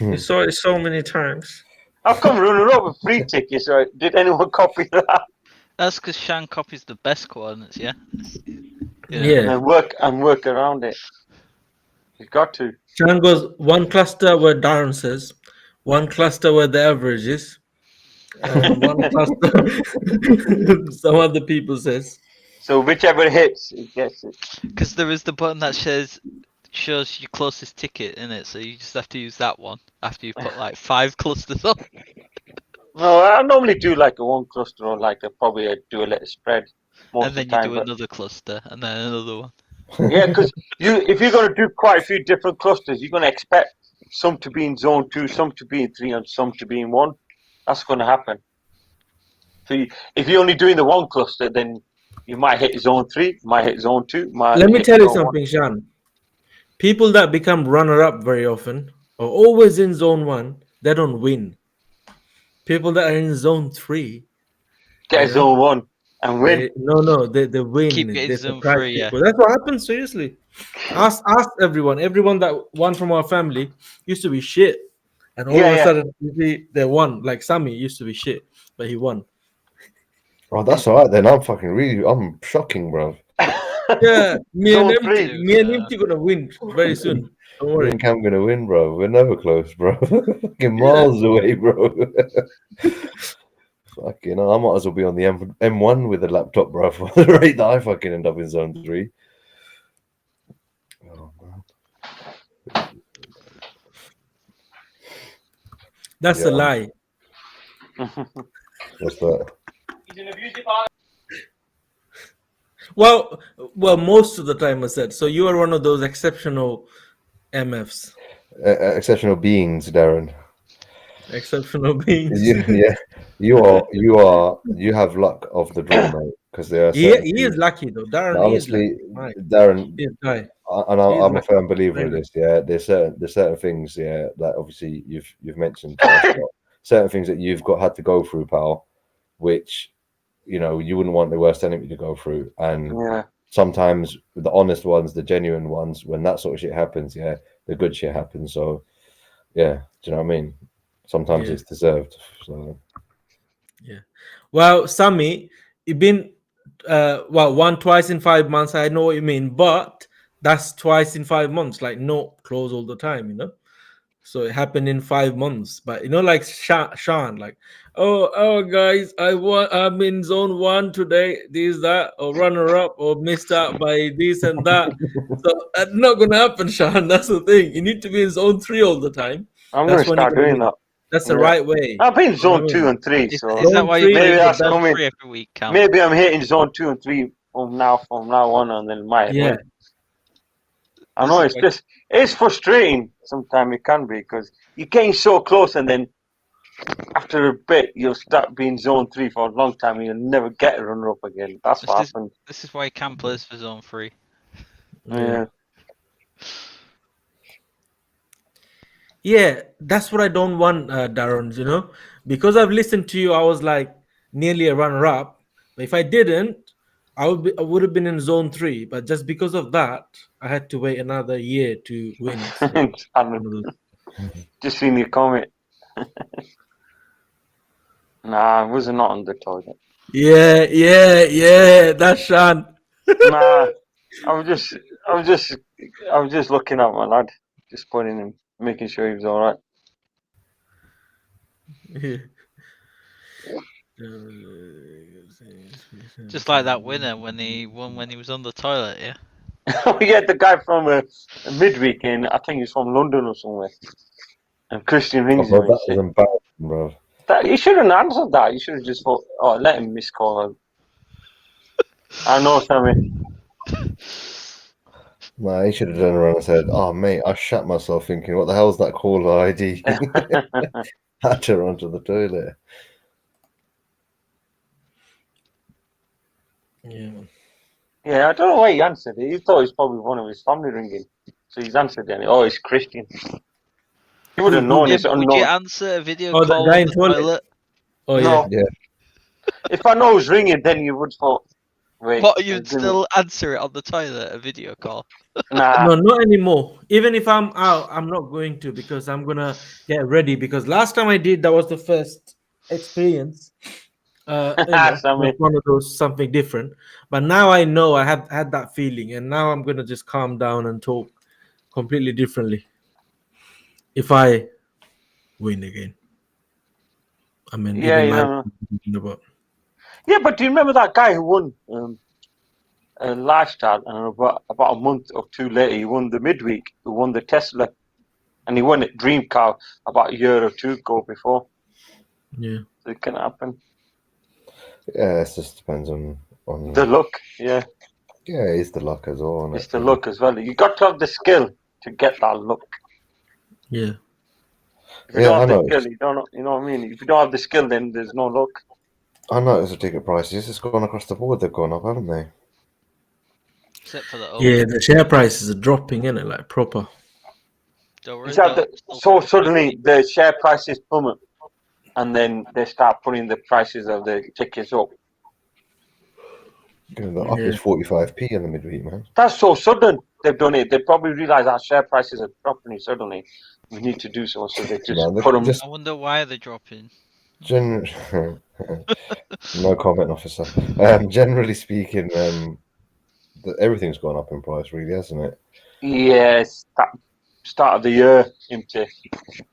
We saw it so many times. How come running over free tickets? Right? Did anyone copy that? That's because Shan copies the best coordinates, yeah? Yeah. And work around it. You've got to. Shan goes one cluster where Darren says, one cluster where the average is, and one cluster some other people says. So whichever hits, it gets it. Because there is the button that shows your closest ticket in it, so you just have to use that one after you put like 5 clusters on. No, I normally do like a one cluster, or like probably do a little spread. And then you do another cluster, and then another one. Yeah, because if you're going to do quite a few different clusters, you're going to expect some to be in zone 2, some to be in 3, and some to be in 1. That's going to happen. So if you're only doing the one cluster, then you might hit zone 3, might hit zone 2. Let me tell you something, Shan. People that become runner-up very often are always in zone 1. They don't win. People that are in zone 3 get zone 1 and win. They win. Keep getting zone 3, yeah. That's what happens. Seriously, ask everyone. Everyone that won from our family used to be shit, and all of a sudden they won. Like Sammy used to be shit, but he won. Oh, that's all right then. I'm shocking, bro. Yeah, me and Empty gonna win very soon. Don't worry. Me and Cam gonna win, bro. We're never close, bro. Fucking miles away, bro. Fucking, I might as well be on the M1 with a laptop, bro. For the rate that I fucking end up in zone 3. Oh, man. That's a lie. What's that? Well, most of the time I said. So you are one of those exceptional MFs. Exceptional beings, Darren. Exceptional beings. You have luck of the draw, mate. Because there are. He is lucky though, Darren. Honestly, Darren. And I'm a firm believer of this. Yeah, there's certain things. Yeah, that obviously you've mentioned. Certain things that you've had to go through, pal, which you know you wouldn't want the worst enemy to go through. And sometimes the honest ones, the genuine ones, when that sort of shit happens, the good shit happens. So, yeah, do you know what I mean? sometimes Yeah. it's deserved. So. Well, Sammy, it been one twice in 5 months. I know what you mean, but that's twice in 5 months. Like no close all the time, you know. So it happened in 5 months. But you know, like Sean, like, oh guys, I'm in zone one today. This that or runner up or missed out by this and that. So that's not gonna happen, Sean. That's the thing. You need to be in zone three all the time. I'm That's going to when you're start gonna doing win. that. That's the Yeah. right way. I've been You know what zone I 2 mean? and 3, Is so that why Zone you three maybe is make the that's best. zone coming. 3 every week, Cam? Maybe I'm hitting zone 2 and 3 from now on, and then might Yeah. win. I This know is it's frustrating. Sometimes it can be because you're getting so close, and then after a bit you'll start being zone 3 for a long time, and you'll never get a runner up again. That's what happened. This is why Cam plays for zone 3. Yeah. Yeah, that's what I don't want, Darren, you know, because I've listened to you, I was like nearly a runner up. But if I didn't, I would have been in zone 3. But just because of that, I had to wait another year to win. So, Just seen your comment. Nah, I was not on the toilet. yeah, that's Sean. Nah, I was just looking at my lad, just pointing him, making sure he was all right. Just like that winner when he won when he was on the toilet, yeah? Oh yeah, the guy from Midweek in, I think he's from London or somewhere. And Christian rings him That and was said, embarrassing, bro. you shouldn't have answered that. You should have just thought, oh, let him miss call. I know, Sammy. Nah, he should have turned around and said, "Oh, mate, I shat myself thinking, what the hell's that caller ID?" Had to run to the toilet. Yeah, I don't know why he answered it. He thought it was probably one of his family ringing. So he's answered it. Oh, it's Christian. He would have known Yeah, it's but would you unknown. answer a video Oh, the call guy on in the toilet. toilet? Oh, No. yeah. If I know it's ringing, then you would thought, wait. What, you'd still answer it on the toilet, a video call? Nah. No, not anymore. Even if I'm out, I'm not going to because I'm gonna get ready. Because last time I did, that was the first experience. Sammy. Like one of those something different. But now I know I have had that feeling, and now I'm gonna just calm down and talk completely differently. If I win again, I mean, Yeah, even you like know. Yeah, but do you remember that guy who won Lifestyle, and about a month or two later, he won the Midweek, who won the Tesla, and he won at Dream Car about a year or two ago before. Yeah, So it can happen. Yeah, it just depends on The luck, yeah. Yeah, it's the luck as well. It's the luck as well. You got to have the skill to get that luck. yeah. If you don't have the skill, you know what I mean? If you don't have the skill, then there's no luck. I noticed the ticket prices. It's gone across the board. They've gone up, haven't they? Except for the The share prices are dropping, in it, like proper. So suddenly the share prices plummet, and then they start putting the prices of the tickets up. The up is 45p in the midweek, man. That's so sudden. They've done it. They probably realise our share prices are dropping suddenly. We need to do so they just put them. I wonder why they're dropping. No comment, officer. Generally speaking, everything's gone up in price, really, hasn't it? Yes, start of the year, empty.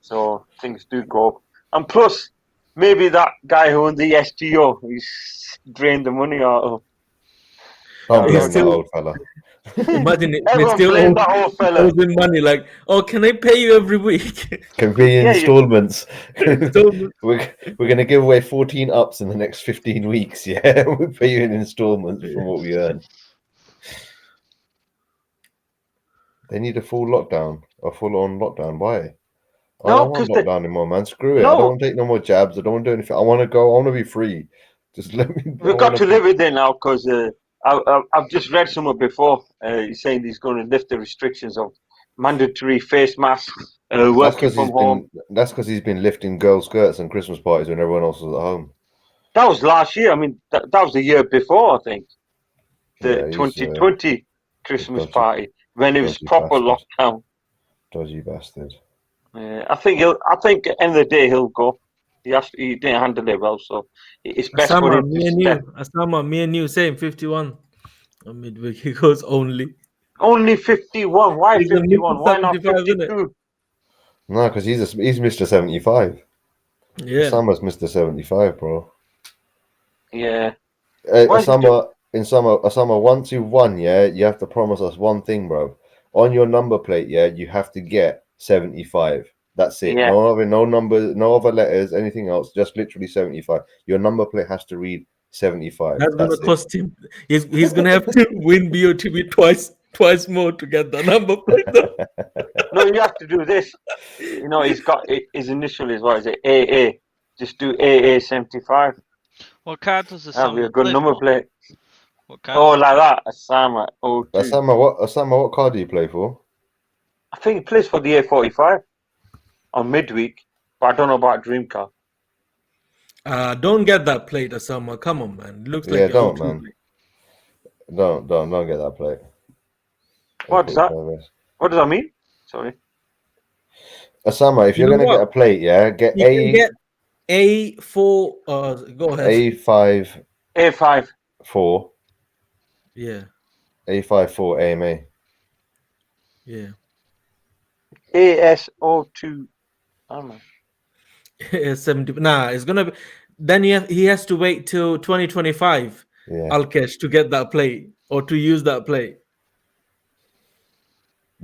So things do go up. And plus, maybe that guy who won the SGO, he's drained the money out of. He's still old fella. Imagine it. Everyone still blamed that old fella. Losing money, like, oh, can I pay you every week? Can be installments. We're going to give away 14 ups in the next 15 weeks. Yeah, we'll pay you in installments from what we earn. They need a full lockdown, a full-on lockdown. Why? I don't want lockdown anymore, man. Screw it. I don't want to take no more jabs. I don't want to do anything. I want to go. I want to be free. Just let me. We've got to live with it now because I've just read somewhere before. He's saying he's going to lift the restrictions of mandatory face masks, working from home. That's because he's been lifting girls' skirts and Christmas parties when everyone else was at home. That was last year. I mean, that was the year before, I think. The 2020 Christmas party when it was proper lockdown. Dodgy bastard. I think at the end of the day he'll go. He didn't handle it well, so it's best for Asama, him to me and step. you. Asama, me and you, same 51 on midweek. He goes only. Only 51. Why He's a 51? Why not 75, isn't it? 52? No, because he's Mr. 75. Yeah. Osama's Mr. 75, bro. Yeah. Osama, once you've won, yeah, you have to promise us one thing, bro. On your number plate, yeah, you have to get 75. That's it. Yeah. No numbers, no other letters, anything else. Just literally 75. Your number plate has to read 75. That's gonna That's it. cost him. He's gonna have to win BOTB twice more to get the number plate. No, you have to do this. You know, he's got his initial is what is it? AA. Just do AA 75. What card does the That'll be a Osama good play number for? plate. What card? Oh, like that. Osama. Oh, Osama, what card do you play for? I think he plays for the A45 on midweek, but I don't know about Dream Car. Don't get that plate, Asama. Come on, man. It looks like Yeah, your don't, O2 man. plate. Don't get that plate. What does that? What does that mean? Sorry. Osama, if You you're know gonna get what? a plate, yeah, get You can get A4. Go ahead. A5 A5. 4. Yeah, A54 AMA. yeah. ASO2. I don't know. 70. Nah, it's gonna be. Then he has to wait till 2025. Yeah. Alkesh to get that plate or to use that plate.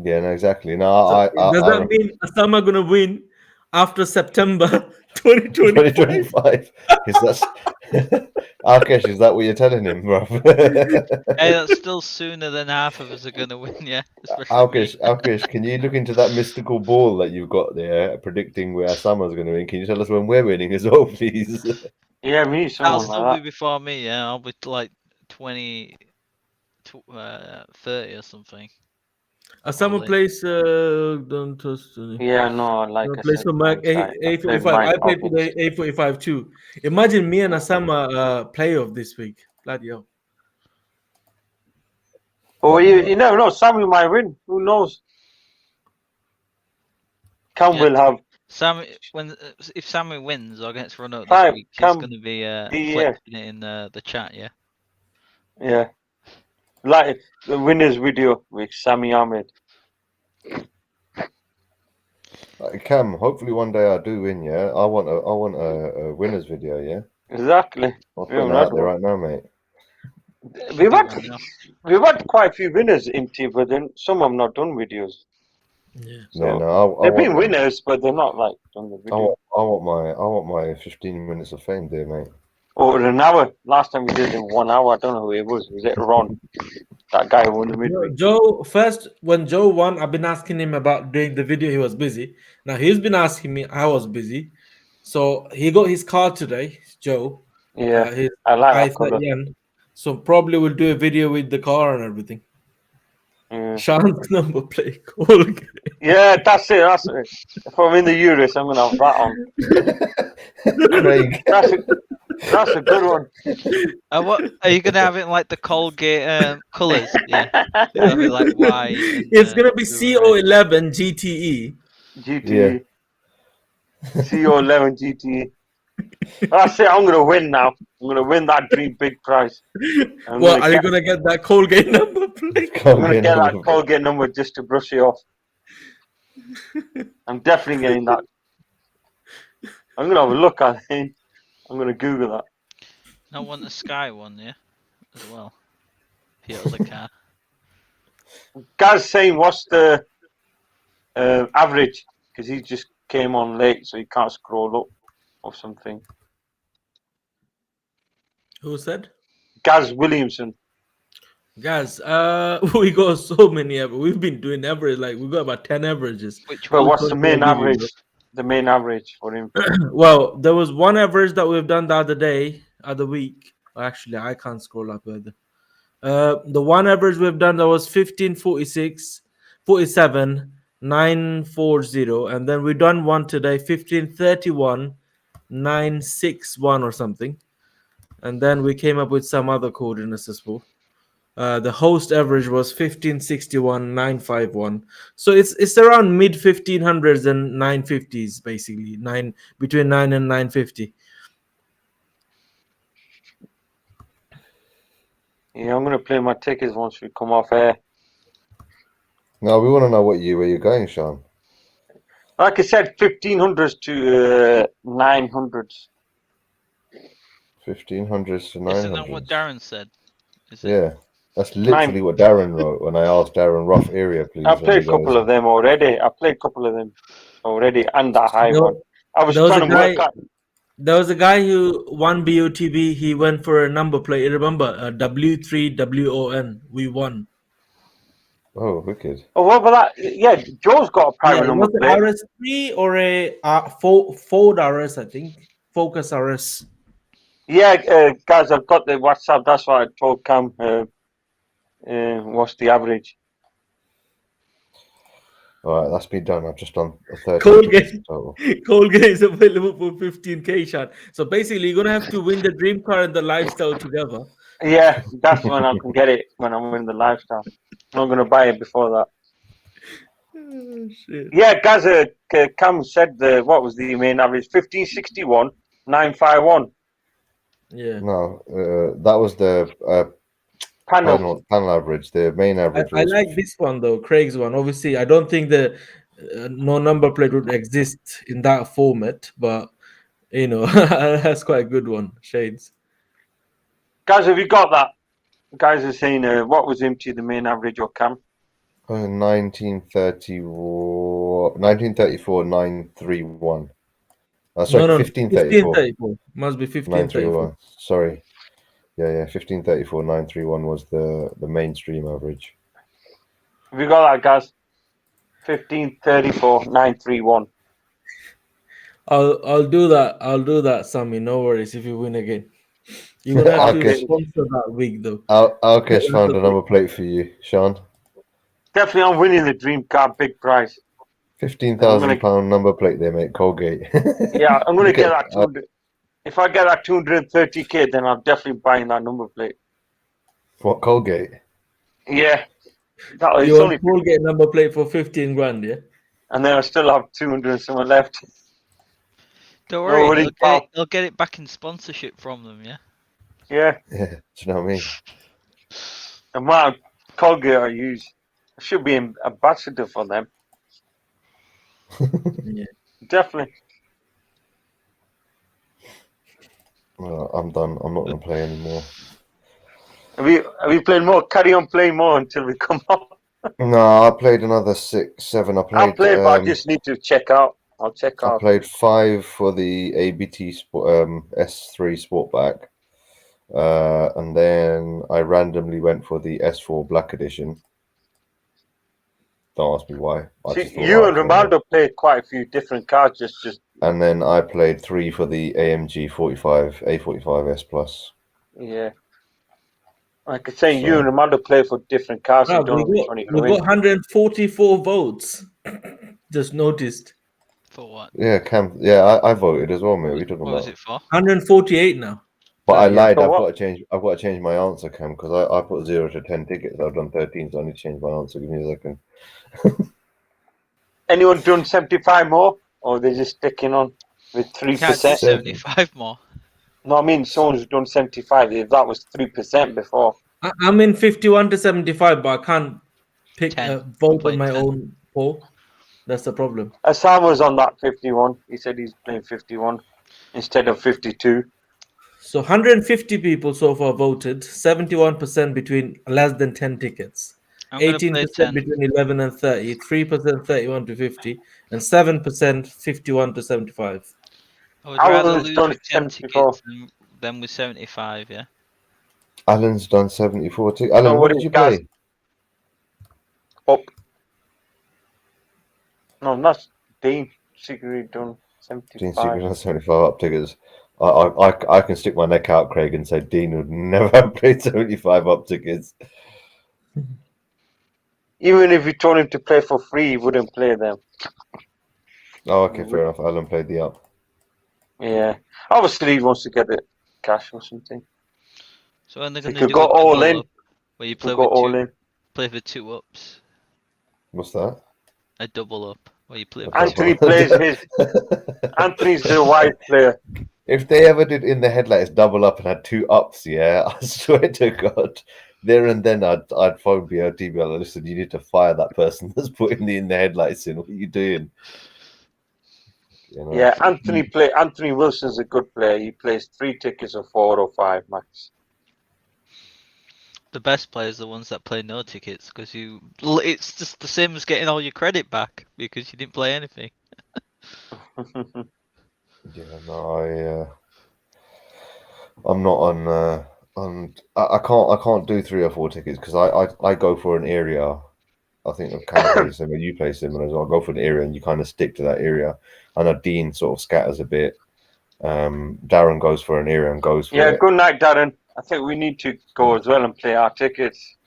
Yeah, no, exactly. No, So does that mean Asama gonna win after September 2025? 2025. Is that Alkesh, is that what you're telling him, bro? Hey, that's still sooner than half of us are going to win, yeah. Especially me. Alkesh, can you look into that mystical ball that you've got there, predicting where Osama's going to win? Can you tell us when we're winning as well, please? Yeah, we need That'll someone still like be before me, yeah. I'll be like 30 or something. Asama Probably. plays. Don't trust. that. Yeah, no, like I Plays said, for Mac A45. I played for the A45 too. Imagine me and Asama playoff this week. Bloody hell. Oh, you never know. Sammy might win. Who knows? Cam will have. Sammy, if Sammy wins or gets run out Five, this week, he's Cam, going to be yeah. flexing it in the chat, yeah. Yeah. Like the winners video with Sammy Ahmed. Cam, hopefully one day I do win, yeah? I want a winner's video, yeah? Exactly. I'll put that out there right now, mate. We've had quite a few winners in team, but then some have not done videos. Yeah. So, yeah, no, they've been winners, but they're not like done the video. I want my 15 minutes of fame, dear mate. Or an hour. Last time we did it in 1 hour. I don't know who it was. Was it Ron? That guy who won the midweek. Joe, first when Joe won, I've been asking him about doing the video. He was busy. Now he's been asking me. I was busy, so he got his car today. Joe. Yeah, I like that color. So probably we'll do a video with the car and everything. Sean's number plate. Yeah, that's it. That's it. If I'm in the Euros, I'm gonna have that on. That's a good one. What are you gonna have it in like the Colgate colours? Yeah, it'll be like white. It's gonna be CO11 GTE. GTE. CO11 GTE. That's it. I'm gonna win now. I'm gonna win that dream big prize. Well, are you gonna get that Colgate number plate? I'm gonna get that Colgate number just to brush it off. I'm definitely getting that. I'm gonna have a look at it. I'm gonna Google that. I want the Sky one, yeah, as well. If it was a car. Guy's saying, what's the average? Because he just came on late, so he can't scroll up or something. Who said? Gaz Williamson. Guys, we got so many. We've been doing average, like we got about 10 averages. But what's the main average? The main average for him. Well, there was one average that we've done the other week. Actually, I can't scroll up either. The one average we've done that was 1546, 47, 940, and then we done one today, 1531, 961 or something. And then we came up with some other coordinates as well. The host average was 1561,951. So it's around mid 1500s and 950s basically. Between 9 and 950. Yeah, I'm gonna play my tickets once we come off air. No, we want to know where you're going, Sean. Like I said, 1500s to 900s. 1500s to 900s. Isn't that what Darren said? Is it? Yeah, that's literally what Darren wrote when I asked Darren, rough area, please. I played a couple of them already. And that high one. I was trying to work out. There was a guy who won BOTB. He went for a number plate. You remember? W3WON. We won. Oh, wicked. Oh, what about that? Yeah, Joe's got a private number plate. Was it RS3 or a Ford RS, I think? Focus RS. Yeah, guys, I've got the WhatsApp. That's why I told Cam what's the average. All right, that's been done. I've just done a 30 total. Colgate is available for 15k, Sean. So basically, you're gonna have to win the dream car and the lifestyle together. Yeah, that's when I can get it, when I'm in the lifestyle. I'm not gonna buy it before that. Oh, shit. Yeah, guys, Cam said what was the main average? 1561,951. Yeah. No, that was the panel average. The main average. I like this one though, Craig's one. Obviously, I don't think the no number plate would exist in that format, but you know, that's quite a good one. Shades. Guys, have you got that? Guys are saying what was empty the main average or Cam? 1934, 931. Sorry, 1534. Must be 1534. Sorry. Yeah, 1534, 931 was the mainstream average. Have you got that, guys? 1534, 931. I'll do that. I'll do that, Sammy. No worries if you win again. You're gonna have to sponsor that week though. Alkesh found a number plate for you, Sean. Definitely, I'm winning the dream car, big prize. £15,000 number plate there, mate. Colgate. Yeah, I'm gonna get that 200. If I get that 230k, then I'm definitely buying that number plate. What, Colgate? Yeah. You want Colgate number plate for 15 grand, yeah? And then I still have 200 and something left. Don't worry, they'll get it back in sponsorship from them, yeah? Yeah. Yeah, do you know what I mean? The amount of Colgate I use, I should be an ambassador for them. Yeah. Definitely. Well, I'm done. I'm not going to play anymore. Are we playing more? Carry on playing more until we come up. No, I played another 6, 7. I'll play, but I just need to check out. I'll check out. I played 5 for the ABT S3 Sportback. And then I randomly went for the S4 Black Edition. Don't ask me why. See, you and Ronaldo played quite a few different cards. Just. And then I played 3 for the AMG 45 A45 S Plus. Yeah. Like I say, you and Ronaldo play for different cars. We got 144 votes. Just noticed. For what? Yeah, Cam. Yeah, I voted as well, mate. What are you talking about? What was it for? 148 now. But I lied. I've got to change my answer, Cam, because I put 0 to 10 tickets. I've done 13, so I need to change my answer. Give me a second. Anyone done 75 more, or they're just sticking on with 3%? 75 more. No, I mean someone's done 75. If that was 3% before. I'm in 51 to 75, but I can't pick vote on my 10. own poll. That's the problem. Assam was on that 51. He said he's playing 51 instead of 52. So 150 people so far voted. 71% between less than 10 tickets. 18% between 11 and 30. 3% 31 to 50, and 7% 51 to 75. I would rather lose with 10 tickets than with 75. Yeah. Alan's done 74 tickets. Alan, what did you play? Up. No, that's Dean Secret done 75. Dean Secret done 75 up tickets. I can stick my neck out, Craig, and say Dean would never have played 75 up tickets. Even if you told him to play for free, he wouldn't play them. Oh, okay, fair enough. Alan played the up. Yeah. Obviously, he wants to get the cash or something. So when they're going to go all in. Where you We play go with all two, in. play for 2 ups. What's that? A double up. Where you play. A For Anthony double- plays his. Anthony's the wide player. If they ever did in the headlights double up and had 2 ups, yeah, I swear to God, there and then I'd phone BOTB. Like, listen, you need to fire that person that's putting the in the headlights in. What are you doing? You know? Yeah, Anthony Wilson's a good player. He plays 3 tickets or 4 or 5 max. The best players are the ones that play no tickets because it's just the same as getting all your credit back because you didn't play anything. Yeah, no, I'm not on. I can't do 3 or 4 tickets because I go for an area. I think Cam plays similar, you play similar as well. I go for an area and you kind of stick to that area. I know Dean sort of scatters a bit. Darren goes for an area and goes for it. Good night, Darren. I think we need to go as well and play our tickets.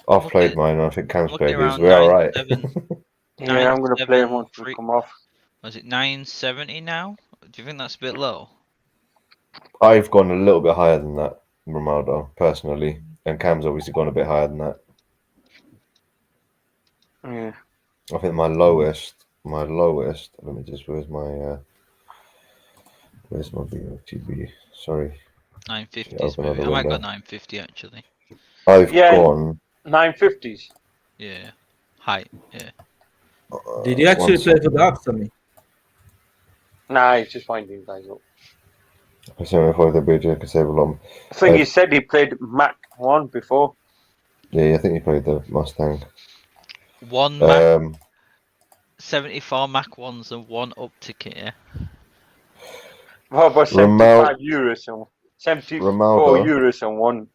I've played mine. I think Cam's looking played his. around We're all right. 9-7. Yeah, I'm going to play once we 9-7-3. come off. Was it 970 now? Do you think that's a bit low? I've gone a little bit higher than that, Ronaldo, personally, and Cam's obviously gone a bit higher than that. Yeah. I think my lowest. Let me just. Where's my BOTB? Sorry. 950s maybe. I might go 950 actually. I've gone 950s. Yeah. Height. Yeah. Did you actually play for the ups, Sammy? Nah, he's just winding guys up. I think he said he played Mac 1 before. Yeah, I think he played the Mustang. 1 Mac 74 Mac 1s and 1 up ticket, yeah. Well, but 75 euros and 74 Ronaldo, euros and 1.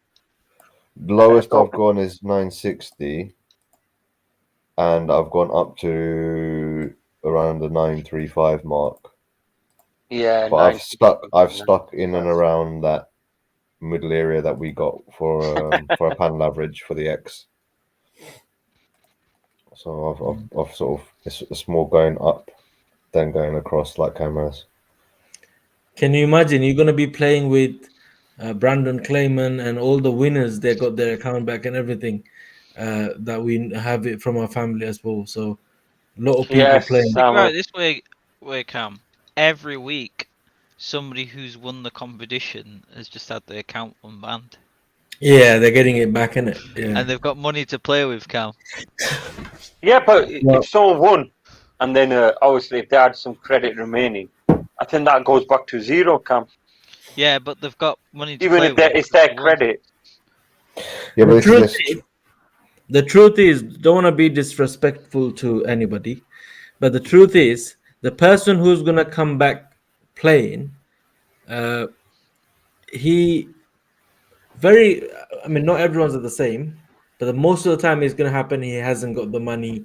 Lowest I've gone is 960, and I've gone up to around the 935 mark. Yeah, but I've stuck in and around that middle area that we got for a panel average for the X. So I've sort of it's more going up than going across like cameras. Can you imagine you're gonna be playing with Brandon Clayman and all the winners? They got their account back and everything. That we have it from our family as well. So a lot of people playing. Think about it this way, Cam. Every week, somebody who's won the competition has just had their account unbanned. Yeah, they're getting it back in it. Yeah. And they've got money to play with, Cam. Yeah, but if someone won, and then obviously if they had some credit remaining, I think that goes back to 0, Cam. Yeah, but they've got money to even play if it's their credit. Yeah, but the truth is, don't want to be disrespectful to anybody, but the truth is, the person who's gonna come back playing, not everyone's the same, but most of the time it's gonna happen. He hasn't got the money,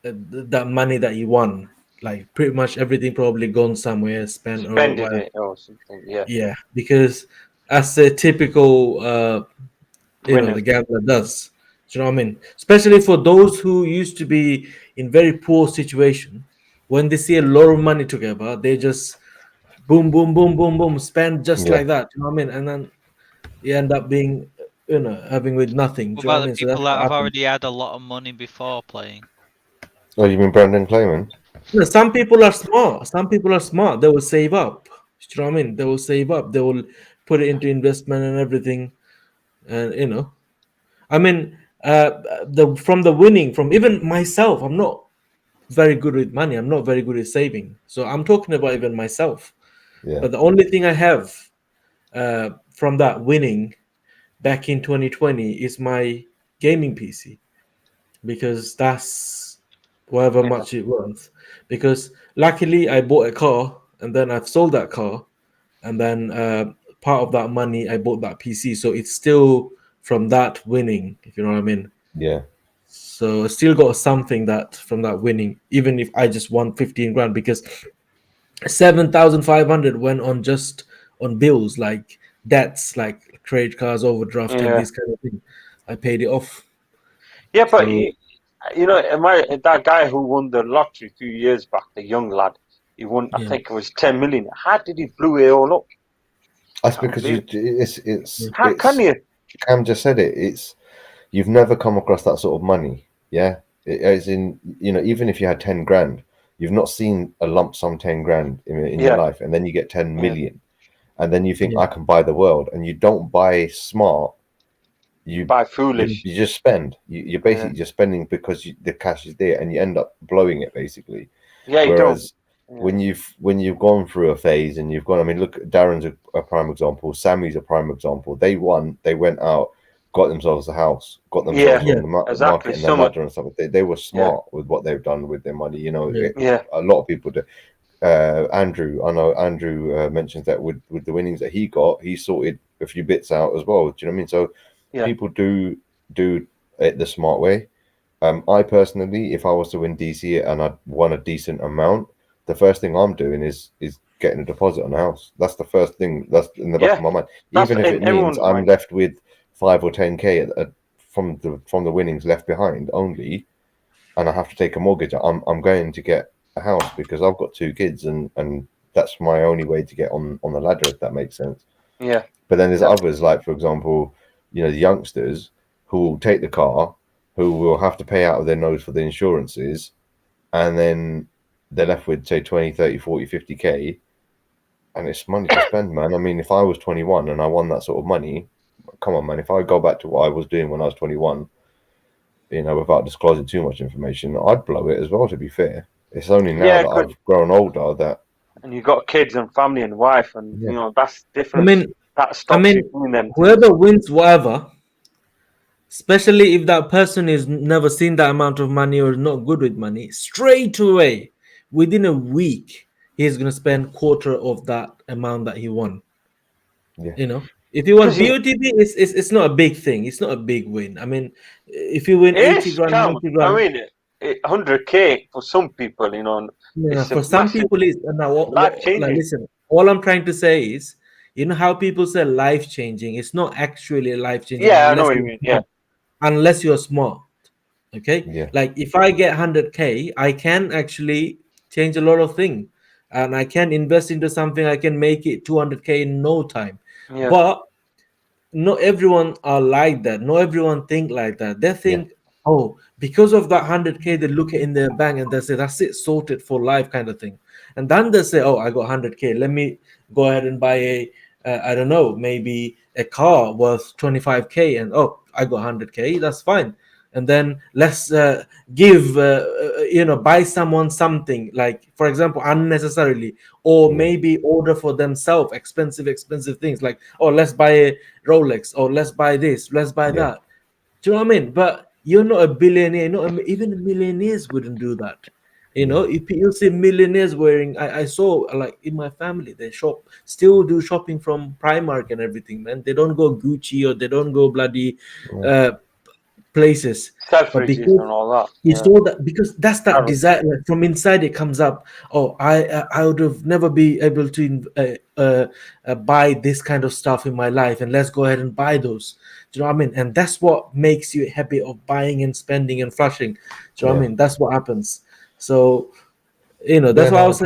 that money that he won. Like pretty much everything probably gone somewhere, spent or whatever. It or something. Yeah. Yeah, because as a typical, the gambler does. Do you know what I mean? Especially for those who used to be in very poor situation, when they see a lot of money together, they just boom, boom, boom, boom, boom, spend just like that. You know what I mean? And then you end up being, having with nothing. What Do you know about what I mean? the people that have already had a lot of money before playing? Oh, you mean Brandon Clayman? No, some people are smart. They will save up. Do you know what I mean? They will save up. They will put it into investment and everything. And I mean, from the winning, from even myself, I'm not very good with money. I'm not very good at saving. So I'm talking about even myself. Yeah. But the only thing I have from that winning back in 2020 is my gaming PC, because that's however much it was. Because luckily I bought a car and then I've sold that car, and then part of that money I bought that PC. So it's still from that winning, if you know what I mean. Yeah. So I still got something that from that winning, even if I just won 15 grand, because 7,500 went on just on bills like debts, like credit cards, overdraft, and this kind of thing. I paid it off. Yeah, but that guy who won the lottery a few years back, the young lad, he won. I think it was 10 million. How did he blew it all up? That's because it's. How can you? Cam just said it. It's you've never come across that sort of money. Yeah, as in, you know, even if you had 10 grand, you've not seen a lump sum 10 grand in your life, and then you get 10 million, and then you think I can buy the world, and you don't buy smart. You buy foolish. You just spend. You're basically just spending because the cash is there, and you end up blowing it basically. Yeah, you Whereas don't. when you've gone through a phase and you've gone, I mean, look, Darren's a prime example. Sammy's a prime example. They went out, got themselves a house, got themselves on the exactly. market and the ladder and stuff. They were smart with what they've done with their money. You know, a lot of people do. Andrew, I know Andrew mentions that with the winnings that he got, he sorted a few bits out as well. Do you know what I mean? So people do it the smart way. I personally, if I was to win DC and I'd won a decent amount, the first thing I'm doing is getting a deposit on the house. That's the first thing. That's in the back of my mind. Even if it means I'm left with 5 or 10K from the winnings left behind only, and I have to take a mortgage, I'm going to get a house because I've got 2 kids, and that's my only way to get on the ladder, if that makes sense. Yeah. But then there's others, like, for example, you know, the youngsters who will take the car, who will have to pay out of their nose for the insurances, and then they're left with, say, 20, 30, 40, 50K, and it's money to spend, man. I mean, if I was 21 and I won that sort of money, come on, man, if I go back to what I was doing when I was 21, you know, without disclosing too much information, I'd blow it as well, to be fair. It's only now that I've grown older that... And you've got kids and family and wife, and, you know, that's different. I mean, that stops you doing them. Whoever wins whatever, especially if that person is never seen that amount of money or is not good with money, straight away, within a week, he's going to spend quarter of that amount that he won. Yeah. You know, if you want BOTB, it's not a big thing. It's not a big win. I mean, if you win 80 grand, 90 grand, I mean, 100K for some people, you know. For some people, is now. Like, listen, all I'm trying to say is, you know how people say life changing. It's not actually life changing. Yeah, I know what you mean. Yeah, unless you're smart. Okay. Yeah. Like if I get 100K, I can actually change a lot of things, and I can invest into something. I can make it 200K in no time. Yeah. But not everyone are like that. Not everyone think like that. They think, oh, because of that 100K, they look in their bank and they say, that's it, sorted for life kind of thing. And then they say, oh, I got 100K. Let me go ahead and buy I don't know, maybe a car worth 25K. And, oh, I got 100K. That's fine. And then let's give, buy someone something, like, for example, unnecessarily, or maybe order for themselves expensive things, like, oh, let's buy a Rolex, or let's buy this, let's buy that. Do you know what I mean? But you're not a billionaire. Even millionaires wouldn't do that. You know, if you see millionaires wearing, I saw, like, in my family, they still do shopping from Primark and everything, man. They don't go Gucci, or they don't go bloody places, but because and all that. You saw that, because that's that desire, like, from inside it comes up. Oh, I would have never be able to buy this kind of stuff in my life, and let's go ahead and buy those. Do you know what I mean? And that's what makes you happy of buying and spending and flushing. Do you know what I mean? That's what happens. So, you know, that's why I was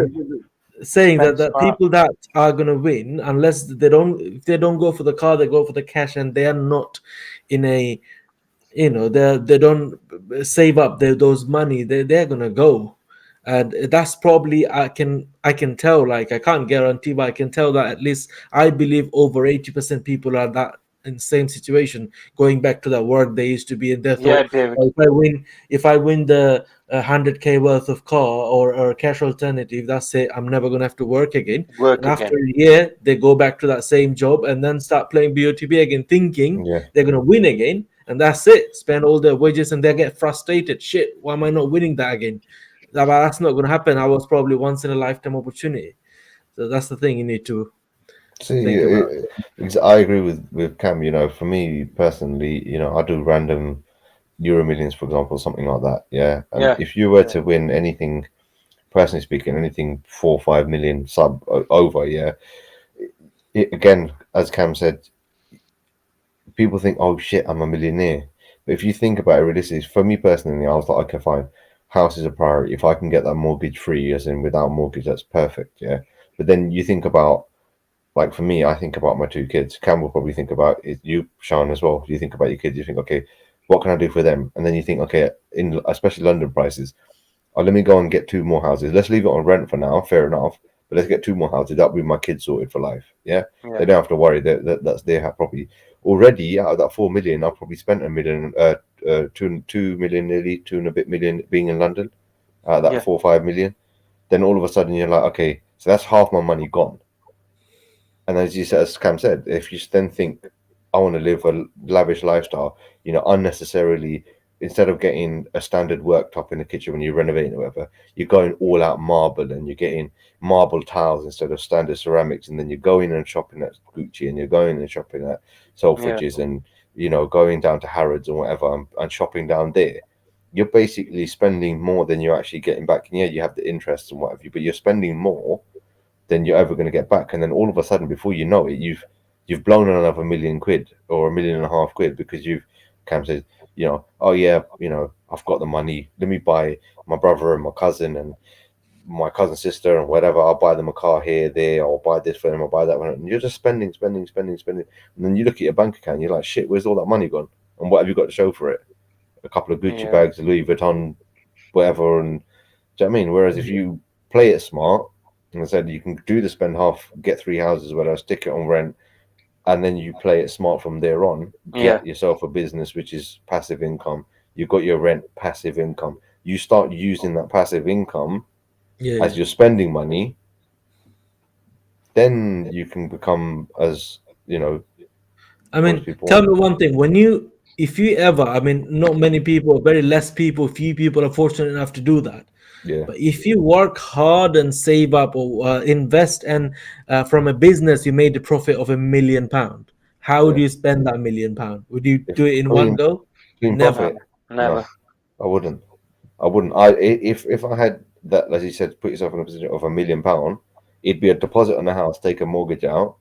saying that people that are gonna win, unless if they don't go for the car, they go for the cash, and they are not in a, you know, they don't save up those money, they're gonna go. And that's probably, I can tell, like, I can't guarantee, but I can tell that at least I believe over 80% people are that in the same situation, going back to that work they used to be in. Their thought, David. If I win the 100K worth of car or cash alternative, that's it, I'm never gonna have to work again. After a year, they go back to that same job and then start playing BOTB again, thinking they're gonna win again. And that's it, spend all their wages, and they get frustrated. Shit, why am I not winning that again? That's not going to happen. I was probably once in a lifetime opportunity. So that's the thing you need to think about. I agree with Cam. You know, for me personally, you know, I do random Euro Millions, for example, something like that. Yeah. And if you were to win anything, personally speaking, anything 4 or 5 million sub over, again, as Cam said, people think, oh shit, I'm a millionaire. But if you think about it realistically, for me personally, I was like, okay, fine, house is a priority. If I can get that mortgage free, as in without mortgage, that's perfect. Yeah. But then you think about like for me, I think about my two kids. Cam will probably think about it, you, Sean, as well. You think about your kids. You think, okay, what can I do for them? And then you think, okay, in especially London prices, oh, let me go and get 2 more houses. Let's leave it on rent for now. Fair enough. But let's get 2 more houses. That'll be my kids sorted for life. Yeah, Yeah. they don't have to worry. That's their property. Already out of that 4 million, I've probably spent $1 million, 2 million, nearly 2 and a bit million being in London. Out of that Yeah. 4 or 5 million, then all of a sudden you're like, okay, so that's half my money gone. And as you said, as Cam said, if you then think, I want to live a lavish lifestyle, you know, unnecessarily, instead of getting a standard worktop in the kitchen when you're renovating or whatever, you're going all out marble and you're getting marble tiles instead of standard ceramics. And then you're going and shopping at Gucci and you're going and shopping at Selfridges and, you know, going down to Harrods or whatever and shopping down there. You're basically spending more than you're actually getting back. And yeah, you have the interest and whatever, but you're spending more than you're ever going to get back. And then all of a sudden, before you know it, you've blown another £1 million or £1.5 million because Cam says, you know, oh yeah, you know, I've got the money. Let me buy my brother and my cousin and my cousin's sister and whatever. I'll buy them a car here, there. I'll buy this for them. I'll buy that one. And you're just spending. And then you look at your bank account. And you're like, shit, where's all that money gone? And what have you got to show for it? A couple of Gucci bags, Louis Vuitton, whatever. And do you know what I mean? Whereas if you play it smart, and I said you can do the spend half, get 3 houses, whatever, stick it on rent, and then you play it smart from there on. Get yourself a business which is passive income. You've got your rent, passive income. You start using that passive income as you're spending money, then you can become, as you know. I mean, tell me one thing: if you ever, I mean, not many people, very less people, few people are fortunate enough to do that. Yeah. But if you work hard and save up or invest, and from a business you made a profit of £1 million, how would you spend that £1 million? Would you do it in one go? Never. No, I wouldn't. If I had that, as you said, put yourself in a position of £1 million, it'd be a deposit on the house, take a mortgage out,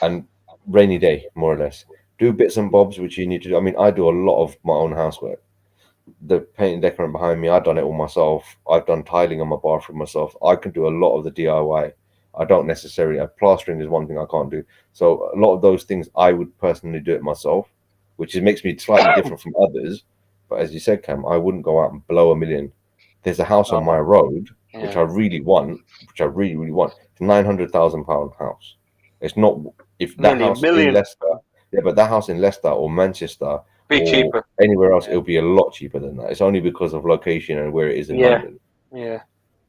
and rainy day, more or less. Do bits and bobs which you need to do. I mean, I do a lot of my own housework. The painting decorating behind me, I've done it all myself. I've done tiling on my bathroom myself. I can do a lot of the DIY. I don't necessarily, plastering is one thing I can't do. So a lot of those things I would personally do it myself, which makes me slightly different from others. But as you said, Cam, I wouldn't go out and blow $1 million. There's a house on my road which I really want, which I really, really want. It's £900,000 house. It's not, if that house in Leicester, but that house in Leicester or Manchester be cheaper. Anywhere else, it'll be a lot cheaper than that. It's only because of location and where it is in London. Yeah.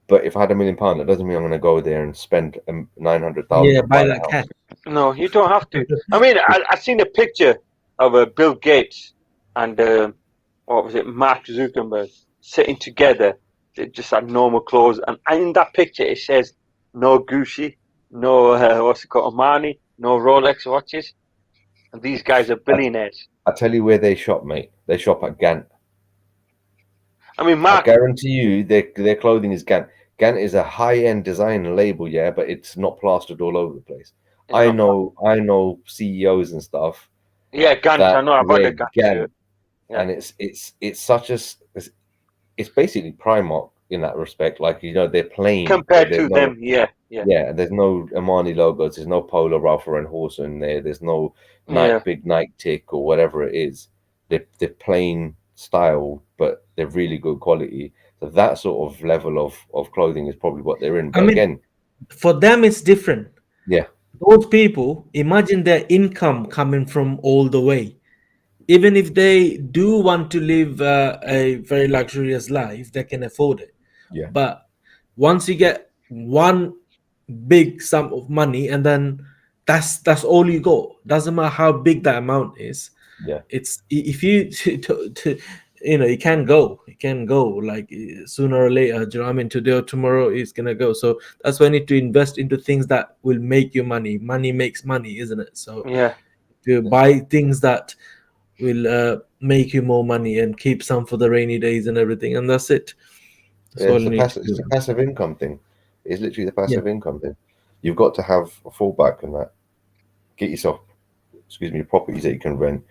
But if I had £1 million, that doesn't mean I'm going to go there and spend 900,000. Yeah, buy that cat. No, you don't have to. I mean, I seen a picture of Bill Gates and what was it, Mark Zuckerberg sitting together. They just had normal clothes, and in that picture it says no Gucci, no what's it called, Armani, no Rolex watches. And these guys are billionaires. I tell you where they shop, mate. They shop at Gant. I mean, Mark, I guarantee you their clothing is Gant. Gant is a high-end design label, but it's not plastered all over the place. I know CEOs and stuff. Yeah, Gant. I know about the Gant. And it's such a it's basically Primark in that respect. Like, you know, they're plain compared to them. Yeah. There's no Armani logos. There's no Polo Ralph Lauren horse in there. There's no big Nike tick or whatever it is. They're plain style, but they're really good quality. So that sort of level of clothing is probably what they're in. But again, for them it's different. Yeah. Those people, imagine their income coming from all the way. Even if they do want to live a very luxurious life, they can afford it. Yeah. But once you get one big sum of money, and then that's all you got. Doesn't matter how big that amount is. Yeah. It's if you you know, you can go like sooner or later. Do you know what I mean? Today or tomorrow it's gonna go. So that's why you need to invest into things that will make you money. Money makes money, isn't it? So to buy things that will make you more money and keep some for the rainy days and everything, and that's it. It's a passive income thing. It's literally the passive income thing. You've got to have a fallback in that. Get yourself, properties that you can rent.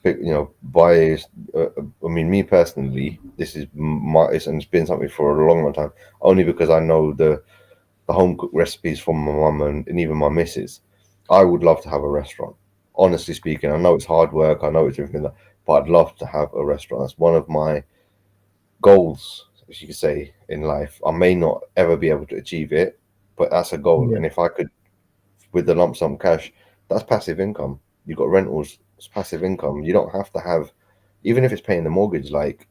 You know, buy. I mean, me personally, this is it's been something for a long time. Only because I know the the home cooked recipes from my mum and even my missus, I would love to have a restaurant. Honestly speaking, I know it's hard work, I know it's everything, but I'd love to have a restaurant. That's one of my goals, as you could say, in life. I may not ever be able to achieve it, but that's a goal. Yeah. And if I could, with the lump sum cash, that's passive income. You've got rentals, it's passive income. You don't have to have, even if it's paying the mortgage, like,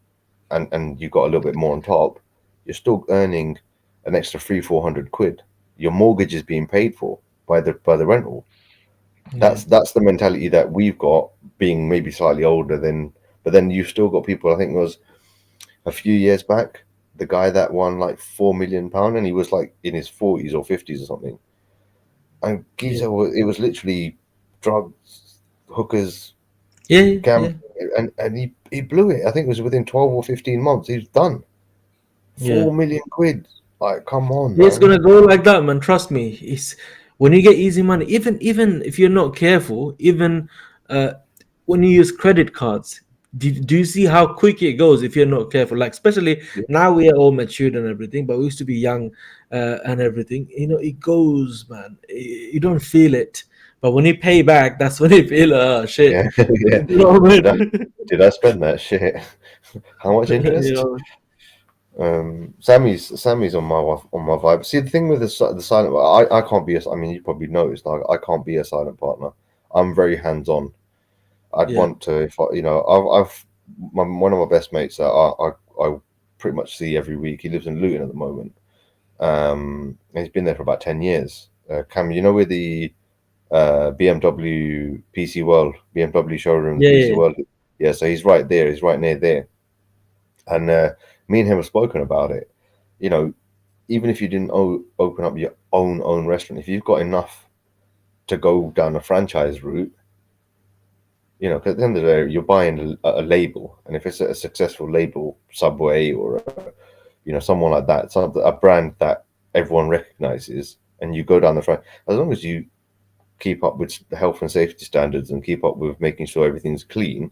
and you've got a little bit more on top, you're still earning an extra 300-400 quid. Your mortgage is being paid for by the rental. That's the mentality that we've got, being maybe slightly older than, but then you've still got people. I think it was a few years back, the guy that won like £4 million, and he was like in his 40s or 50s or something. And Giza, it was literally drugs, hookers, gambling, and he blew it. I think it was within 12 or 15 months. He's done. 4 million quid. Like, come on, It's man. gonna go like that, man. Trust me. It's when you get easy money, even if you're not careful, even when you use credit cards, do you see how quick it goes if you're not careful? Like, especially now we are all matured and everything, but we used to be young and everything. You know, it goes, man. You don't feel it, but when you pay back, that's when you feel, oh shit. Yeah, yeah. You know what I mean? Did I spend that shit? How much interest? You know? Sammy's on my vibe. See, the thing with the silent, I can't be I mean, you probably noticed, like, I can't be a silent partner. I'm very hands on. I'd want to, if I, you know, one of my best mates that I pretty much see every week. He lives in Luton at the moment. And he's been there for about 10 years. Kam, you know where the BMW PC World, BMW showroom, PC World? Yeah, so he's right there. He's right near there. And me and him have spoken about it. You know, even if you didn't open up your own restaurant, if you've got enough to go down a franchise route, you know, 'cause at the end of the day, you're buying a label, and if it's a successful label, Subway or you know, someone like that, a brand that everyone recognizes, and you go down the front, as long as you keep up with the health and safety standards and keep up with making sure everything's clean,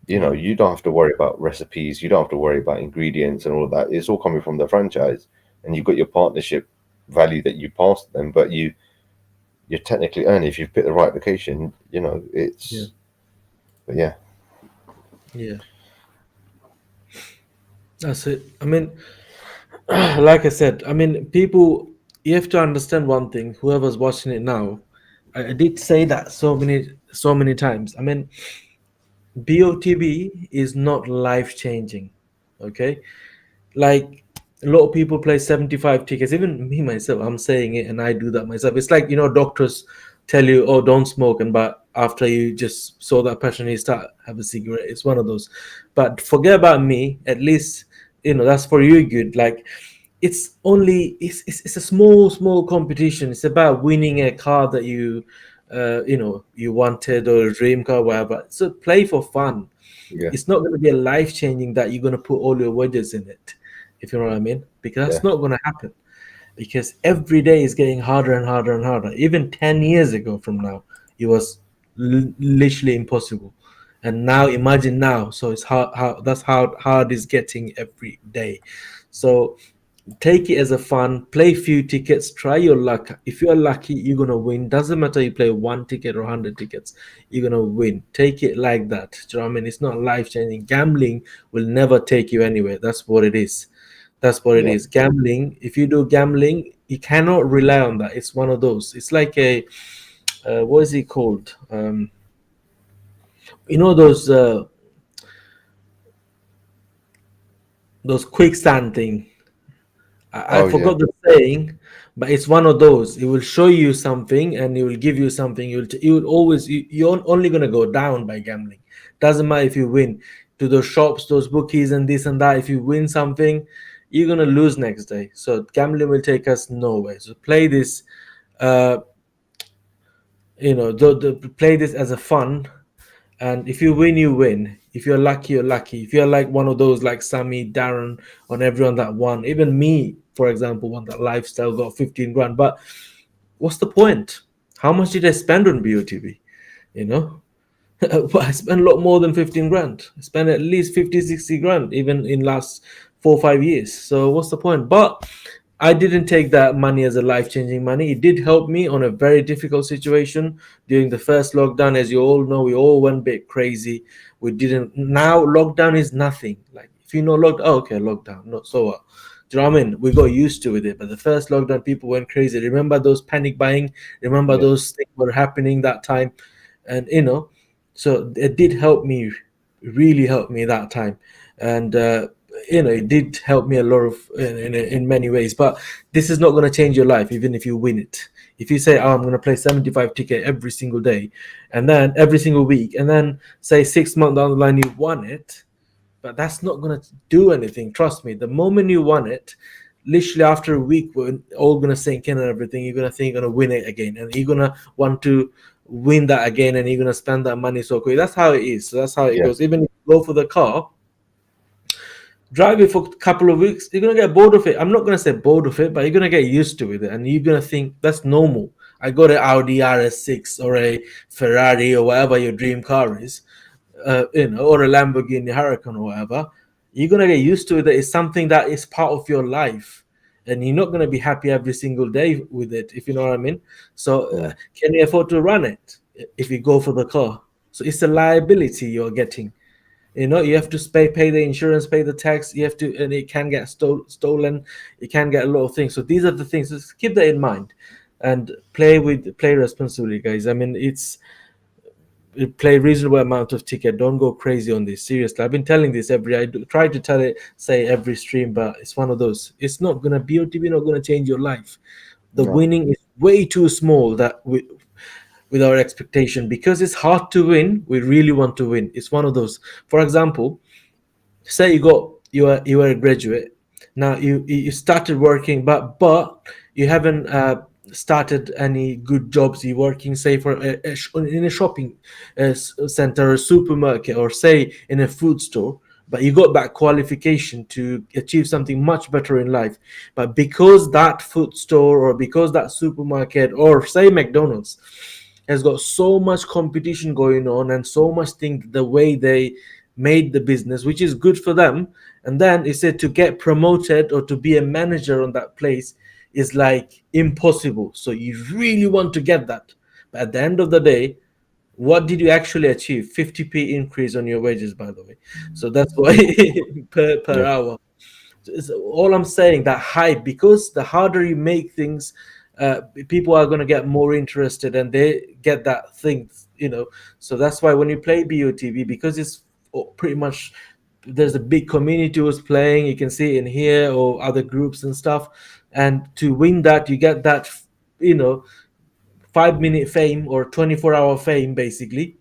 you know, you don't have to worry about recipes, you don't have to worry about ingredients and all of that. It's all coming from the franchise, and you've got your partnership value that you pass to them, but you're technically earning if you've picked the right location. You know, it's but yeah, that's it. I mean, like I said, I mean, people, you have to understand one thing. Whoever's watching it now, I did say that so many times. I mean, BOTB is not life changing. Okay, like a lot of people play 75 tickets. Even me myself, I'm saying it, and I do that myself. It's like, you know, doctors tell you, oh, don't smoke, and but after you just saw that passion, you start have a cigarette. It's one of those. But forget about me. At least, you know, that's for you good. Like, it's a small competition. It's about winning a car that you know, you wanted, or a dream car, whatever. So play for fun. It's not going to be a life changing that you're going to put all your wages in it, if you know what I mean, because that's not going to happen, because every day is getting harder and harder and harder. Even 10 years ago from now, it was literally impossible, and now imagine now. So it's how hard it's getting every day. So take it as a fun, play few tickets, try your luck. If you're lucky, you're gonna win. Doesn't matter you play 1 ticket or 100 tickets, you're gonna win. Take it like that. Do you know what I mean? It's not life changing. Gambling will never take you anywhere. That's what it is. That's what it is. Gambling, if you do gambling, you cannot rely on that. It's one of those. It's like a what is it called? You know those quicksand thing. I forgot the saying, but it's one of those. It will show you something and it will give you something. You will always, you're only gonna go down by gambling. Doesn't matter if you win. To those shops, those bookies, and this and that. If you win something, you're gonna lose next day. So gambling will take us nowhere. So play this, you know, play this as a fun. And if you win, you win. If you're lucky, you're lucky. If you're like one of those like Sammy, Darren, on everyone that won, even me, for example, won that lifestyle, got 15 grand. But what's the point? How much did I spend on BOTB? You know, I spent a lot more than 15 grand. I spent at least 50, 60 grand, even in last 4 or 5 years. So what's the point? But I didn't take that money as a life-changing money. It did help me on a very difficult situation during the first lockdown. As you all know, we all went a bit crazy. We didn't. Now lockdown is nothing. Like if you know lockdown, oh, okay, lockdown. No, so what? Do you know what I mean? We got used to it. But the first lockdown, people went crazy. Remember those panic buying? Remember Yeah. those things were happening that time, and so it did help me, really helped me that time, and. It did help me a lot of in many ways, but this is not going to change your life even if you win it. If you say, oh, I'm going to play 75 ticket every single day and then every single week, and then say 6 months down the line you won it, but that's not going to do anything. Trust me, the moment you won it, literally after a week, we're all going to sink in and everything, you're going to think you're going to win it again, and you're going to want to win that again, and you're going to spend that money so quick. That's how it is. So that's how it goes. Even if you go for the car, drive it for a couple of weeks, you're gonna get bored of it. I'm not gonna say bored of it, but you're gonna get used to it, and you're gonna think that's normal. I got an Audi RS6 or a Ferrari or whatever your dream car is, or a Lamborghini Huracan or whatever. You're gonna get used to it. That it's something that is part of your life, and you're not gonna be happy every single day with it, if you know what I mean. So, can you afford to run it if you go for the car? So it's a liability you're getting. You have to pay the insurance, pay the tax. You have to, and it can get stolen. It can get a lot of things. So these are the things. Just keep that in mind, and play responsibly, guys. I mean, play reasonable amount of ticket. Don't go crazy on this. Seriously, I've been telling this I try to say every stream, but it's one of those. It's not gonna BOTB not gonna change your life. The winning is way too small that with our expectation, because it's hard to win. We really want to win. It's one of those. For example, say you were a graduate. Now you started working, but you haven't started any good jobs. You're working, say, for in a shopping center or supermarket, or say in a food store, but you got that qualification to achieve something much better in life. But because that food store, or because that supermarket, or say McDonald's, has got so much competition going on, and so much thing, the way they made the business, which is good for them, and then it said to get promoted or to be a manager on that place is like impossible. So you really want to get that, but at the end of the day, what did you actually achieve? 50p increase on your wages, by the way. So that's why per hour. It's all I'm saying, that hype, because the harder you make things, people are going to get more interested, and they get that thing. So that's why when you play BOTB, because it's pretty much, there's a big community who's playing, you can see it in here or other groups and stuff, and to win that, you get that 5-minute fame or 24-hour fame, basically.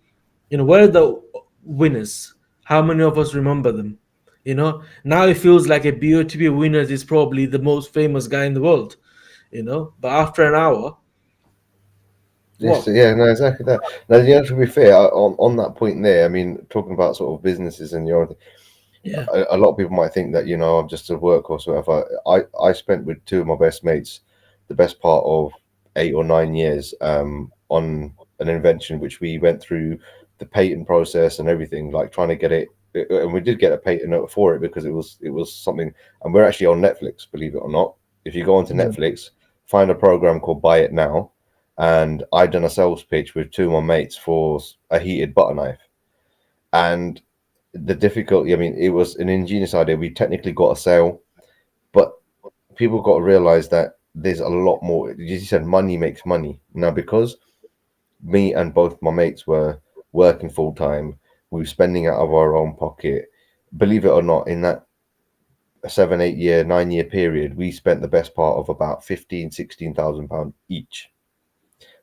Where are the winners? How many of us remember them? Now it feels like a BOTB winner is probably the most famous guy in the world. But after an hour, Yes, yeah, no, exactly that. Now, to be fair, on that point there, I mean, talking about sort of businesses and yeah, a lot of people might think that I'm just a workhorse or whatever. I spent with two of my best mates the best part of 8 or 9 years on an invention which we went through the patent process and everything, like trying to get it, and we did get a patent for it because it was something, and we're actually on Netflix, believe it or not. If you go onto Netflix, find a program called Buy It Now, and I done a sales pitch with two of my mates for a heated butter knife, and the difficulty, I mean, it was an ingenious idea. We technically got a sale, but people got to realize that there's a lot more. You said money makes money. Now, because me and both my mates were working full time, we were spending out of our own pocket. Believe it or not, in that 7, 8 year, 9 year period, we spent the best part of about 15,000, £16,000 each.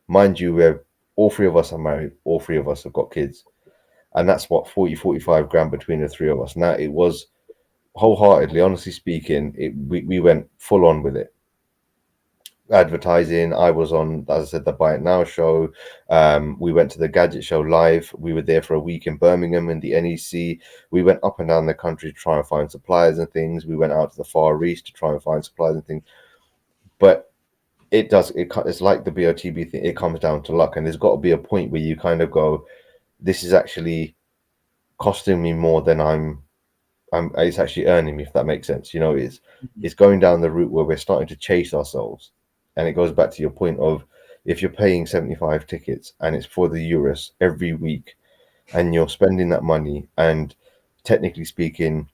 Mind you, all three of us are married, all three of us have got kids. And that's what, 40-45 grand between the three of us. Now, it was wholeheartedly, honestly speaking, we went full on with it. Advertising, I was on, as I said, the Buy It Now show. We went to the Gadget Show live. We were there for a week in Birmingham in the NEC. We went up and down the country to try and find suppliers and things. We went out to the Far East to try and find suppliers and things. But it's like the BOTB thing. It comes down to luck, and there's got to be a point where you kind of go, this is actually costing me more than I'm it's actually earning me, if that makes sense. You know, it's going down the route where we're starting to chase ourselves, and it goes back to your point of, if you're paying 75 tickets and it's for the Euros every week, and you're spending that money, and technically speaking,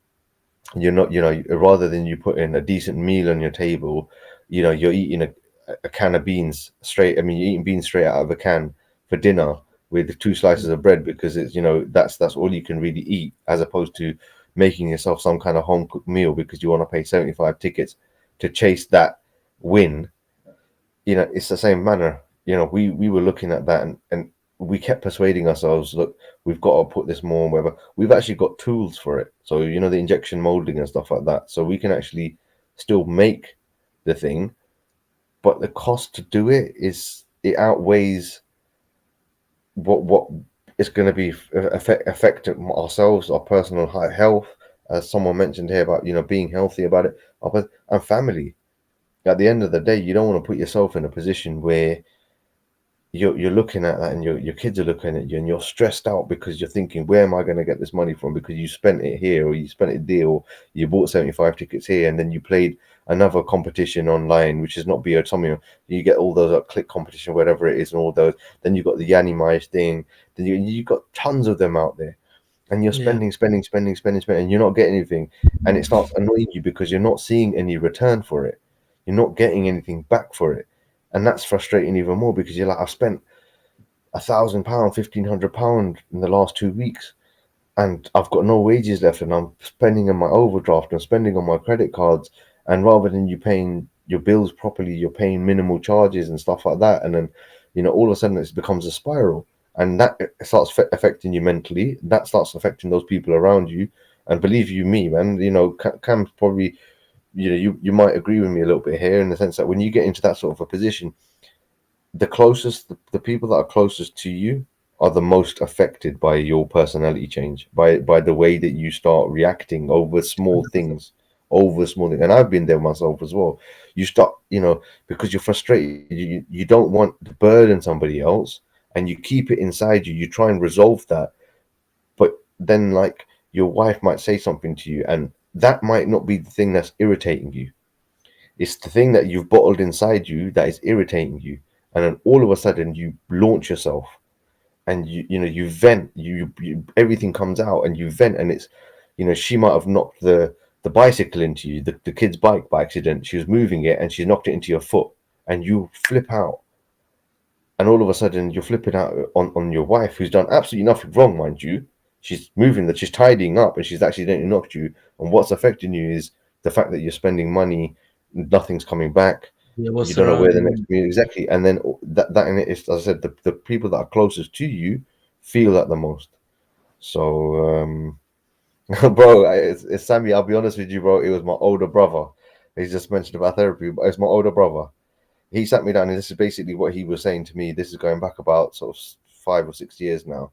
you're not, you know, rather than you put in a decent meal on your table, you know, you're eating a can of beans straight. I mean, you're eating beans straight out of a can for dinner with 2 slices of bread, because it's, you know, that's all you can really eat, as opposed to making yourself some kind of home cooked meal because you want to pay 75 tickets to chase that win. You know, it's the same manner. You know, we were looking at that, and we kept persuading ourselves, look, we've got to put this more and whatever. We've actually got tools for it. So, you know, the injection molding and stuff like that. So we can actually still make the thing, but the cost to do it outweighs what it's going to be affect ourselves, our personal health, as someone mentioned here about, you know, being healthy about it, and family. At the end of the day, you don't want to put yourself in a position where you're looking at that, and your kids are looking at you, and you're stressed out because you're thinking, where am I going to get this money from? Because you spent it here, or you spent it there, or you bought 75 tickets here, and then you played another competition online, which is not BOTB. You get all those click competition, whatever it is, and all those. Then you got the Yanimais thing. Then you got tons of them out there, and you're spending, and you're not getting anything, and it starts annoying you because you're not seeing any return for it. You're not getting anything back for it. And that's frustrating even more, because you're like, I've spent £1,000, £1,500 in the last 2 weeks, and I've got no wages left, and I'm spending on my overdraft, and spending on my credit cards, and rather than you paying your bills properly, you're paying minimal charges and stuff like that, and then, you know, all of a sudden it becomes a spiral, and that starts affecting you mentally. That starts affecting those people around you, and believe you me, man, you know, Cam's probably, you know, you might agree with me a little bit here, in the sense that when you get into that sort of a position, the people that are closest to you are the most affected by your personality change, by the way that you start reacting over small things, and I've been there myself as well. You start, you know, because you're frustrated, you don't want to burden somebody else, and you keep it inside you. You try and resolve that, but then, like, your wife might say something to you, and that might not be the thing that's irritating you. It's the thing that you've bottled inside you that is irritating you, and then all of a sudden you launch yourself, and you know, you vent, you everything comes out, and you vent, and it's, you know, she might have knocked the bicycle into you, the kid's bike, by accident. She was moving it, and she knocked it into your foot, and you flip out, and all of a sudden you're flipping out on your wife, who's done absolutely nothing wrong, mind you. She's moving, that she's tidying up, and she's accidentally knocked you, and what's affecting you is the fact that you're spending money, nothing's coming back. You don't know where the next meal exactly, and then that and it's, as I said, the people that are closest to you feel that the most. So, bro, it's Sammy. I'll be honest with you, bro. It was my older brother. He just mentioned about therapy, but it's my older brother. He sat me down, and this is basically what he was saying to me. This is going back about sort of 5 or 6 years now.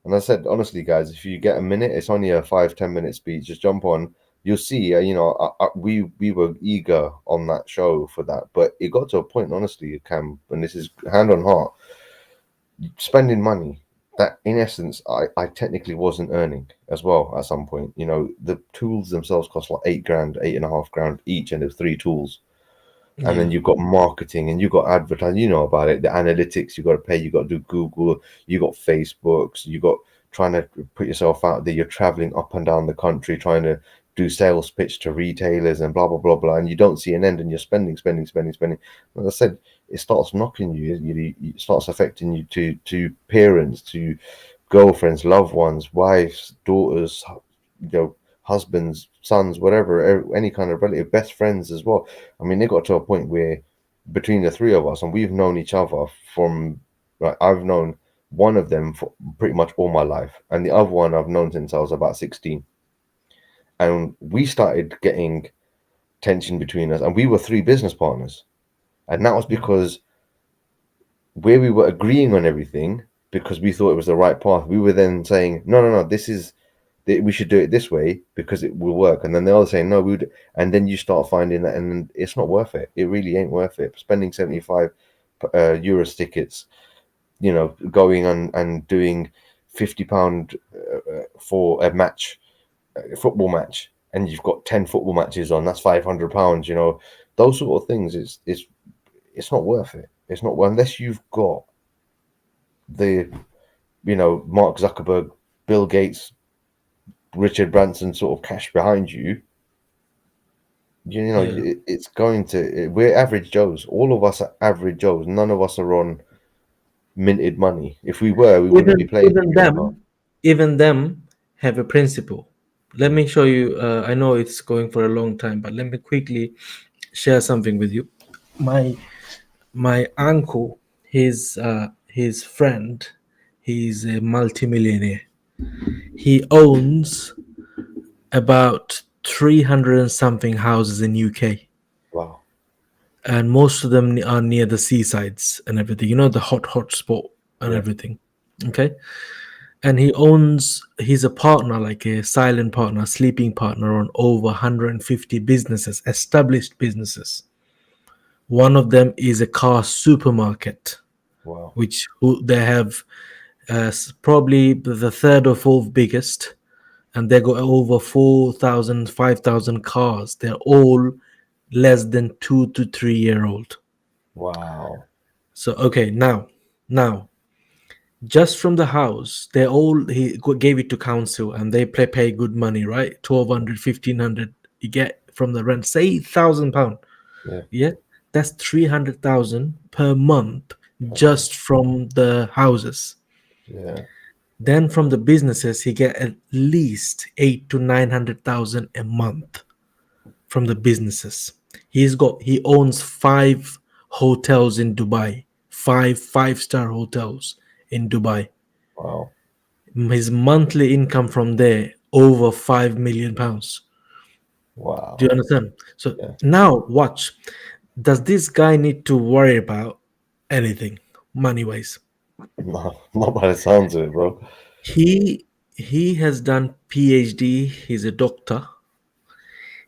And I said, honestly, guys, if you get a minute, it's only a 5-10 minute speech. Just jump on. You'll see. You know, we were eager on that show for that, but it got to a point, honestly, Cam, and this is hand on heart, spending money that, in essence, I technically wasn't earning as well at some point. You know, the tools themselves cost like £8,000, £8,500 each, and there's 3 tools. And then you've got marketing, and you've got advertising, you know about it, the analytics you got to pay, you got to do Google, you got Facebooks, you got trying to put yourself out there, you're traveling up and down the country trying to do sales pitch to retailers and blah blah blah blah, and you don't see an end, and you're spending. As I said, it starts knocking you, it starts affecting you, to parents, to girlfriends, loved ones, wives, daughters, you know, husbands, sons, whatever, any kind of relative, best friends as well. I mean, they got to a point where, between the 3 of us, and we've known each other from, like, I've known one of them for pretty much all my life, and the other one I've known since I was about 16. And we started getting tension between us, and we were 3 business partners. And that was because where we were agreeing on everything, because we thought it was the right path, we were then saying, no, we should do it this way because it will work. And then the other saying, no, we would. And then you start finding that, and it's not worth it. It really ain't worth it. Spending 75 Euros tickets, you know, going on and doing £50 for a match, football match, and you've got 10 football matches on. That's £500. You know, those sort of things. It's not worth it. It's not unless you've got the, you know, Mark Zuckerberg, Bill Gates, Richard Branson sort of cash behind you. You know, Yeah. it's going to. We're average Joes. All of us are average Joes. None of us are on minted money. If we were, we wouldn't be playing. Even them have a principle. Let me show you. I know it's going for a long time, but let me quickly share something with you. My uncle, his friend, he's a multimillionaire. He owns about 300 and something houses in UK, Wow. and most of them are near the seasides and everything. You know, the hot spot and Yeah. everything. Okay. And he's a partner, like a silent partner, sleeping partner on over 150 businesses, established businesses. One of them is a car supermarket, Wow. which they have probably the third or fourth biggest, and they got over 4,000, 5,000 cars. They're all less than 2 to 3 year old. Wow. So okay, now just from the house, he gave it to council, and they pay good money, right? 1,200, 1,500 you get from the rent, say £1,000. Yeah. Yeah, that's 300,000 per month just from the houses. Yeah. Then from the businesses, he get at least 8 to 900,000 a month from the businesses. He owns 5 hotels in Dubai, five-star hotels in Dubai. Wow. His monthly income from there over £5 million. Wow. Do you understand? So Yeah. now watch. Does this guy need to worry about anything money wise? No, not by the sounds of it, bro. He has done PhD. He's a doctor.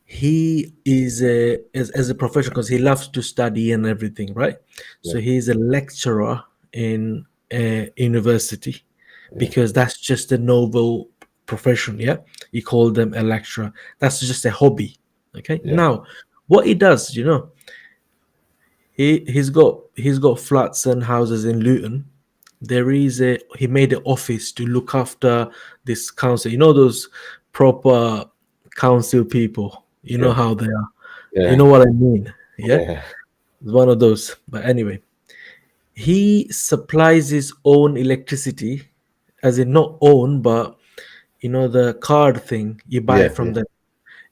He is as a professional, because he loves to study and everything, right? So Yeah. he's a lecturer in a university, Yeah. because that's just a noble profession. Yeah, you call them a lecturer. That's just a hobby. Okay. Yeah. Now, what he does, you know, he's got flats and houses in Luton. He made an office to look after this council. You know, those proper council people. You know Yeah. how they are. You Yeah. know what I mean? Yeah, Yeah. it's one of those. But anyway, he supplies his own electricity, as in not own, but you know, the card thing you buy Yeah. from Yeah. them.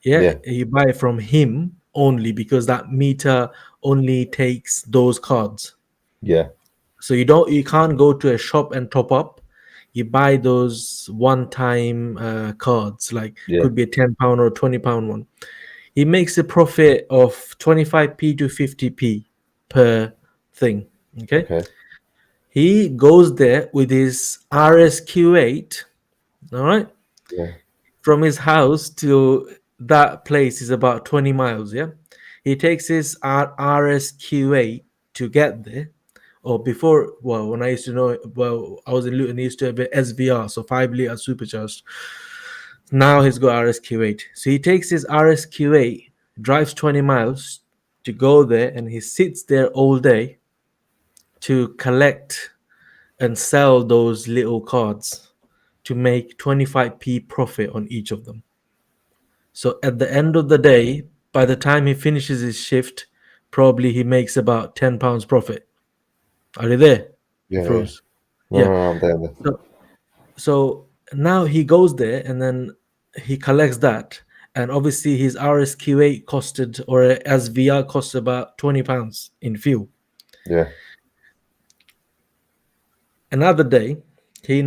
Yeah, Yeah. you buy from him only, because that meter only takes those cards. Yeah. So you can't go to a shop and top up. You buy those one time cards, like Yeah. could be a £10 or £20 one. He makes a profit of 25p to 50p per thing. Okay. Okay. He goes there with his RSQ8. All right. Yeah. From his house to that place is about 20 miles. Yeah. He takes his RSQ8 to get there. Or before, well, when I used to know, well, I was in Luton, he used to have a SVR, so 5 litre supercharged. Now he's got RSQ8. So he takes his RSQ8, drives 20 miles to go there, and he sits there all day to collect and sell those little cards to make 25p profit on each of them. So at the end of the day, by the time he finishes his shift, probably he makes about £10 profit. Are you there? Yeah. Froze. No, Yeah. no, I'm there. So now he goes there, and then he collects that. And obviously his RSQ8 costed, or a SVR cost about £20 in fuel. Yeah. Another day, he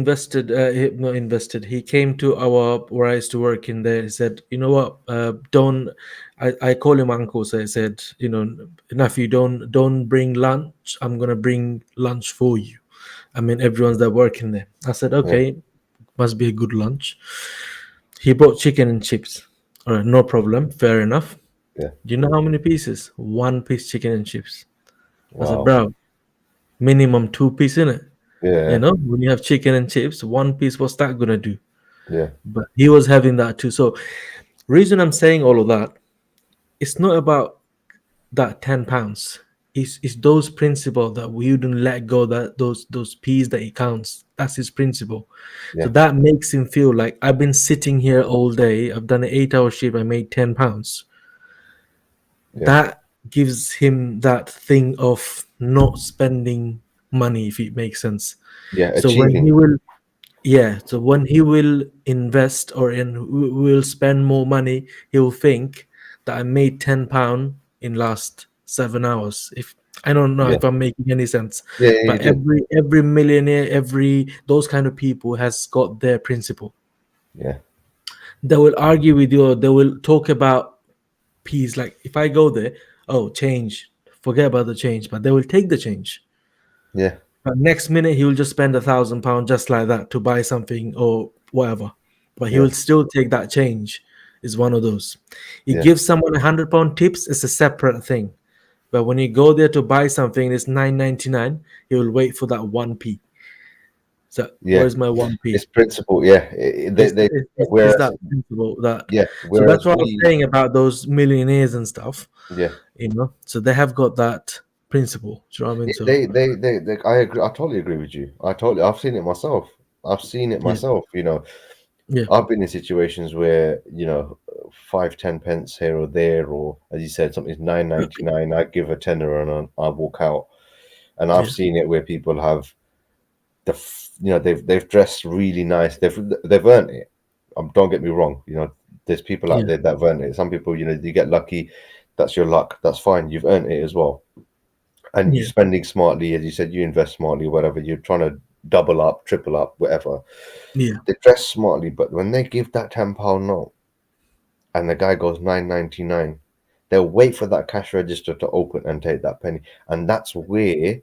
came to our where I used to work in there. He said, you know what, don't, I call him uncle. So I said, you know, nephew, don't bring lunch. I'm gonna bring lunch for you. I mean, everyone's that working there. I said, okay, must be a good lunch. He brought chicken and chips. All right, no problem, fair enough. Yeah. Do you know how many pieces? 1 piece chicken and chips. I said, Wow. bro, minimum 2 piece in it. Yeah. You know, when you have chicken and chips, 1 piece, what's that gonna do? Yeah. but he was having that too. So reason I'm saying all of that, it's not about that £10. It's those principle that we wouldn't let go, that those p's that he counts. That's his principle. So Yeah. that makes him feel like I've been sitting here all day. I've done an 8-hour shift. I made £10. Yeah. That gives him that thing of not spending money, if it makes sense. Yeah. So when he Achieving. will, yeah, so when he will invest or will spend more money, he will think that I made £10 in last 7 hours. If I don't know Yeah. if I'm making any sense, Yeah. Yeah. You but do. every millionaire, every those kind of people has got their principle. Yeah. They will argue with you, or they will talk about peace. Like if I go there, oh, change, forget about the change, but they will take the change. Yeah. But next minute he will just spend £1,000 just like that to buy something or whatever. But he Yeah. will still take that change. Is one of those. He Yeah. gives someone £100 tips. It's a separate thing. But when you go there to buy something, it's 9.99. He will wait for that 1p. So Yeah. where's my 1p? It's principle. Yeah. It's Whereas, that principle that. yeah. So that's Whereas what I was we, saying about those millionaires and stuff. yeah. So they have got that principle. Do you know what I mean? Yeah, So I agree. I totally agree with you. I've seen it myself. I've seen it yeah, myself. yeah, I've been in situations where, 5, 10 pence here or there, or as you said, something's 9.99. I give a tenner and I walk out. And I've yeah, seen it where people have they've dressed really nice. They've earned it. Don't get me wrong. There's people out yeah, there that have earned it. Some people, you get lucky. That's your luck. That's fine. You've earned it as well. And you're yeah, spending smartly, as you said, you invest smartly, whatever. You're trying to double up, triple up, whatever. yeah, They dress smartly, but when they give that £10 note and the guy goes 9.99, they'll wait for that cash register to open and take that penny. And that's where,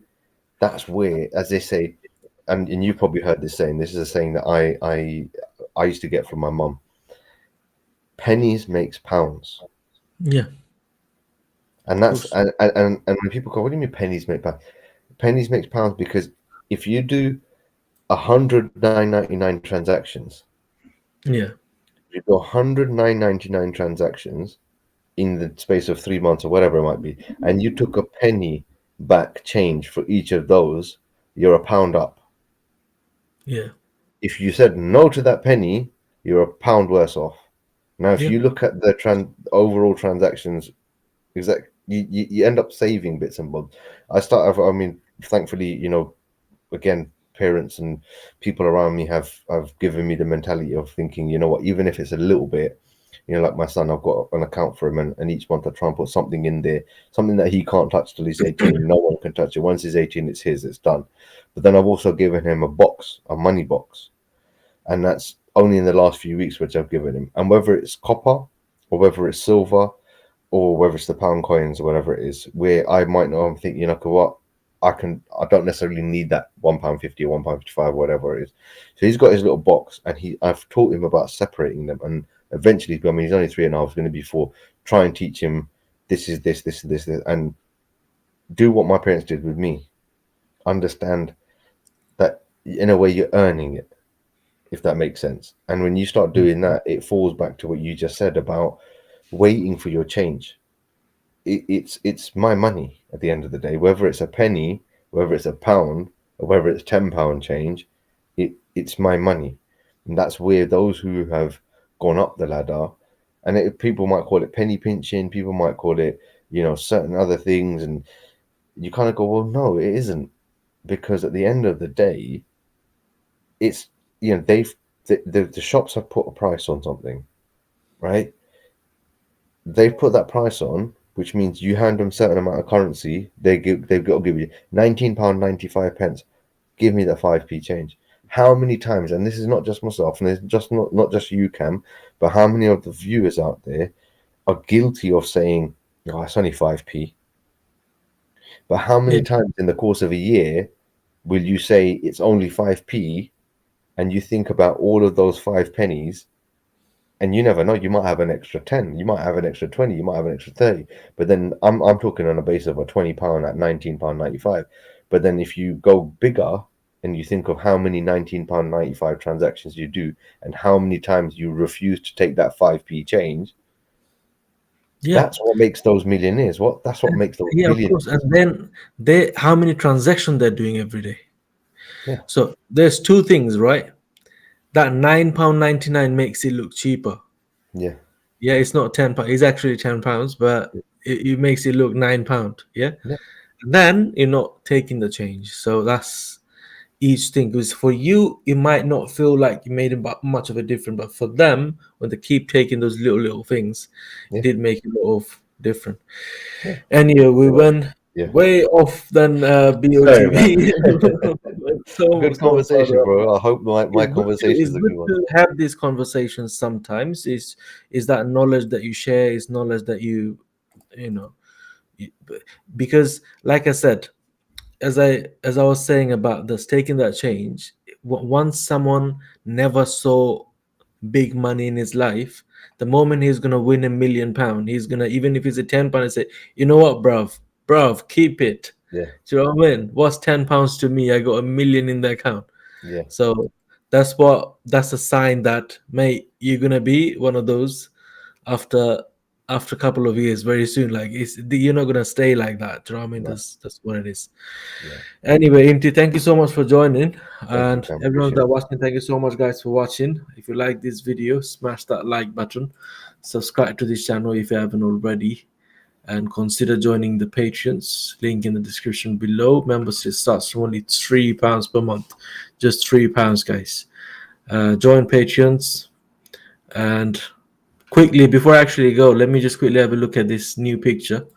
as they say, and you probably heard this saying. This is a saying that I used to get from my mum. Pennies makes pounds, yeah. and Of that's course. and when people go, what do you mean pennies make pounds? Pennies makes pounds because if you do 109.99 transactions, Yeah, if you do 109.99 transactions in the space of 3 months or whatever it might be, and you took a penny back change for each of those, you're a pound up. yeah, If you said no to that penny, you're a pound worse off. Now, if yeah, you look at the overall transactions, you end up saving bits and bobs. I mean, thankfully, again, parents and people around me have given me the mentality of thinking, you know what, even if it's a little bit, like my son, I've got an account for him, and each month I try and put something in there, something that he can't touch till he's 18. No one can touch it. Once he's 18, it's his, it's done. But then I've also given him a money box, and that's only in the last few weeks which I've given him. And whether it's copper or whether it's silver or whether it's the pound coins or whatever it is, where I might know, I'm thinking, what, I don't necessarily need that £1.50 or £1.55, whatever it is. So he's got his little box, and I've taught him about separating them, and eventually, I mean, he's only 3.5, he's going to be 4. Try and teach him this is this, and do what my parents did with me. Understand that in a way you're earning it, if that makes sense. And when you start doing that, it falls back to what you just said about waiting for your change. It's my money at the end of the day, whether it's a penny, whether it's a pound, or whether it's £10 change. It's my money, and that's where those who have gone up the ladder, and people might call it penny pinching, people might call it certain other things, and you kind of go, well, no, it isn't, because at the end of the day, it's the shops have put a price on something, right? They've put that price on, which means you hand them a certain amount of currency. They've got to give you £19.95. Give me the 5p change. How many times, and this is not just myself, and it's just not just you, Cam, but how many of the viewers out there are guilty of saying, "Oh, it's only 5p." But how many yeah, times in the course of a year will you say it's only 5p, and you think about all of those 5 pennies? And you never know, you might have an extra 10, you might have an extra 20, you might have an extra 30. But then I'm talking on a base of a £20 at £19.95. But then if you go bigger, and you think of how many £19.95 transactions you do and how many times you refuse to take that 5p change, that's what makes those millionaires. That's what makes those of billionaires. course. And then how many transactions they're doing every day. Yeah. So there's two things, right? That £9.99 makes it look cheaper. Yeah. Yeah, it's not £10. It's actually £10, but it makes it look £9. Yeah. Yeah. Then you're not taking the change. So that's each thing. Because for you, it might not feel like you made much of a difference, but for them, when they keep taking those little things, it did make a lot of difference. Yeah. Anyway, we went way off than BOTB. Good conversation, bro. I hope my conversations it's are good good to have these conversations sometimes. Is that knowledge that you share, is knowledge that you know, because like I said, as I was saying about this taking that change, once someone never saw big money in his life, the moment he's gonna win £1 million, he's gonna, even if it's a £10, say, you know what, bruv, keep it. Yeah. Do you know what I mean? What's £10 to me? I got $1 million in the account. Yeah. So that's a sign that, mate, you're gonna be one of those after a couple of years very soon. Like, you're not gonna stay like that. Do you know what I mean? No. That's what it is. Yeah. Anyway, Inti, thank you so much for joining. And Cam. everyone Appreciate that it. watching, thank you so much, guys, for watching. If you like this video, smash that like button, subscribe to this channel if you haven't already, and consider joining the Patreons. Link in the description below. Membership starts from only £3 per month, just £3, guys. Join Patreons. And quickly, before I actually go, let me just quickly have a look at this new picture.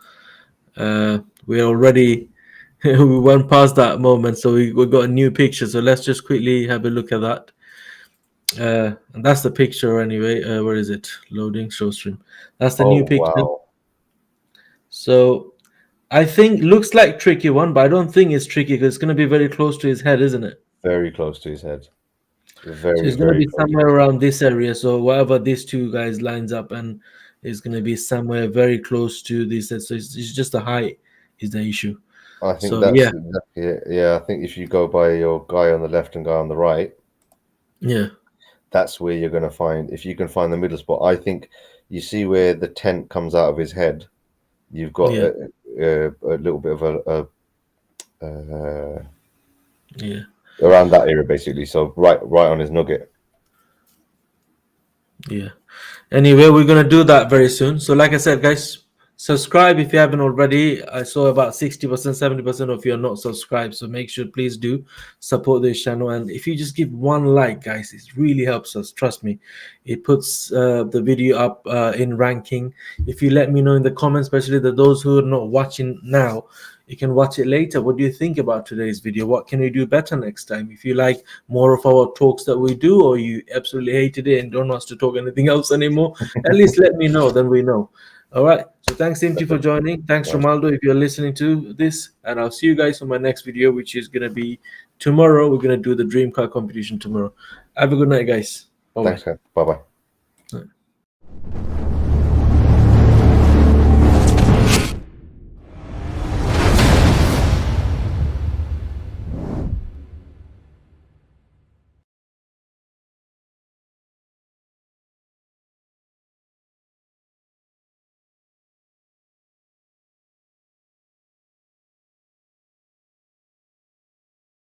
We're already we went past that moment, so we got a new picture. So let's just quickly have a look at that. And that's the picture anyway. Where is it? Loading, show stream. That's the new picture. Wow. So I think looks like tricky one, but I don't think it's tricky because it's going to be very close to his head, isn't it? Very close to his head. So it's going to be somewhere around this area. So wherever these two guys lines up, and it's going to be somewhere very close to this. So it's just the height is the issue. I think So, that's yeah. exactly it. Yeah, I think if you go by your guy on the left and guy on the right, yeah, that's where you're going to find, if you can find the middle spot. I think you see where the tent comes out of his head. You've got a little bit of a around that area, basically. So right on his nugget. Yeah. Anyway, we're gonna do that very soon. So, like I said, guys, subscribe if you haven't already. I saw about 60%, 70% of you are not subscribed. So make sure, please do support this channel. And if you just give one like, guys, it really helps us. Trust me, it puts the video up in ranking. If you let me know in the comments, especially those who are not watching now, you can watch it later. What do you think about today's video? What can we do better next time? If you like more of our talks that we do, or you absolutely hated it and don't want us to talk anything else anymore, at least let me know, then we know. All right. So thanks, Inti, for joining. Thanks, Romaldo, if you're listening to this. And I'll see you guys on my next video, which is going to be tomorrow. We're going to do the dream car competition tomorrow. Have a good night, guys. Bye-bye. Thanks, bye-bye.